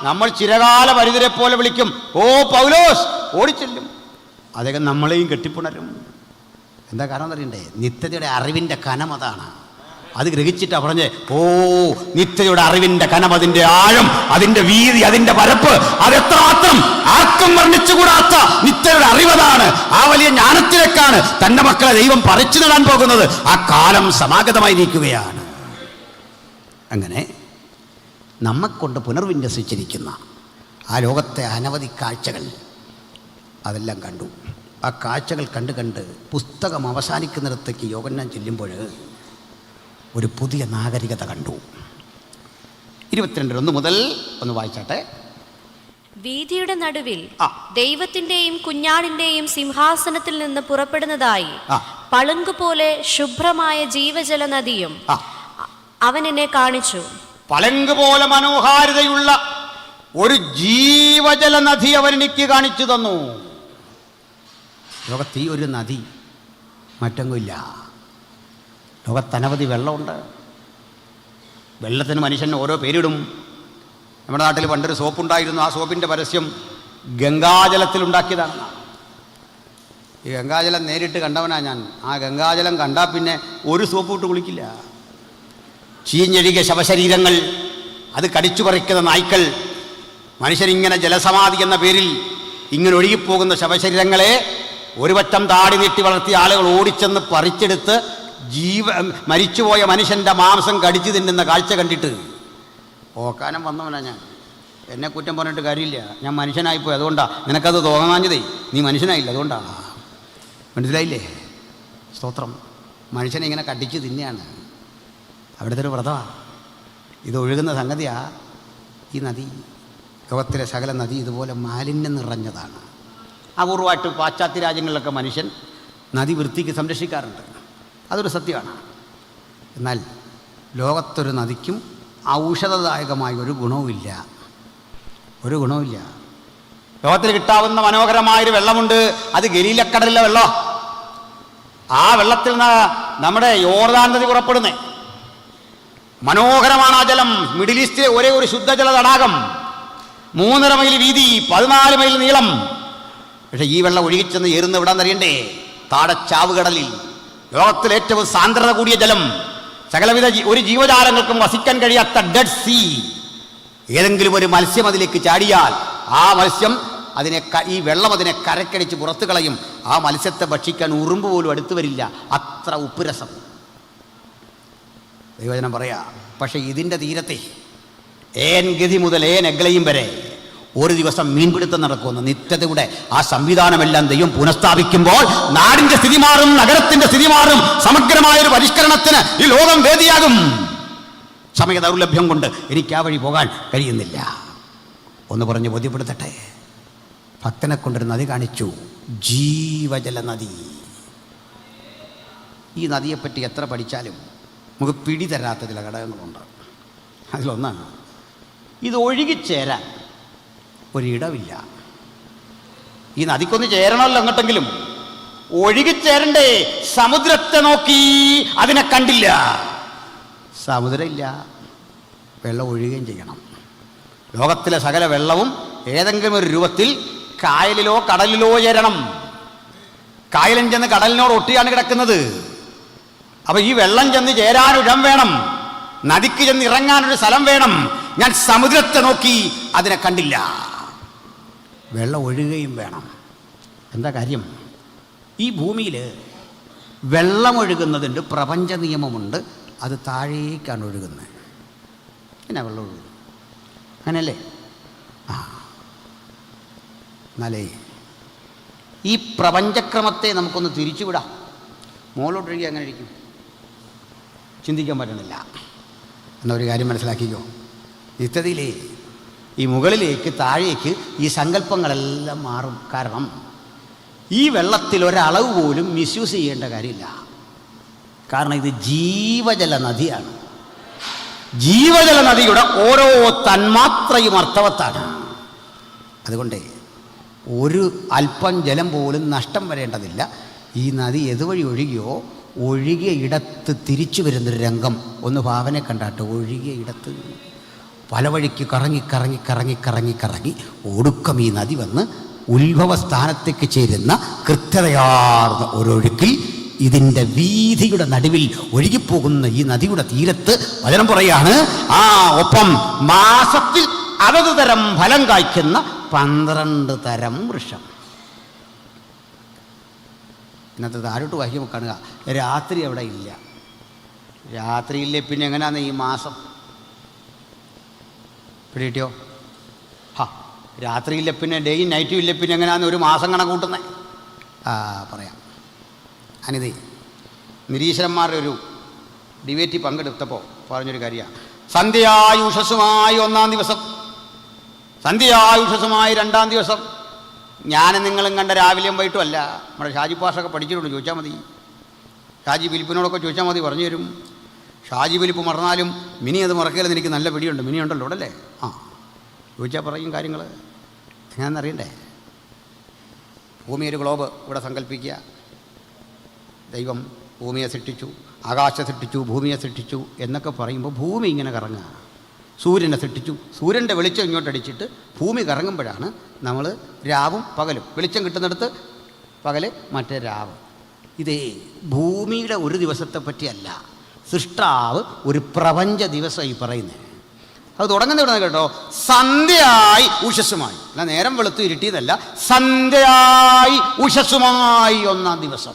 നമ്മൾ ചിരകാല പരിതരെ പോലെ വിളിക്കും, ഓ പൗലോസ്, ഓടിച്ചെല്ലും. അദ്ദേഹം നമ്മളെയും കെട്ടിപ്പുണരും. എന്താ കാരണം എന്നറിയണ്ടേ? നിത്യതയുടെ അറിവിൻ്റെ കനം അതാണ്. അത് ഗ്രഹിച്ചിട്ടാ പറഞ്ഞേ, ഓ നിത്യതയുടെ അറിവിൻ്റെ കനം, അതിൻ്റെ ആഴം, അതിൻ്റെ വീതി, അതിൻ്റെ പരപ്പ്, അതെത്രമാത്രം ആർക്കും വർണ്ണിച്ചുകൂടാത്ത നിത്യതയുടെ അറിവതാണ്. ആ വലിയ ജ്ഞാനത്തിലേക്കാണ് തൻ്റെ മക്കളെ ദൈവം പറിച്ചു നടാൻ പോകുന്നത്. ആ കാലം സമാഗതമായി നിൽക്കുകയാണ്. അങ്ങനെ നമ്മെക്കൊണ്ട് പുനർവിന്യസിച്ചിരിക്കുന്ന ആ ലോകത്തെ അനവധി കാഴ്ചകൾ അതെല്ലാം കണ്ടു. ആ കാഴ്ചകൾ കണ്ട് കണ്ട് പുസ്തകം അവസാനിക്കുന്നിടത്തേക്ക് യോഹന്നാൻ ചെല്ലുമ്പോൾ ഒരു പുതിയ നാഗരികത കണ്ടു. 22:1 മുതൽ ഒന്ന് വായിച്ചാട്ടെ. വീഥിയുടെ നടുവിൽ ദൈവത്തിന്റെയും കുഞ്ഞാടിന്റെയും സിംഹാസനത്തിൽ നിന്ന് പുറപ്പെടുന്നതായി പളുങ്കുപോലെ ശുഭ്രമായ ജീവജല നദിയും അവൻ എന്നെ കാണിച്ചു. പളുങ്ക് പോലെ മനോഹാരിതയുള്ള ഒരു ജീവജല നദി അവൻ എനിക്ക് കാണിച്ചു തന്നു. ലോകത്ത് ഈ ഒരു നദി മറ്റെങ്ങുമില്ല. ലോകത്തനവധി വെള്ളമുണ്ട്. വെള്ളത്തിന് മനുഷ്യന് ഓരോ പേരിടും. നമ്മുടെ നാട്ടിൽ പണ്ടൊരു സോപ്പുണ്ടായിരുന്നു. ആ സോപ്പിൻ്റെ പരസ്യം ഗംഗാജലത്തിലുണ്ടാക്കിയതാണ്. ഈ ഗംഗാജലം നേരിട്ട് കണ്ടവനാ ഞാൻ. ആ ഗംഗാജലം കണ്ടാൽ പിന്നെ ഒരു സോപ്പ് ഇട്ട് കുളിക്കില്ല. ചീഞ്ഞഴുകിയ ശവശരീരങ്ങൾ, അത് കടിച്ചു പറിക്കുന്ന നായ്ക്കൾ, മനുഷ്യനിങ്ങനെ ജലസമാധി എന്ന പേരിൽ ഇങ്ങനെ ഒഴുകിപ്പോകുന്ന ശവശരീരങ്ങളെ ഒരു പറ്റം താടി നീട്ടി വളർത്തിയ ആളുകൾ ഓടിച്ചെന്ന് പറിച്ചെടുത്ത് മരിച്ചുപോയ മനുഷ്യൻ്റെ മാംസം കടിച്ചു തിന്നുന്ന കാഴ്ച കണ്ടിട്ട് ഓക്കാനം വന്നവനാ ഞാൻ. എന്നെ കുറ്റം പറഞ്ഞിട്ട് കാര്യമില്ല. ഞാൻ മനുഷ്യനായിപ്പോയി, അതുകൊണ്ടാണ് നിനക്കത് തോന്നാഞ്ഞതേ. നീ മനുഷ്യനായില്ല, അതുകൊണ്ടാണ്. മനസ്സിലായില്ലേ? സ്തോത്രം. മനുഷ്യനെ ഇങ്ങനെ കടിച്ചു തിന്നെയാണ്. അവിടുത്തെ ഒരു വ്രതമാണ്. ഇത് ഒഴുകുന്ന സംഗതിയാ ഈ നദി. ലോകത്തിലെ സകല നദി ഇതുപോലെ മാലിന്യം നിറഞ്ഞതാണ്. അപൂർവമായിട്ട് പാശ്ചാത്യ രാജ്യങ്ങളിലൊക്കെ മനുഷ്യൻ നദി വൃത്തിക്ക് സംരക്ഷിക്കാറുണ്ട്. അതൊരു സത്യമാണ്. എന്നാൽ ലോകത്തൊരു നദിക്കും ഔഷധദായകമായ ഒരു ഗുണവുമില്ല. ലോകത്തിൽ കിട്ടാവുന്ന മനോഹരമായൊരു വെള്ളമുണ്ട്. അത് ഗലീലക്കടലിലെ വെള്ളം. ആ വെള്ളത്തിൽ നിന്ന് നമ്മുടെ യോർദാൻ നദി പുറപ്പെടുന്നത്. മനോഹരമാണ് ആ ജലം. മിഡിൽ ഈസ്റ്റിലെ ഒരേ ഒരു ശുദ്ധജല തടാകം. 3.5 മൈൽ വീതി, 14 മൈൽ നീളം. പക്ഷെ ഈ വെള്ളം ഒഴുകിച്ചെന്ന് ഏറുന്ന എവിടാന്നറിയണ്ടേ? താഴെ ചാവുകടലിൽ, ലോകത്തിലെ ഏറ്റവും സാന്ദ്രത കൂടിയ ജലം, സകലവിധ ഒരു ജീവജാലങ്ങൾക്കും വസിക്കാൻ കഴിയാത്ത ഡെഡ് സീ. ഏതെങ്കിലും ഒരു മത്സ്യം അതിലേക്ക് ചാടിയാൽ ആ മത്സ്യം ഈ വെള്ളം അതിനെ കരക്കടിച്ച് പുറത്തു കളയും. ആ മത്സ്യത്തെ ഭക്ഷിക്കാൻ ഉറുമ്പ് പോലും അടുത്തു വരില്ല, അത്ര ഉപ്പുരസം. ദൈവജനം പറയാ. പക്ഷെ ഇതിൻ്റെ തീരത്തെ ഏൻ ഗതി മുതൽ ഏൻ എഗ്ലയും വരെ ഒരു ദിവസം മീൻപിടുത്തം നടക്കുമെന്ന് നിത്യതയുടെ ആ സംവിധാനമെല്ലാം ദൈവം പുനഃസ്ഥാപിക്കുമ്പോൾ നാടിന്റെ സ്ഥിതി മാറും, നഗരത്തിന്റെ സ്ഥിതി മാറും. സമഗ്രമായൊരു പരിഷ്കരണത്തിന് ഈ ലോകം വേദിയാകും. സമയ ദൗർലഭ്യം കൊണ്ട് എനിക്ക് ആ വഴി പോകാൻ കഴിയുന്നില്ല. ഒന്ന് പറഞ്ഞ് ബോധ്യപ്പെടുത്തട്ടെ. ഭക്തനെ കൊണ്ടൊരു നദി കാണിച്ചു, ജീവജല നദി. ഈ നദിയെപ്പറ്റി എത്ര പഠിച്ചാലും നമുക്ക് പിടിതരാത്ത ചില ഘടകങ്ങളുണ്ട്. അതിലൊന്നാണ് ഇത് ഒഴുകിച്ചേരാൻ ഒരിടമില്ല. ഈ നദിക്കൊന്ന് ചേരണമല്ലോ എങ്ങോട്ടെങ്കിലും, ഒഴുകിച്ചേരണ്ടേ. സമുദ്രത്തെ നോക്കി അതിനെ കണ്ടില്ല. സമുദ്രമില്ല, വെള്ളം ഒഴുകുകയും ചെയ്യണം. ലോകത്തിലെ സകല വെള്ളവും ഏതെങ്കിലും ഒരു രൂപത്തിൽ കായലിലോ കടലിലോ ചേരണം. കായലും ചെന്ന് കടലിനോട് ഒട്ടിയാണ് കിടക്കുന്നത്. അപ്പൊ ഈ വെള്ളം ചെന്ന് ചേരാനൊരിടം വേണം, നദിക്ക് ചെന്ന് ഇറങ്ങാനൊരു സ്ഥലം വേണം. ഞാൻ സമുദ്രത്തെ നോക്കി അതിനെ കണ്ടില്ല. വെള്ളം ഒഴുകുകയും വേണം. എന്താ കാര്യം? ഈ ഭൂമിയിൽ വെള്ളം ഒഴുകുന്നതുണ്ട്, പ്രപഞ്ച നിയമമുണ്ട്. അത് താഴേക്കാണ് ഒഴുകുന്നത്. എന്നാ വെള്ളം ഒഴുകുന്നത്? അങ്ങനെയല്ലേ? എന്നാലേ ഈ പ്രപഞ്ചക്രമത്തെ നമുക്കൊന്ന് തിരിച്ചുവിടാം. മുകളിലോട്ടൊഴുകി അങ്ങനെ ഇരിക്കും, ചിന്തിക്കാൻ പറ്റണില്ല. എന്നൊരു കാര്യം മനസ്സിലാക്കിക്കോ. നിത്യതയിലേ ഈ മുകളിലേക്ക് താഴേക്ക് ഈ സങ്കല്പങ്ങളെല്ലാം മാറും. കാരണം ഈ വെള്ളത്തിൽ ഒരളവ് പോലും മിസ്യൂസ് ചെയ്യേണ്ട കാര്യമില്ല. കാരണം ഇത് ജീവജല നദിയാണ്. ജീവജല നദിയുടെ ഓരോ തന്മാത്രയും അർത്ഥവത്താണ്. അതുകൊണ്ട് ഒരു അല്പം ജലം പോലും നഷ്ടം വരേണ്ടതില്ല. ഈ നദി ഏതുവഴി ഒഴുകിയോ ഒഴുകിയ ഇടത്ത് തിരിച്ചു വരുന്നൊരു രംഗം ഒന്ന് ഭാവനെ കണ്ടാട്ട്. ഒഴുകിയ ഇടത്ത് പല വഴിക്ക് കറങ്ങി കറങ്ങി കറങ്ങി കറങ്ങി കറങ്ങി ഒടുക്കം ഈ നദി വന്ന് ഉത്ഭവസ്ഥാനത്തേക്ക് ചേരുന്ന കൃത്യതയാർന്ന ഒരൊഴുക്കിൽ ഇതിൻ്റെ വീതിയുടെ നടുവിൽ ഒഴുകിപ്പോകുന്ന ഈ നദിയുടെ തീരത്ത് വചനം പറയാണ്, ഒപ്പം മാസത്തിൽ അതത് തരം ഫലം കായ്ക്കുന്ന 12 തരം വൃക്ഷം. ഇന്നത്തെ താഴോട്ട് വായിക്കുമ്പോൾ കാണുക, രാത്രി അവിടെ ഇല്ല. രാത്രിയില്ലേ പിന്നെ എങ്ങനെയാന്ന് ഈ മാസം പിടികിട്ടിയോ? രാത്രിയില്ല പിന്നെ ഡേയും നൈറ്റും ഇല്ല പിന്നെ എങ്ങനെയാന്ന് ഒരു മാസം കണക്ക് കൂട്ടുന്നത്? പറയാം. അനിതേ, നിരീശ്വരന്മാരുടെ ഒരു ഡിബേറ്റിൽ പങ്കെടുത്തപ്പോൾ പറഞ്ഞൊരു കാര്യമാണ്. സന്ധ്യയായി ഉഷസ്സുമായി 1-ാം ദിവസം, സന്ധ്യയായി ഉഷസ്സുമായി 2-ാം ദിവസം. ഞാനും നിങ്ങളും കണ്ട രാവിലെയും വൈകിട്ടും അല്ല. നമ്മുടെ ഷാജി പാഷൊക്കെ പഠിച്ചിട്ടുണ്ട്, ചോദിച്ചാൽ മതി. ഷാജി ഫിലിപ്പിനോടൊക്കെ ചോദിച്ചാൽ മതി, പറഞ്ഞു തരും. ഷാജി ഫിലിപ്പ് മറന്നാലും മിനി അത് മറക്കില്ലെന്ന് എനിക്ക് നല്ല പിടിയുണ്ട്. മിനി ഉണ്ടല്ലോ ഇവിടെ അല്ലേ? ചോദിച്ചാൽ പറയും കാര്യങ്ങൾ. എങ്ങനെയാണെന്നറിയണ്ടേ? ഭൂമി ഒരു ഗ്ലോബ് ഇവിടെ സങ്കല്പിക്കുക. ദൈവം ഭൂമിയെ സൃഷ്ടിച്ചു, ആകാശത്തെ സൃഷ്ടിച്ചു, ഭൂമിയെ സൃഷ്ടിച്ചു എന്നൊക്കെ പറയുമ്പോൾ ഭൂമി ഇങ്ങനെ കറങ്ങുക. സൂര്യനെ സൃഷ്ടിച്ചു, സൂര്യൻ്റെ വെളിച്ചം ഇങ്ങോട്ടടിച്ചിട്ട് ഭൂമി കറങ്ങുമ്പോഴാണ് നമ്മൾ രാവും പകലും. വെളിച്ചം കിട്ടുന്നിടത്ത് പകൽ, മറ്റേ രാവ്. ഇതേ ഭൂമിയുടെ ഒരു ദിവസത്തെ പറ്റിയല്ല, സൃഷ്ടാവ് ഒരു പ്രപഞ്ച ദിവസം ഈ പറയുന്നത്. അത് തുടങ്ങുന്ന ഇവിടെ കേട്ടോ, സന്ധ്യയായി ഉഷസ്സുമായി. അല്ല നേരം വെളുത്ത് ഇരുട്ടിയതല്ല, സന്ധ്യയായി ഉഷസ്സുമായി 1-ാം ദിവസം.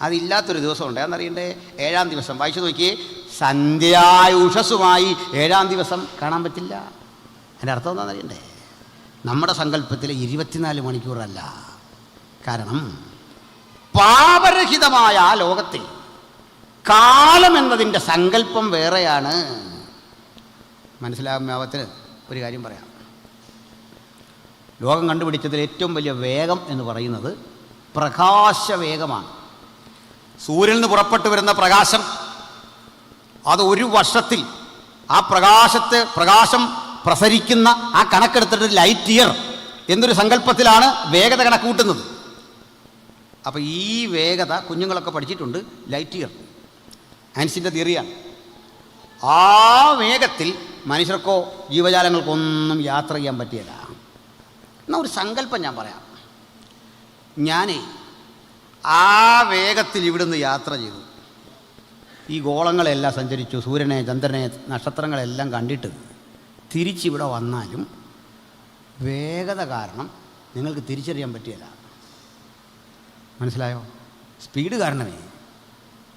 അതില്ലാത്തൊരു ദിവസം ഉണ്ട്, അതെന്നറിയണ്ടേ? 7-ാം ദിവസം. വായിച്ചു നോക്കിയേ, സന്ധ്യയായി ഉഷസ്സുമായി 7-ാം ദിവസം കാണാൻ പറ്റില്ല. അതിൻ്റെ അർത്ഥം എന്താണെന്നറിയണ്ടേ? നമ്മുടെ സങ്കല്പത്തിലെ 24 മണിക്കൂറല്ല. കാരണം പാപരഹിതമായ ആ ലോകത്തിൽ കാലം എന്നതിൻ്റെ സങ്കല്പം വേറെയാണ്. മനസ്സിലാകുമ്പോൾ ഒരു കാര്യം പറയാം. ലോകം കണ്ടുപിടിച്ചതിൽ ഏറ്റവും വലിയ വേഗം എന്ന് പറയുന്നത് പ്രകാശവേഗമാണ്. സൂര്യനിൽ നിന്ന് പുറപ്പെട്ടു വരുന്ന പ്രകാശം അത് ഒരു വർഷത്തിൽ ആ പ്രകാശം പ്രസരിക്കുന്ന ആ കണക്കെടുത്തിട്ട് ലൈറ്റ് ഇയർ എന്നൊരു സങ്കല്പത്തിലാണ് വേഗത കണക്ക് കൂട്ടുന്നത്. അപ്പോൾ ഈ വേഗത കുഞ്ഞുങ്ങളൊക്കെ പഠിച്ചിട്ടുണ്ട്. ലൈറ്റ് ഇയർ ഐൻസ്റ്റീൻ്റെ തിയറിയാണ്. ആ വേഗത്തിൽ മനുഷ്യർക്കോ ജീവജാലങ്ങൾക്കൊന്നും യാത്ര ചെയ്യാൻ പറ്റിയല്ല. എന്നാൽ ഒരു സങ്കല്പം ഞാൻ പറയാം. ഞാനേ ആ വേഗത്തിൽ ഇവിടുന്ന് യാത്ര ചെയ്തു. ഈ ഗോളങ്ങളെല്ലാം സഞ്ചരിച്ചു, സൂര്യനെ, ചന്ദ്രനെ, നക്ഷത്രങ്ങളെല്ലാം കണ്ടിട്ട് തിരിച്ചിവിടെ വന്നാലും വേഗത കാരണം നിങ്ങൾക്ക് തിരിച്ചറിയാൻ പറ്റിയല്ല. മനസ്സിലായോ? സ്പീഡ് കാരണമേ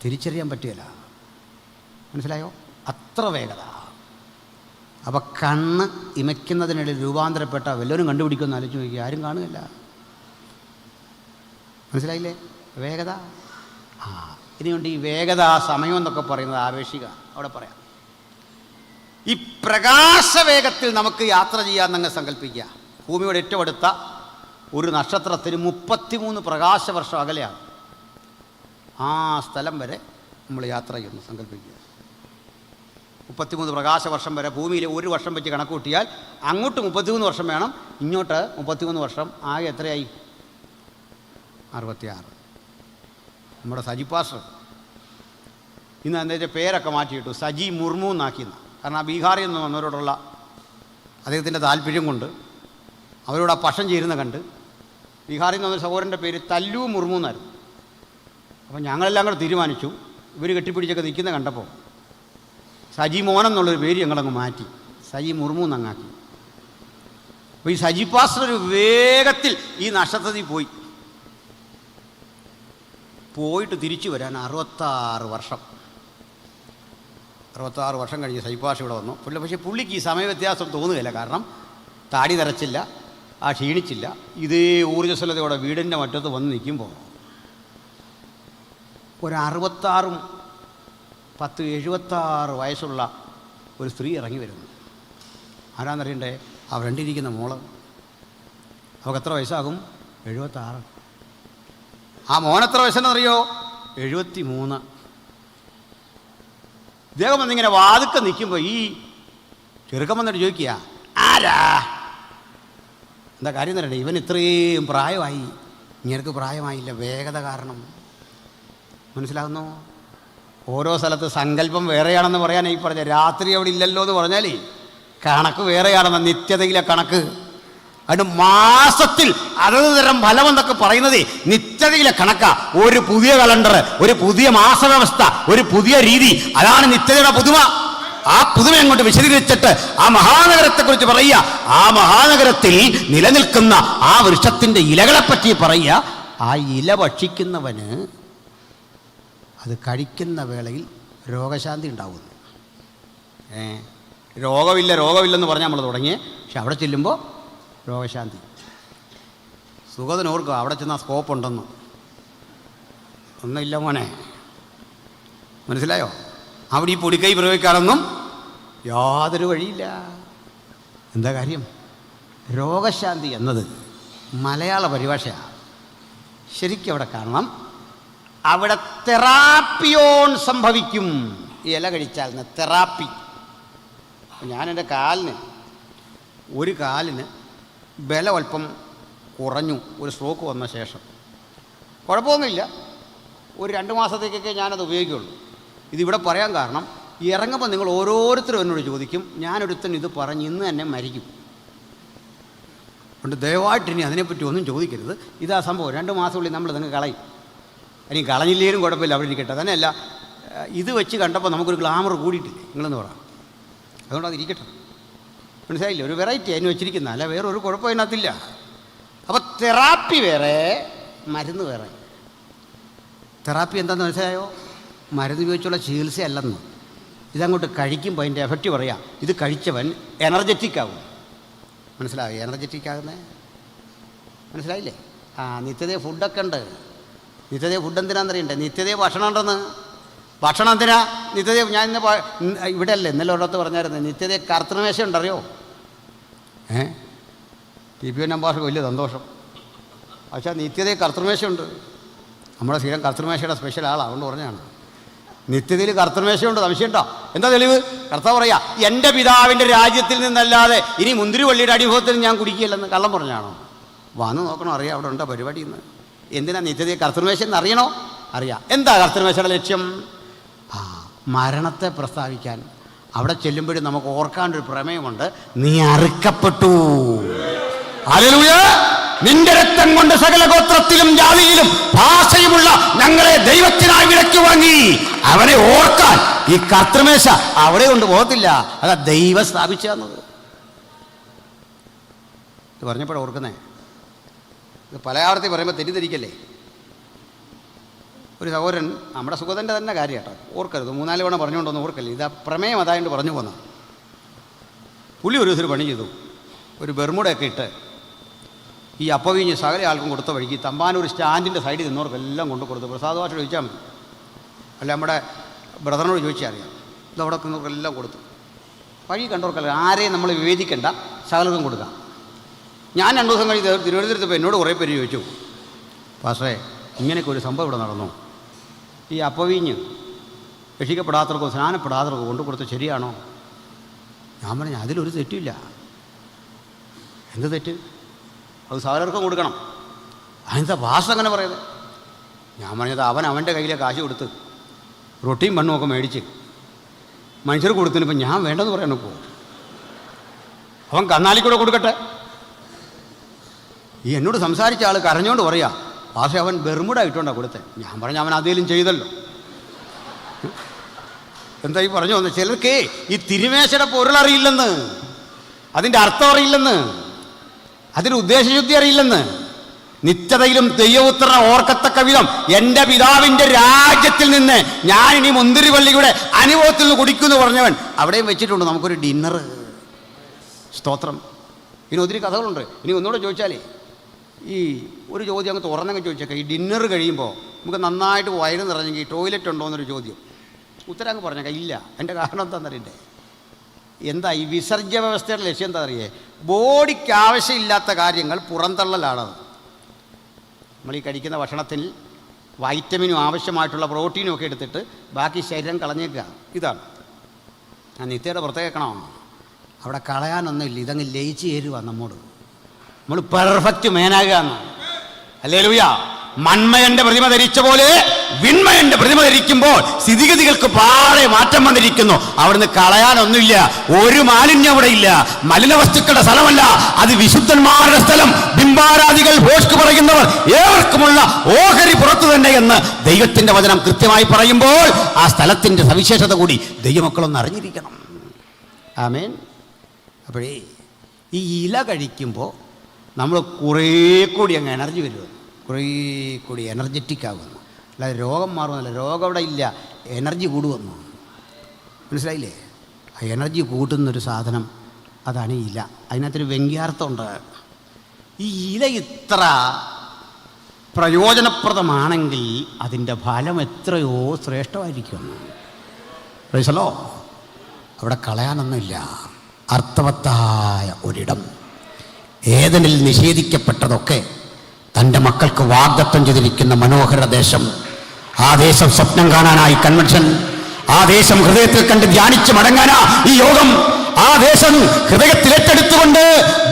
തിരിച്ചറിയാൻ പറ്റിയല്ല. മനസ്സിലായോ? അത്ര വേഗത. അപ്പം കണ്ണ് ഇമയ്ക്കുന്നതിനിടയിൽ രൂപാന്തരപ്പെട്ട വല്ലവരും കണ്ടുപിടിക്കുമെന്ന് ആലോചിച്ച് നോക്കി, ആരും കാണുകയില്ല. മനസ്സിലായില്ലേ? വേഗത. ഇനിയുണ്ട് ഈ വേഗത, സമയം എന്നൊക്കെ പറയുന്നത് ആവേശിക. അവിടെ പറയാം, ഈ പ്രകാശവേഗത്തിൽ നമുക്ക് യാത്ര ചെയ്യാമെന്നങ്ങ് സങ്കല്പിക്കുക. ഭൂമിയുടെ ഏറ്റവും അടുത്ത ഒരു നക്ഷത്രത്തിന് 33 പ്രകാശവർഷം അകലെയാണ്. ആ സ്ഥലം വരെ നമ്മൾ യാത്ര ചെയ്യുന്നു സങ്കല്പിക്കുക. 33 പ്രകാശവർഷം വരെ ഭൂമിയിൽ ഒരു വർഷം വെച്ച് കണക്ക് കൂട്ടിയാൽ അങ്ങോട്ട് 33 വർഷം വേണം, ഇങ്ങോട്ട് 33 വർഷം. ആകെ എത്രയായി? 66. നമ്മുടെ സജി പാസ്റ്റർ ഇന്ന് അതിൻ്റെ പേരൊക്കെ മാറ്റിയിട്ടു, സജി മുർമു എന്നാക്കിയെന്ന്. കാരണം ആ ബീഹാറിൽ നിന്ന് വന്നവരോടുള്ള അദ്ദേഹത്തിൻ്റെ താല്പര്യം കൊണ്ട് അവരോട് ആ പക്ഷം ചേരുന്ന കണ്ട് ബീഹാറിൽ നിന്ന് വന്ന സഹോദരൻ്റെ പേര് തല്ലു മുർമു എന്നായിരുന്നു. അപ്പം ഞങ്ങളെല്ലാം കൂടെ തീരുമാനിച്ചു, ഇവർ കെട്ടിപ്പിടിച്ചൊക്കെ നിൽക്കുന്ന കണ്ടപ്പോൾ സജി മോൻ എന്നുള്ളൊരു പേര് ഞങ്ങളങ്ങ് മാറ്റി, സജി മുർമു എന്നങ്ങാക്കി. അപ്പോൾ ഈ സജി പാസ്റ്റർ ഒരു വേഗത്തിൽ ഈ നക്ഷത്രത്തിൽ പോയിട്ട് തിരിച്ചു വരാൻ 66 വർഷം. 66 വർഷം കഴിഞ്ഞ് സൈപ്പാഷ് ഇവിടെ വന്നു. പക്ഷേ പുള്ളിക്ക് ഈ സമയവ്യത്യാസം തോന്നുകയില്ല. കാരണം താടി നിറച്ചില്ല, ക്ഷീണിച്ചില്ല. ഇതേ ഊർജ്ജസ്വലതയോടെ വീടിൻ്റെ മുറ്റത്ത് വന്ന് നിൽക്കുമ്പോൾ ഒരു 66 76 വയസ്സുള്ള ഒരു സ്ത്രീ ഇറങ്ങി വരുന്നു. ആരാന്നറിയണ്ടേ? ആ ഫ്രണ്ടിരിക്കുന്ന മോള്. അവൾക്ക് എത്ര വയസ്സാകും? 76. ആ മോനെത്ര വയസ്സെന്നറിയോ? 73. ഇദ്ദേഹം വന്നിങ്ങനെ വാതുക്കെ നിൽക്കുമ്പോൾ ഈ ചെറുക്കം വന്നിട്ട് ചോദിക്കുക, ആരാ? എന്താ കാര്യം തരണ്ടേ? ഇവൻ ഇത്രയും പ്രായമായി, ഇങ്ങനക്ക് പ്രായമായില്ല, വേഗത കാരണം. മനസ്സിലാകുന്നു? ഓരോ സ്ഥലത്ത് സങ്കല്പം വേറെയാണെന്ന് പറയാൻ ഈ പറഞ്ഞ രാത്രി അവിടെ ഇല്ലല്ലോ എന്ന് പറഞ്ഞാലേ കണക്ക് വേറെയാണെന്ന നിത്യതയിലെ കണക്ക്. അതിന് മാസത്തിൽ അതത് തരം ഫലം എന്നൊക്കെ പറയുന്നത് നിത്യതയിലെ കണക്കാ. ഒരു പുതിയ കലണ്ടർ, ഒരു പുതിയ മാസവ്യവസ്ഥ, ഒരു പുതിയ രീതി, അതാണ് നിത്യതയുടെ പുതുമ. ആ പുതുമ അങ്ങോട്ട് വിശദീകരിച്ചിട്ട് ആ മഹാനഗരത്തെക്കുറിച്ച് പറയുക. ആ മഹാനഗരത്തിൽ നിലനിൽക്കുന്ന ആ വൃക്ഷത്തിൻ്റെ ഇലകളെപ്പറ്റി പറയുക. ആ ഇല ഭക്ഷിക്കുന്നവന് അത് കഴിക്കുന്ന വേളയിൽ രോഗശാന്തി ഉണ്ടാവുന്നു. രോഗമില്ലെന്ന് പറഞ്ഞാൽ നമ്മൾ തുടങ്ങിയേ. പക്ഷെ അവിടെ ചെല്ലുമ്പോൾ രോഗശാന്തി. സുഖത്തിനോർക്കുക, അവിടെ ചെന്നാൽ സ്കോപ്പ് ഉണ്ടെന്ന്. ഒന്നുമില്ല മോനെ, മനസ്സിലായോ? അവിടെ ഈ പൊടിക്കൈ പ്രയോഗിക്കാനൊന്നും യാതൊരു വഴിയില്ല. എന്താ കാര്യം? രോഗശാന്തി എന്നത് മലയാള പരിഭാഷയാണ്. ശരിക്കും അവിടെ കാണണം, അവിടെ തെറാപ്പിയോൺ സംഭവിക്കും. ഈ ഇല കഴിച്ചാൽ തെറാപ്പി. ഞാൻ എൻ്റെ ഒരു കാലിന് ബലം അല്പം കുറഞ്ഞു, ഒരു സ്ട്രോക്ക് വന്ന ശേഷം. കുഴപ്പമൊന്നുമില്ല, ഒരു 2 മാസത്തേക്കൊക്കെ ഞാനത് ഉപയോഗിക്കുള്ളൂ. ഇതിവിടെ പറയാൻ കാരണം, ഇറങ്ങുമ്പോൾ നിങ്ങൾ ഓരോരുത്തരും എന്നോട് ചോദിക്കും, ഞാനൊരുത്തൻ ഇത് പറഞ്ഞ് ഇന്ന് തന്നെ മരിക്കും. അതുകൊണ്ട് ദയവായിട്ട് ഇനി അതിനെപ്പറ്റി ഒന്നും ചോദിക്കരുത്. ഇതാ സംഭവം. 2 മാസമുള്ളിൽ നമ്മൾ നിങ്ങൾ കളയും. ഇനി കളഞ്ഞില്ലേലും കുഴപ്പമില്ല, അവിടെ ഇരിക്കട്ടെ. തന്നെയല്ല, ഇത് വെച്ച് കണ്ടപ്പോൾ നമുക്കൊരു ഗ്ലാമർ കൂടിയിട്ടില്ലേ നിങ്ങളെന്ന് പറയാം. അതുകൊണ്ട് അതിരിക്കട്ടെ. മനസ്സിലായില്ലേ? ഒരു വെറൈറ്റി അതിന് വെച്ചിരിക്കുന്ന, അല്ല വേറെ ഒരു കുഴപ്പം അതിനകത്തില്ല. അപ്പോൾ തെറാപ്പി വേറെ, മരുന്ന് വേറെ. തെറാപ്പി എന്താണെന്ന് മനസ്സിലായോ? മരുന്ന് ഉപയോഗിച്ചുള്ള ചികിത്സയല്ലെന്ന്. ഇതങ്ങോട്ട് കഴിക്കുമ്പോൾ അതിൻ്റെ എഫക്റ്റ് പറയാം. ഇത് കഴിച്ചവൻ എനർജറ്റിക് ആകും. മനസ്സിലായോ? എനർജറ്റിക് ആകുന്നേ മനസ്സിലായില്ലേ? നിത്യതയെ ഫുഡൊക്കെ ഉണ്ട്. നിത്യതയെ ഫുഡ് എന്തിനാണെന്നറിയണ്ടേ? നിത്യതയെ ഭക്ഷണം ഉണ്ടെന്ന്. ഭക്ഷണം എന്തിനാ നിത്യതയെ? ഞാൻ ഇവിടെ അല്ലേ ഇന്നലെ ഒരിടത്ത് പറഞ്ഞായിരുന്നു, നിത്യതയെ കർത്തൃമേശ ഉണ്ടറിയോ? TPN അംബാഷക്ക് വലിയ സന്തോഷം. പക്ഷേ നിത്യതയെ കർത്തൃമേശയുണ്ട്. നമ്മുടെ സ്ഥിരം കർത്തൃമേശയുടെ സ്പെഷ്യൽ ആളാണ്, അതുകൊണ്ട് പറഞ്ഞാണ്. നിത്യതയിൽ കർത്തൃമേശയുണ്ട്. സംശയമുണ്ടോ? എന്താ തെളിവ്? കർത്താവ് പറയാ, എൻ്റെ പിതാവിൻ്റെ രാജ്യത്തിൽ നിന്നല്ലാതെ ഇനി മുന്തിരിവള്ളിയുടെ അടിഭവത്തിൽ ഞാൻ കുടിക്കില്ലെന്ന് കള്ളം പറഞ്ഞാണോ? വന്ന് നോക്കണം, അറിയാം അവിടെ ഉണ്ടോ പരിപാടി ഇന്ന്. എന്തിനാ നിത്യതയെ കർത്തൃമേശ എന്ന് അറിയണോ? അറിയാം. എന്താ കർത്തൃമേശയുടെ ലക്ഷ്യം? മരണത്തെ പ്രസ്താവിക്കാൻ. അവിടെ ചെല്ലുമ്പോഴും നമുക്ക് ഓർക്കാണ്ടൊരു പ്രമേയമുണ്ട്, നീ അറുക്കപ്പെട്ടു. ഹല്ലേലൂയ. നിന്റെ രക്തം കൊണ്ട് സകല ഗോത്രത്തിലും ജാതിയിലും ഭാഷയുമുള്ള ഞങ്ങളെ ദൈവത്തിനായി വിലയ്ക്ക് വാങ്ങി. അവനെ ഓർക്കാൻ ഈ കർത്തൃമേശ അവിടെ കൊണ്ട് പോകത്തില്ല. അതാ ദൈവം സ്ഥാപിച്ചത്. ഇത് പറഞ്ഞപ്പോഴാണ് ഓർക്കുന്നേ. ഇത് പല ആവർത്തി പറയുമ്പോൾ തെറ്റിദ്ധരിക്കല്ലേ. ഒരു സഹോദരൻ, നമ്മുടെ സുഗതൻ്റെ തന്നെ കാര്യം കേട്ടോ, ഓർക്കരുത്, 3-4 തവണ പറഞ്ഞുകൊണ്ടൊന്നും ഓർക്കല്ലേ. ഇത് പ്രമേയം അതായത് പറഞ്ഞു പോന്ന പുള്ളി ഒരു ദിവസം പണി ചെയ്തു. ഒരു ബെർമുടയൊക്കെ ഇട്ട് ഈ അപ്പവീഞ്ഞ് സകല ആൾക്കും കൊടുത്ത വഴിക്ക് തമ്പാനൂർ സ്റ്റാൻഡിൻ്റെ സൈഡിൽ നിന്നവർക്കെല്ലാം കൊണ്ട് കൊടുത്തു. പ്രസാദമായിട്ട് ചോദിച്ചാൽ മതി, അല്ല നമ്മുടെ ബ്രദറിനോട് ചോദിച്ചാൽ അറിയാം. ഇതവിടെ നിന്നവർക്കെല്ലാം കൊടുത്തു. വഴി കണ്ടവർക്കല്ല, ആരെയും നമ്മൾ വിവേചിക്കേണ്ട, സകലതും കൊടുക്കാം. ഞാൻ 2 ദിവസം കഴിഞ്ഞ് തിരുവനന്തപുരത്ത് എന്നോട് കുറേ പേര് ചോദിച്ചു, പാസ്റ്ററേ ഇങ്ങനെയൊക്കെ ഒരു സംഭവം ഇവിടെ നടന്നു, ഈ അപ്പവീഞ്ഞ് രക്ഷിക്കപ്പെടാത്തവർക്കോ സ്നാനപ്പെടാത്തവർക്കോ കൊണ്ടു കൊടുത്ത് ശരിയാണോ? ഞാൻ പറഞ്ഞു അതിലൊരു തെറ്റില്ല. എന്ത് തെറ്റ്? അത് സകലർക്കും കൊടുക്കണം. അതിനത്തെ ഭാഷ അങ്ങനെ പറയുന്നത്. ഞാൻ പറഞ്ഞത് അവൻ്റെ കയ്യിലെ കാശ് കൊടുത്ത് റൊട്ടിയും മണ്ണുമൊക്കെ മേടിച്ച് മനുഷ്യർക്ക് കൊടുത്തിനിപ്പം ഞാൻ വേണ്ടെന്ന് പറയാൻ നോക്കുമോ? അവൻ കന്നാലിക്കൂടെ കൊടുക്കട്ടെ. ഈ എന്നോട് സംസാരിച്ച ആൾ കരഞ്ഞുകൊണ്ട് പറയാ, പക്ഷേ അവൻ ബെർമുട ഇട്ടുകൊണ്ടാണ് കൊടുത്തത്. ഞാൻ പറഞ്ഞ അവൻ അതേലും ചെയ്തല്ലോ. എന്താ ഈ പറഞ്ഞു വന്നത്? ചിലർക്ക് ഈ തിരുമേശയുടെ പൊരുളറിയില്ലെന്ന്, അതിൻ്റെ അർത്ഥം അറിയില്ലെന്ന്, അതിൻ്റെ ഉദ്ദേശശുദ്ധി അറിയില്ലെന്ന്. നിത്യതയിലും ദൈവപുത്രനെ ഓർക്കത്തക്ക വിധം എൻ്റെ പിതാവിൻ്റെ രാജ്യത്തിൽ നിന്ന് ഞാൻ ഇനി മുന്തിരിവള്ളിയുടെ അനുഭവത്തിൽ നിന്ന് കുടിക്കുമെന്ന് പറഞ്ഞവൻ അവിടെയും വെച്ചിട്ടുണ്ട് നമുക്കൊരു ഡിന്നർ. സ്തോത്രം. ഇനി ഒത്തിരി കഥകളുണ്ട്. ഇനി ഒന്നുകൂടെ ചോദിച്ചാലേ, ഈ ഒരു ചോദ്യം അങ്ങ് തുറന്നങ്ങ് ചോദിച്ചേക്കാം. ഈ ഡിന്നർ കഴിയുമ്പോൾ നമുക്ക് നന്നായിട്ട് വയറ് നിറഞ്ഞെങ്കിൽ ടോയ്ലറ്റ് ഉണ്ടോ എന്നൊരു ചോദ്യം. ഉത്തരം അങ്ങ് പറഞ്ഞേക്കാം ഇല്ല. എൻ്റെ കാരണം എന്താണെന്നറിയണ്ടേ? എന്താ ഈ വിസർജ്യ വ്യവസ്ഥയുടെ ലക്ഷ്യം എന്താ അറിയേ? ബോഡിക്ക് ആവശ്യമില്ലാത്ത കാര്യങ്ങൾ പുറന്തള്ളലാണത്. നമ്മൾ ഈ കഴിക്കുന്ന ഭക്ഷണത്തിൽ വൈറ്റമിനും ആവശ്യമായിട്ടുള്ള പ്രോട്ടീനും ഒക്കെ എടുത്തിട്ട് ബാക്കി ശരീരം കളഞ്ഞേക്കുക. ഇതാണ് ഞാൻ നിത്യയുടെ പുറത്ത് കേൾക്കണോ? അവിടെ കളയാനൊന്നുമില്ല, ഇതങ്ങ് ലയിച്ച് ചേരുക നമ്മോട്. നമ്മൾ പെർഫെക്റ്റ് മേനാകുക എന്ന്. ഹല്ലേലൂയ. മൺമയന്റെ പ്രതിമ ധരിച്ച പോലെ വിൺമയന്റെ പ്രതിമ ധരിക്കുമ്പോൾ സ്ഥിതിഗതികൾക്ക് പാടെ മാറ്റം വന്നിരിക്കുന്നു. അവിടുന്ന് കളയാനൊന്നുമില്ല, ഒരു മാലിന്യം അവിടെ ഇല്ല. മലിന വസ്തുക്കളുടെ സ്ഥലമല്ല, അത് വിശുദ്ധന്മാരുടെ സ്ഥലം. ബിംബാരാധികൾ ഭോഷ്ക് പറയുന്നവർ ഏവർക്കുമുള്ള ഓഹരി പുറത്തു തന്നെ എന്ന് ദൈവത്തിന്റെ വചനം കൃത്യമായി പറയുമ്പോൾ ആ സ്ഥലത്തിന്റെ സവിശേഷത കൂടി ദൈവമക്കളൊന്ന് അറിഞ്ഞിരിക്കണം. ആമേൻ. അപ്പോഴേ ഈ ഇല കഴിക്കുമ്പോൾ നമ്മൾ കുറേ കൂടി അങ്ങ് എനർജി വരുമോ, കുറേ കൂടി എനർജറ്റിക് ആകുന്നു. അല്ലാതെ രോഗം മാറുമെന്നല്ല, രോഗം അവിടെ ഇല്ല, എനർജി കൂടുമെന്നു. മനസ്സിലായില്ലേ? ആ എനർജി കൂട്ടുന്നൊരു സാധനം അതാണ് ഈ ഇല. അതിനകത്തൊരു വ്യംഗ്യാർത്ഥമുണ്ട്. ഈ ഇല ഇത്ര പ്രയോജനപ്രദമാണെങ്കിൽ അതിൻ്റെ ഫലം എത്രയോ ശ്രേഷ്ഠമായിരിക്കുമെന്ന്. പ്രൈസലോ. അവിടെ കളയാനൊന്നുമില്ല. അർത്ഥവത്തായ ഒരിടം. ഏദനിൽ നിഷേധിക്കപ്പെട്ടതൊക്കെ തൻ്റെ മക്കൾക്ക് വാഗ്ദത്തം ചെയ്തിരിക്കുന്ന മനോഹര ദേശം. ആ ദേശം സ്വപ്നം കാണാനായി കൺവെൻഷൻ, ആ ദേശം ഹൃദയത്തിൽ കണ്ട് ധ്യാനിച്ച് മടങ്ങാനാ ഈ യോഗം. ആ ദേശം ഹൃദയത്തിൽ ഏറ്റെടുത്തുകൊണ്ട്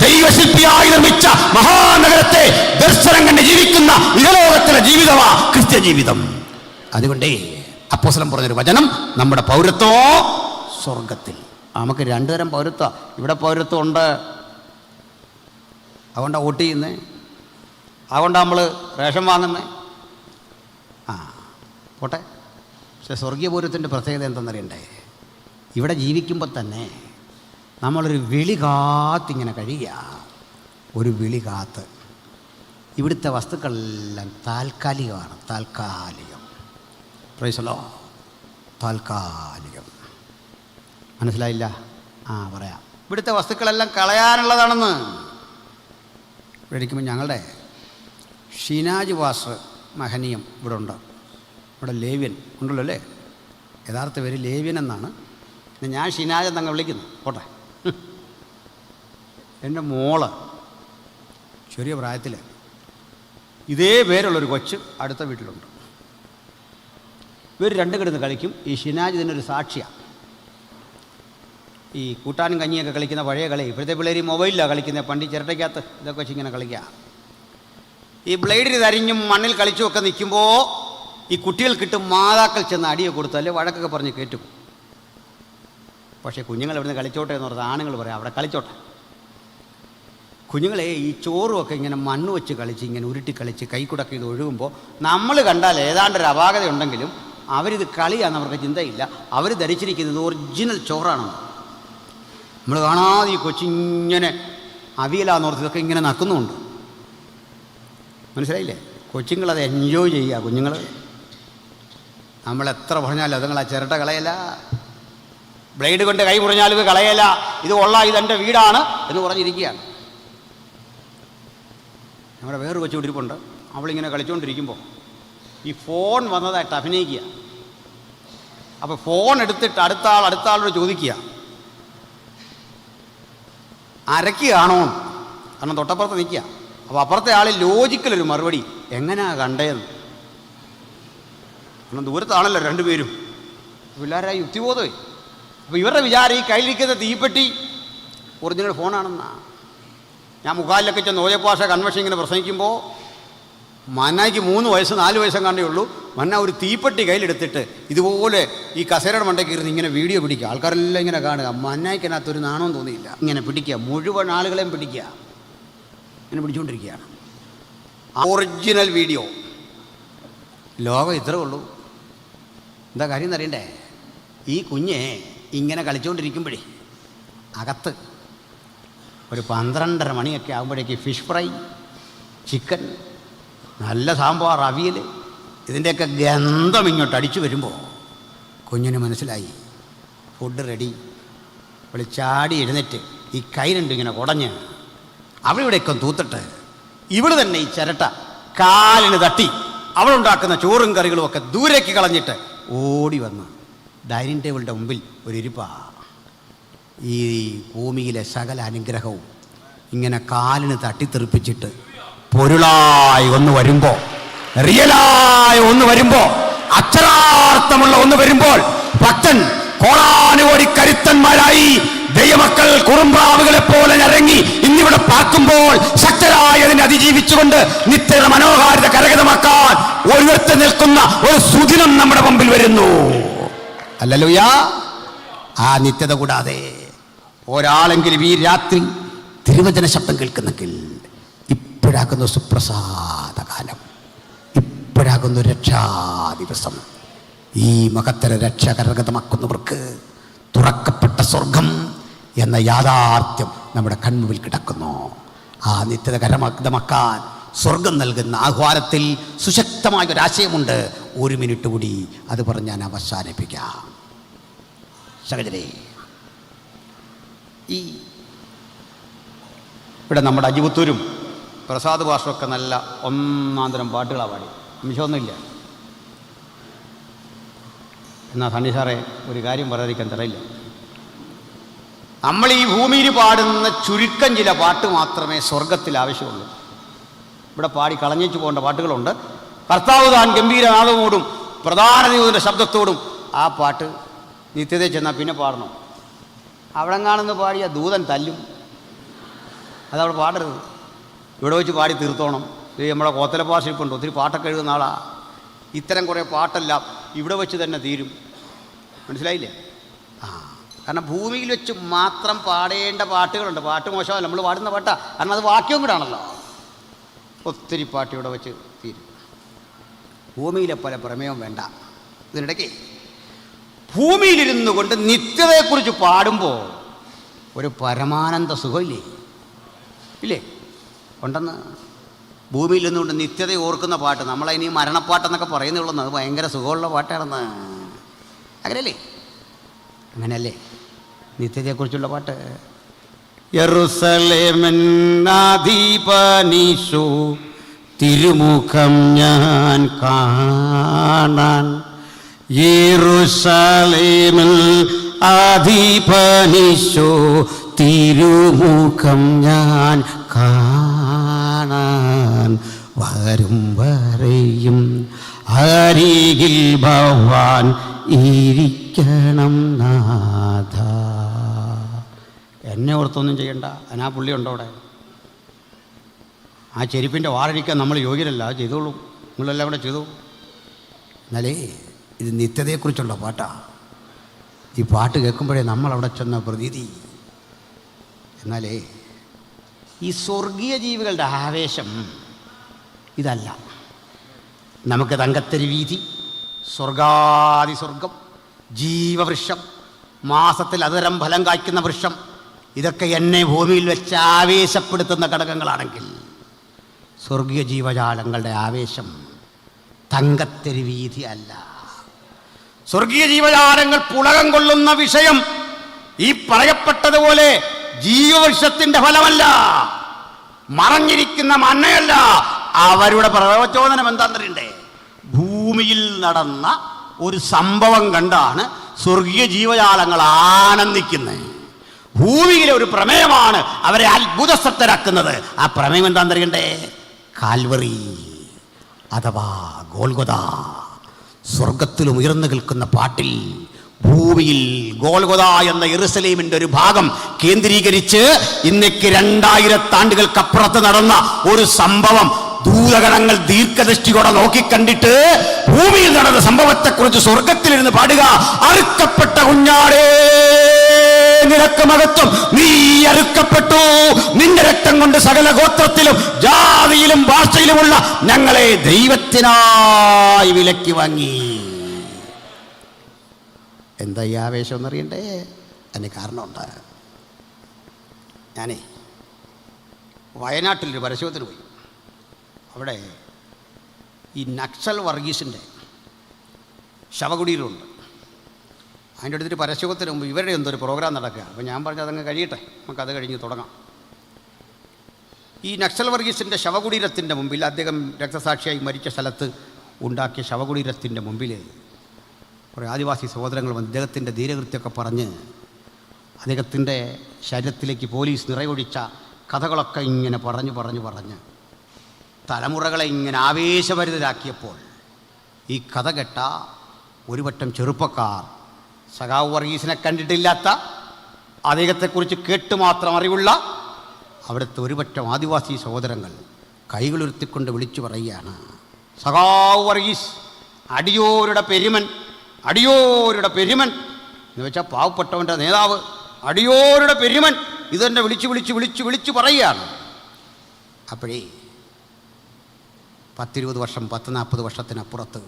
ദൈവശില്പിയായി നിർമ്മിച്ച മഹാനഗരത്തെ ദർശനം കണ്ട് ജീവിക്കുന്ന ഇഹലോകത്തിലെ ജീവിതമാ ക്രിസ്ത്യ ജീവിതം. അതുകൊണ്ടേ അപ്പോസ്തലൻ പറഞ്ഞൊരു വചനം, നമ്മുടെ പൗരത്വമോ സ്വർഗത്തിൽ. നമുക്ക് 2 തരം പൗരത്വം. ഇവിടെ പൗരത്വം ഉണ്ട്, അതുകൊണ്ടാണ് വോട്ട് ചെയ്യുന്നത്, അതുകൊണ്ടാണ് നമ്മൾ റേഷൻ വാങ്ങുന്നത്. പോട്ടെ. പക്ഷെ സ്വർഗീയ പൗരത്തിൻ്റെ പ്രത്യേകത എന്തെന്നറിയണ്ടേ? ഇവിടെ ജീവിക്കുമ്പോൾ തന്നെ നമ്മളൊരു വിളി കാത്തിങ്ങനെ കഴിയുക. ഒരു വിളി കാത്ത്. ഇവിടുത്തെ വസ്തുക്കളെല്ലാം താൽക്കാലികമാണ്. താൽക്കാലികം. പ്രൈസലോ. താൽക്കാലികം. മനസ്സിലായില്ല? പറയാം. ഇവിടുത്തെ വസ്തുക്കളെല്ലാം കളയാനുള്ളതാണെന്ന്. ഇവിടെ ഇരിക്കുമ്പോൾ ഞങ്ങളുടെ ഷിനാജ് വാസ് മഹനീയം ഇവിടെ ഉണ്ട്. ഇവിടെ ലേവ്യൻ ഉണ്ടല്ലോ അല്ലേ? യഥാർത്ഥ പേര് ലേവ്യൻ എന്നാണ്. ഞാൻ ഷിനാജ് എന്നങ്ങ് വിളിക്കുന്നു. പോട്ടെ. എൻ്റെ മോള് ചെറിയ പ്രായത്തിൽ ഇതേ പേരുള്ളൊരു കൊച്ച് അടുത്ത വീട്ടിലുണ്ട്. ഇവർ 2 കിടന്ന് കളിക്കും. ഈ ഷിനാജ് ഇതിനൊരു സാക്ഷിയാണ്. ഈ കൂട്ടാനും കഞ്ഞിയൊക്കെ കളിക്കുന്ന പഴയ കളി. ഇപ്പോഴത്തെ പിള്ളേർ ഈ മൊബൈലിലാണ് കളിക്കുന്നത്. പണ്ട് ചിരട്ടയ്ക്കകത്ത് ഇതൊക്കെ വെച്ച് ഇങ്ങനെ കളിക്കുക. ഈ ബ്ലേഡിൽ തരിഞ്ഞും മണ്ണിൽ കളിച്ചുമൊക്കെ നിൽക്കുമ്പോൾ ഈ കുട്ടികൾക്കിട്ട് മാതാക്കൾ ചെന്ന് അടിയൊക്കെ കൊടുത്താൽ വഴക്കൊക്കെ പറഞ്ഞ് കയറ്റും. പക്ഷേ കുഞ്ഞുങ്ങൾ ഇവിടുന്ന് കളിച്ചോട്ടെ എന്ന് പറഞ്ഞാൽ ആണുങ്ങൾ പറയാം അവിടെ കളിച്ചോട്ടെ. കുഞ്ഞുങ്ങളെ ഈ ചോറുമൊക്കെ ഇങ്ങനെ മണ്ണ് വെച്ച് കളിച്ച് ഇങ്ങനെ ഉരുട്ടി കളിച്ച് കൈക്കുടൊക്കെ ഇത് ഒഴുകുമ്പോൾ നമ്മൾ കണ്ടാൽ ഏതാണ്ടൊരു അപാകത ഉണ്ടെങ്കിലും അവരിത് കളിയാണെന്ന് അവർക്ക് ചിന്തയില്ല. അവർ ധരിച്ചിരിക്കുന്നത് ഒറിജിനൽ ചോറാണെന്ന്. നമ്മൾ കാണാതെ ഈ കൊച്ചിങ്ങനെ അവിയലാന്നോർത്ത് ഇതൊക്കെ ഇങ്ങനെ നക്കുന്നുമുണ്ട്. മനസ്സിലായില്ലേ? കൊച്ചുങ്ങളത് എൻജോയ് ചെയ്യുക. കുഞ്ഞുങ്ങൾ നമ്മളെത്ര പറഞ്ഞാലും അതുങ്ങൾ ആ ചിരട്ട കളയല, ബ്ലേഡ് കൊണ്ട് കൈ മുറിഞ്ഞാലും ഇത് കളയല, ഇത് ഇതെൻ്റെ വീടാണ് എന്ന് പറഞ്ഞിരിക്കുകയാണ്. നമ്മുടെ വേറൊരു കൊച്ചു ഇരിപ്പുണ്ട്. അവളിങ്ങനെ കളിച്ചുകൊണ്ടിരിക്കുമ്പോൾ ഈ ഫോൺ വന്നതായിട്ട് അഭിനയിക്കുക. അപ്പോൾ ഫോൺ എടുത്തിട്ട് അടുത്ത ആളോട് ചോദിക്കുക, അരക്കുകയാണോ? കാരണം തൊട്ടപ്പുറത്ത് നിൽക്കുക. അപ്പോൾ അപ്പുറത്തെ ആൾ ലോജിക്കലൊരു മറുപടി, എങ്ങനെയാ കണ്ടതെന്ന്. കാരണം ദൂരത്താണല്ലോ രണ്ടുപേരും. പിള്ളേരാ യുക്തിബോധമേ. അപ്പോൾ ഇവരുടെ വിചാരം ഈ കയ്യിലിരിക്കുന്ന തീപ്പെട്ടി ഒറിജിനൽ ഫോണാണെന്നാണ്. ഞാൻ മുഖാലിലൊക്കെ ചെന്ന് ഓജപ്പാഷ കൺവെൻഷൻ ഇങ്ങനെ പ്രസംഗിക്കുമ്പോൾ മന്നായിക്ക് 3 വയസ്സ് 4 വയസ്സും കണ്ടേ ഉള്ളൂ. മന്ന ഒരു തീപ്പെട്ടി കയ്യിലെടുത്തിട്ട് ഇതുപോലെ ഈ കസേരയുടെ മണ്ടയ്ക്ക് ഇരുന്ന് ഇങ്ങനെ വീഡിയോ പിടിക്കുക. ആൾക്കാരെല്ലാം ഇങ്ങനെ കാണുക. മന്നായിക്കതിനകത്തൊരു നാണവും തോന്നിയില്ല. ഇങ്ങനെ പിടിക്കുക, മുഴുവൻ ആളുകളെയും പിടിക്കുക, ഇങ്ങനെ പിടിച്ചുകൊണ്ടിരിക്കുകയാണ്. Original video. ലോകം ഇത്രേ ഉള്ളൂ. എന്താ കാര്യം എന്നറിയണ്ടേ? ഈ കുഞ്ഞെ ഇങ്ങനെ കളിച്ചുകൊണ്ടിരിക്കുമ്പോഴേ അകത്ത് ഒരു 12:30 മണിയൊക്കെ ആകുമ്പോഴേക്ക് ഫിഷ് ഫ്രൈ, ചിക്കൻ, നല്ല സാമ്പാർ, അവിയൽ, ഇതിൻ്റെയൊക്കെ ഗന്ധം ഇങ്ങോട്ട് അടിച്ചു വരുമ്പോൾ കുഞ്ഞിന് മനസ്സിലായി ഫുഡ് റെഡി. അവൾ ചാടി എഴുന്നേറ്റ് ഈ കൈ രണ്ടും ഇങ്ങനെ കുടഞ്ഞ് അവളിവിടെയൊക്കെ തൂത്തിട്ട് ഇവൾ തന്നെ ഈ ചിരട്ട കാലിന് തട്ടി അവളുണ്ടാക്കുന്ന ചോറും കറികളും ഒക്കെ ദൂരേക്ക് കളഞ്ഞിട്ട് ഓടി വന്ന് ഡൈനിങ് ടേബിളിൻ്റെ മുമ്പിൽ ഒരു ഇരിപ്പാ. ഈ ഭൂമിയിലെ സകല അനുഗ്രഹവും ഇങ്ങനെ കാലിന് തട്ടിത്തെറിപ്പിച്ചിട്ട് പൊരുളായി ഒന്ന് വരുമ്പോൾ, റിയലായി ഒന്ന് വരുമ്പോൾ, അക്ഷരാർത്ഥമുള്ള ഒന്ന് വരുമ്പോൾ ഭക്തൻ കോടാനുകോടി കരുത്തന്മാരായി ദൈവമക്കൾ കുറുമ്പ്രാവുകളെ പോലെ ഇറങ്ങി ഇന്നിവിടെ പാർക്കുമ്പോൾ ശക്തരായി അതിനെ അതിജീവിച്ചുകൊണ്ട് നിത്യത മനോഹാരിത കരഗതമാക്കാൻ ഒരുവത്ത് നിൽക്കുന്ന ഒരു സുദിനം നമ്മുടെ മുമ്പിൽ വരുന്നു. ഹല്ലേലൂയ. ആ നിത്യത കൂടാതെ ഒരാളെങ്കിലും ഈ രാത്രി തിരുവചന ശബ്ദം കേൾക്കുന്നെങ്കിൽ ഇപ്പോഴാകുന്ന സുപ്രസാദകാലം, ഇപ്പോഴാകുന്ന രക്ഷാദിവസം. ഈ മഹത്തര രക്ഷ കരഗതമാക്കുന്നവർക്ക് തുറക്കപ്പെട്ട സ്വർഗം എന്ന യാഥാർത്ഥ്യം നമ്മുടെ കൺമുമ്പിൽ കിടക്കുന്നു. ആ നിത്യത കരഗതമാക്കാൻ സ്വർഗം നൽകുന്ന ആഹ്വാനത്തിൽ സുശക്തമായൊരാശയമുണ്ട്. 1 മിനിറ്റ് കൂടി അത് പറഞ്ഞ് ഞാൻ അവസാനിപ്പിക്കാം. സഹോദരേ, ഈ ഇവിടെ നമ്മുടെ അജിപുത്തൂരും പ്രസാദ് ഭാഷമൊക്കെ നല്ല ഒന്നാന്തരം പാട്ടുകളാണ് പാടി, അംശമൊന്നുമില്ല. എന്നാൽ സണ്ണി സാറേ ഒരു കാര്യം പറയാതിരിക്കാൻ തരയില്ല. നമ്മൾ ഈ ഭൂമിയിൽ പാടുന്ന ചുരുക്കം ചില പാട്ട് മാത്രമേ സ്വർഗത്തിൽ ആവശ്യമുള്ളൂ. ഇവിടെ പാടി കളഞ്ഞേച്ചു പോകേണ്ട പാട്ടുകളുണ്ട്. കർത്താവ് താൻ ഗംഭീരനാദമോടും പ്രധാന ദൈവത്തിൻ്റെ ശബ്ദത്തോടും ആ പാട്ട് നിത്യതയിൽ ചെന്നാൽ പിന്നെ പാടണം. അവിടെ കാണുന്ന പാടിയ ദൂതൻ തല്ലും. അതവിടെ പാടരുത്. ഇവിടെ വെച്ച് പാടി തീർത്തോണം. ഇത് നമ്മുടെ കോത്തല ഭാഷയിപ്പുണ്ട്, ഒത്തിരി പാട്ടൊക്കെ എഴുതുന്ന ആളാ. ഇത്തരം കുറേ പാട്ടെല്ലാം ഇവിടെ വെച്ച് തന്നെ തീരും. മനസ്സിലായില്ലേ? കാരണം ഭൂമിയിൽ വെച്ച് മാത്രം പാടേണ്ട പാട്ടുകളുണ്ട്. പാട്ട് മോശമല്ല, നമ്മൾ പാടുന്ന പാട്ടാ. കാരണം അത് വാക്യവും കൂടെ ആണല്ലോ. ഒത്തിരി പാട്ട് ഇവിടെ വെച്ച് തീരും. ഭൂമിയിലെ പല പ്രമേയവും വേണ്ട. ഇതിനിടയ്ക്ക് ഭൂമിയിലിരുന്നു കൊണ്ട് നിത്യതയെക്കുറിച്ച് പാടുമ്പോൾ ഒരു പരമാനന്ദ സുഖമില്ലേ? ഇല്ലേ? ഉണ്ടെന്ന്. ഭൂമിയിൽ നിന്നുകൊണ്ട് നിത്യത ഓർക്കുന്ന പാട്ട്, നമ്മളതിനി മരണപ്പാട്ടെന്നൊക്കെ പറയുന്നുള്ളൂ. അത് ഭയങ്കര സുഖമുള്ള പാട്ടാണെന്ന്. അങ്ങനെയല്ലേ? അങ്ങനെയല്ലേ നിത്യതയെക്കുറിച്ചുള്ള പാട്ട്? യെരൂശലേമിന്നധിപനീശു തിരുമുഖം ഞാൻ കാണാൻ, യെരൂശലേമിൽ അധിപനീശു തിരുമുഖം ഞാൻ കാണാൻ, വരും വരെയും അരികിൽ ഭവാൻ ഇരിക്കണം നാഥ. എന്നെ ഓർത്തൊന്നും ചെയ്യണ്ട. അതിനാ പുള്ളി ഉണ്ടോ അവിടെ? ആ ചെരുപ്പിൻ്റെ വാറഴിക്കാൻ നമ്മൾ യോഗ്യരല്ല. അത് ചെയ്തോളൂ, നിങ്ങളെല്ലാം കൂടെ ചെയ്തോ. എന്നാലേ ഇത് നിത്യതയെക്കുറിച്ചുള്ള പാട്ടാ. ഈ പാട്ട് കേൾക്കുമ്പോഴേ നമ്മളവിടെ ചെന്ന പ്രതീതി. എന്നാലേ ഈ സ്വർഗീയ ജീവികളുടെ ആവേശം ഇതല്ല. നമുക്ക് തങ്കത്തരി വീതി, സ്വർഗാതിസ്വർഗം, ജീവവൃക്ഷം, മാസത്തിൽ അതരം ഫലം കായ്ക്കുന്ന വൃക്ഷം, ഇതൊക്കെ എന്നെ ഭൂമിയിൽ വെച്ച് ആവേശപ്പെടുത്തുന്ന ഘടകങ്ങളാണെങ്കിൽ സ്വർഗീയ ജീവജാലങ്ങളുടെ ആവേശം തങ്കത്തരി വീതി അല്ല. സ്വർഗീയ ജീവജാലങ്ങൾ പുളകം കൊള്ളുന്ന വിഷയം ഈ പറയപ്പെട്ടതുപോലെ ജീവവൃക്ഷത്തിന്റെ ഫലമല്ല, മറഞ്ഞിരിക്കുന്ന മണ്ണയല്ല. അവരുടെ പ്രവചോദനം എന്താണെന്നറിയണ്ടേ? ഭൂമിയിൽ നടന്ന ഒരു സംഭവം കണ്ടാണ് സ്വർഗീയ ജീവജാലങ്ങൾ ആനന്ദിക്കുന്നത്. ഭൂമിയിലെ ഒരു പ്രമേയമാണ് അവരെ അത്ഭുതസക്തരാക്കുന്നത്. ആ പ്രമേയം എന്താണെന്നറിയണ്ടേ? കാൽവറി അഥവാ ഗോൽഗോഥ. സ്വർഗത്തിലും ഉയർന്നു നിൽക്കുന്ന പാട്ടിൽ ഭൂമിയിൽ ഗോൽഗോഥ എന്ന യെരുശലേമിന്റെ ഒരു ഭാഗം കേന്ദ്രീകരിച്ച് ഇന്നേക്ക് 2000 ആണ്ടുകൾക്കപ്പുറത്ത് നടന്ന ഒരു സംഭവം ദൂതഗണങ്ങൾ ദീർഘദൃഷ്ടിയോടെ നോക്കിക്കണ്ടിട്ട് ഭൂമിയിൽ നടന്ന സംഭവത്തെക്കുറിച്ച് സ്വർഗത്തിലിരുന്ന് പാടുക. അറുക്കപ്പെട്ട കുഞ്ഞാടേ, നിനക്ക് മഹത്വം, നീ അറുക്കപ്പെട്ടു, നിന്റെ രക്തം കൊണ്ട് സകല ഗോത്രത്തിലും ജാതിയിലും ഭാഷയിലുമുള്ള ഞങ്ങളെ ദൈവത്തിനായി വിലക്കി വാങ്ങി. എന്താ ഈ ആവേശം എന്നറിയണ്ടേ? അതിന് കാരണമുണ്ട്. ഞാനേ വയനാട്ടിലൊരു പരസ്യത്തിന് പോയി. അവിടെ ഈ നക്സൽ വർഗീസിൻ്റെ ശവകുടീരമുണ്ട്. അതിൻ്റെ അടുത്തൊരു പരസ്യത്തിന് മുമ്പ് ഇവരുടെ എന്തൊരു പ്രോഗ്രാം നടക്കുക. അപ്പോൾ ഞാൻ പറഞ്ഞു അതങ്ങ് കഴിയട്ടെ, നമുക്കത് കഴിഞ്ഞ് തുടങ്ങാം. ഈ നക്സൽ വർഗീസിൻ്റെ ശവകുടീരത്തിൻ്റെ മുമ്പിൽ, അദ്ദേഹം രക്തസാക്ഷിയായി മരിച്ച സ്ഥലത്ത് ഉണ്ടാക്കിയ ശവകുടീരത്തിൻ്റെ മുമ്പിൽ കുറേ ആദിവാസി സഹോദരങ്ങൾ വന്ന് അദ്ദേഹത്തിൻ്റെ ധീരകൃത്യമൊക്കെ പറഞ്ഞ് അദ്ദേഹത്തിൻ്റെ ശരീരത്തിലേക്ക് പോലീസ് നിറയൊഴിച്ച കഥകളൊക്കെ ഇങ്ങനെ പറഞ്ഞ് തലമുറകളെ ഇങ്ങനെ ആവേശഭരിതരാക്കിയപ്പോൾ ഈ കഥ കേട്ട ഒരുപറ്റം ചെറുപ്പക്കാർ, സഖാവ് വർഗീസിനെ കണ്ടിട്ടില്ലാത്ത, അദ്ദേഹത്തെക്കുറിച്ച് കേട്ട് മാത്രം അറിവുള്ള അവിടുത്തെ ഒരുപറ്റം ആദിവാസി സഹോദരങ്ങൾ കൈകളുയർത്തിക്കൊണ്ട് വിളിച്ചു പറയുകയാണ്, സഖാവ് വർഗീസ് അടിയോരുടെ പെരുമൻ, അടിയോരുടെ പെരുമൻ എന്ന് വെച്ചാൽ പാവപ്പെട്ടവൻ്റെ നേതാവ്, അടിയോരുടെ പെരുമൻ ഇതെന്നെ വിളിച്ചു പറയുകയാണ്. അപ്പോഴേ 10-20 വർഷം 10-40 വർഷത്തിനപ്പുറത്ത്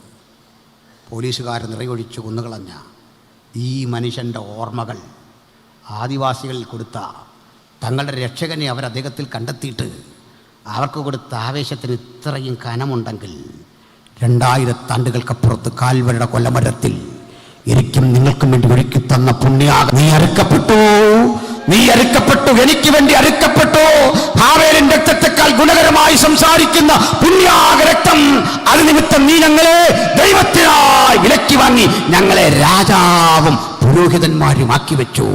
പോലീസുകാർ നിറയൊഴിച്ച് കൊന്നുകളഞ്ഞ ഈ മനുഷ്യൻ്റെ ഓർമ്മകൾ ആദിവാസികളിൽ കൊടുത്ത തങ്ങളുടെ രക്ഷകനെ അവർ അദ്ദേഹത്തിൽ കണ്ടെത്തിയിട്ട് അവർക്ക് കൊടുത്ത ആവേശത്തിന് ഇത്രയും കനമുണ്ടെങ്കിൽ 2000 ആണ്ടുകൾക്കപ്പുറത്ത് കാൽവരുടെ കൊല്ലമരത്തിൽ എനിക്കും നിങ്ങൾക്കും വേണ്ടി ഒരുക്കി തന്ന പുണ്യാഗം, നീ അറുക്കപ്പെട്ടു, എനിക്ക് വേണ്ടി അറുക്കപ്പെട്ടു, ഹാവേലിൻ രക്തത്തെക്കാൾ ഗുണകരമായി സംസാരിക്കുന്ന പുണ്യാഗ രക്തം, അത് നിമിത്തം നീ ഞങ്ങളെ ദൈവത്തിനായി വിലക്കി വാങ്ങി ഞങ്ങളെ രാജാവും പുരോഹിതന്മാരുമാക്കി വെച്ചു.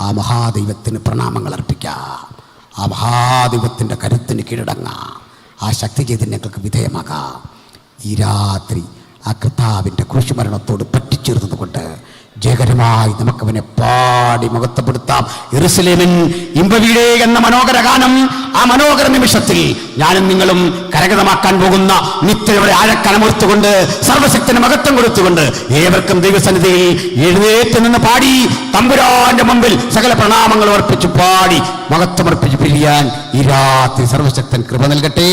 ആ മഹാദൈവത്തിന് പ്രണാമങ്ങൾ അർപ്പിക്കാം. ആ മഹാദൈവത്തിൻ്റെ കരുത്തിന് കീഴടങ്ങാം. ആ ശക്തി ചൈതന്യങ്ങൾക്ക് വിധേയമാകാം. ഈ രാത്രി ആ കർത്താവിൻ്റെ ക്രൂശുമരണത്തോട് പറ്റിച്ചേർന്നതുകൊണ്ട് ജയകരമായി നമുക്കവനെ പാടി മഹത്വപ്പെടുത്താം. യെരുശലേമിൻ ഇമ്പവീടേ എന്ന മനോഹര ഗാനം, ആ മനോഹര നിമിഷത്തിൽ ഞാനും നിങ്ങളും കരഗതമാക്കാൻ പോകുന്ന നിത്യയുടെ ആഴക്കനമോർത്തുകൊണ്ട് സർവശക്തന് മഹത്വം കൊടുത്തുകൊണ്ട് ഏവർക്കും ദൈവസന്നിധിയിൽ എഴുന്നേറ്റ് നിന്ന് പാടി തമ്പുരാന്റെ മുമ്പിൽ സകല പ്രണാമങ്ങൾ അർപ്പിച്ച് പാടി മഹത്വമർപ്പിച്ച് പിരിയാൻ ഈ രാത്രി സർവശക്തൻ കൃപ നൽകട്ടെ.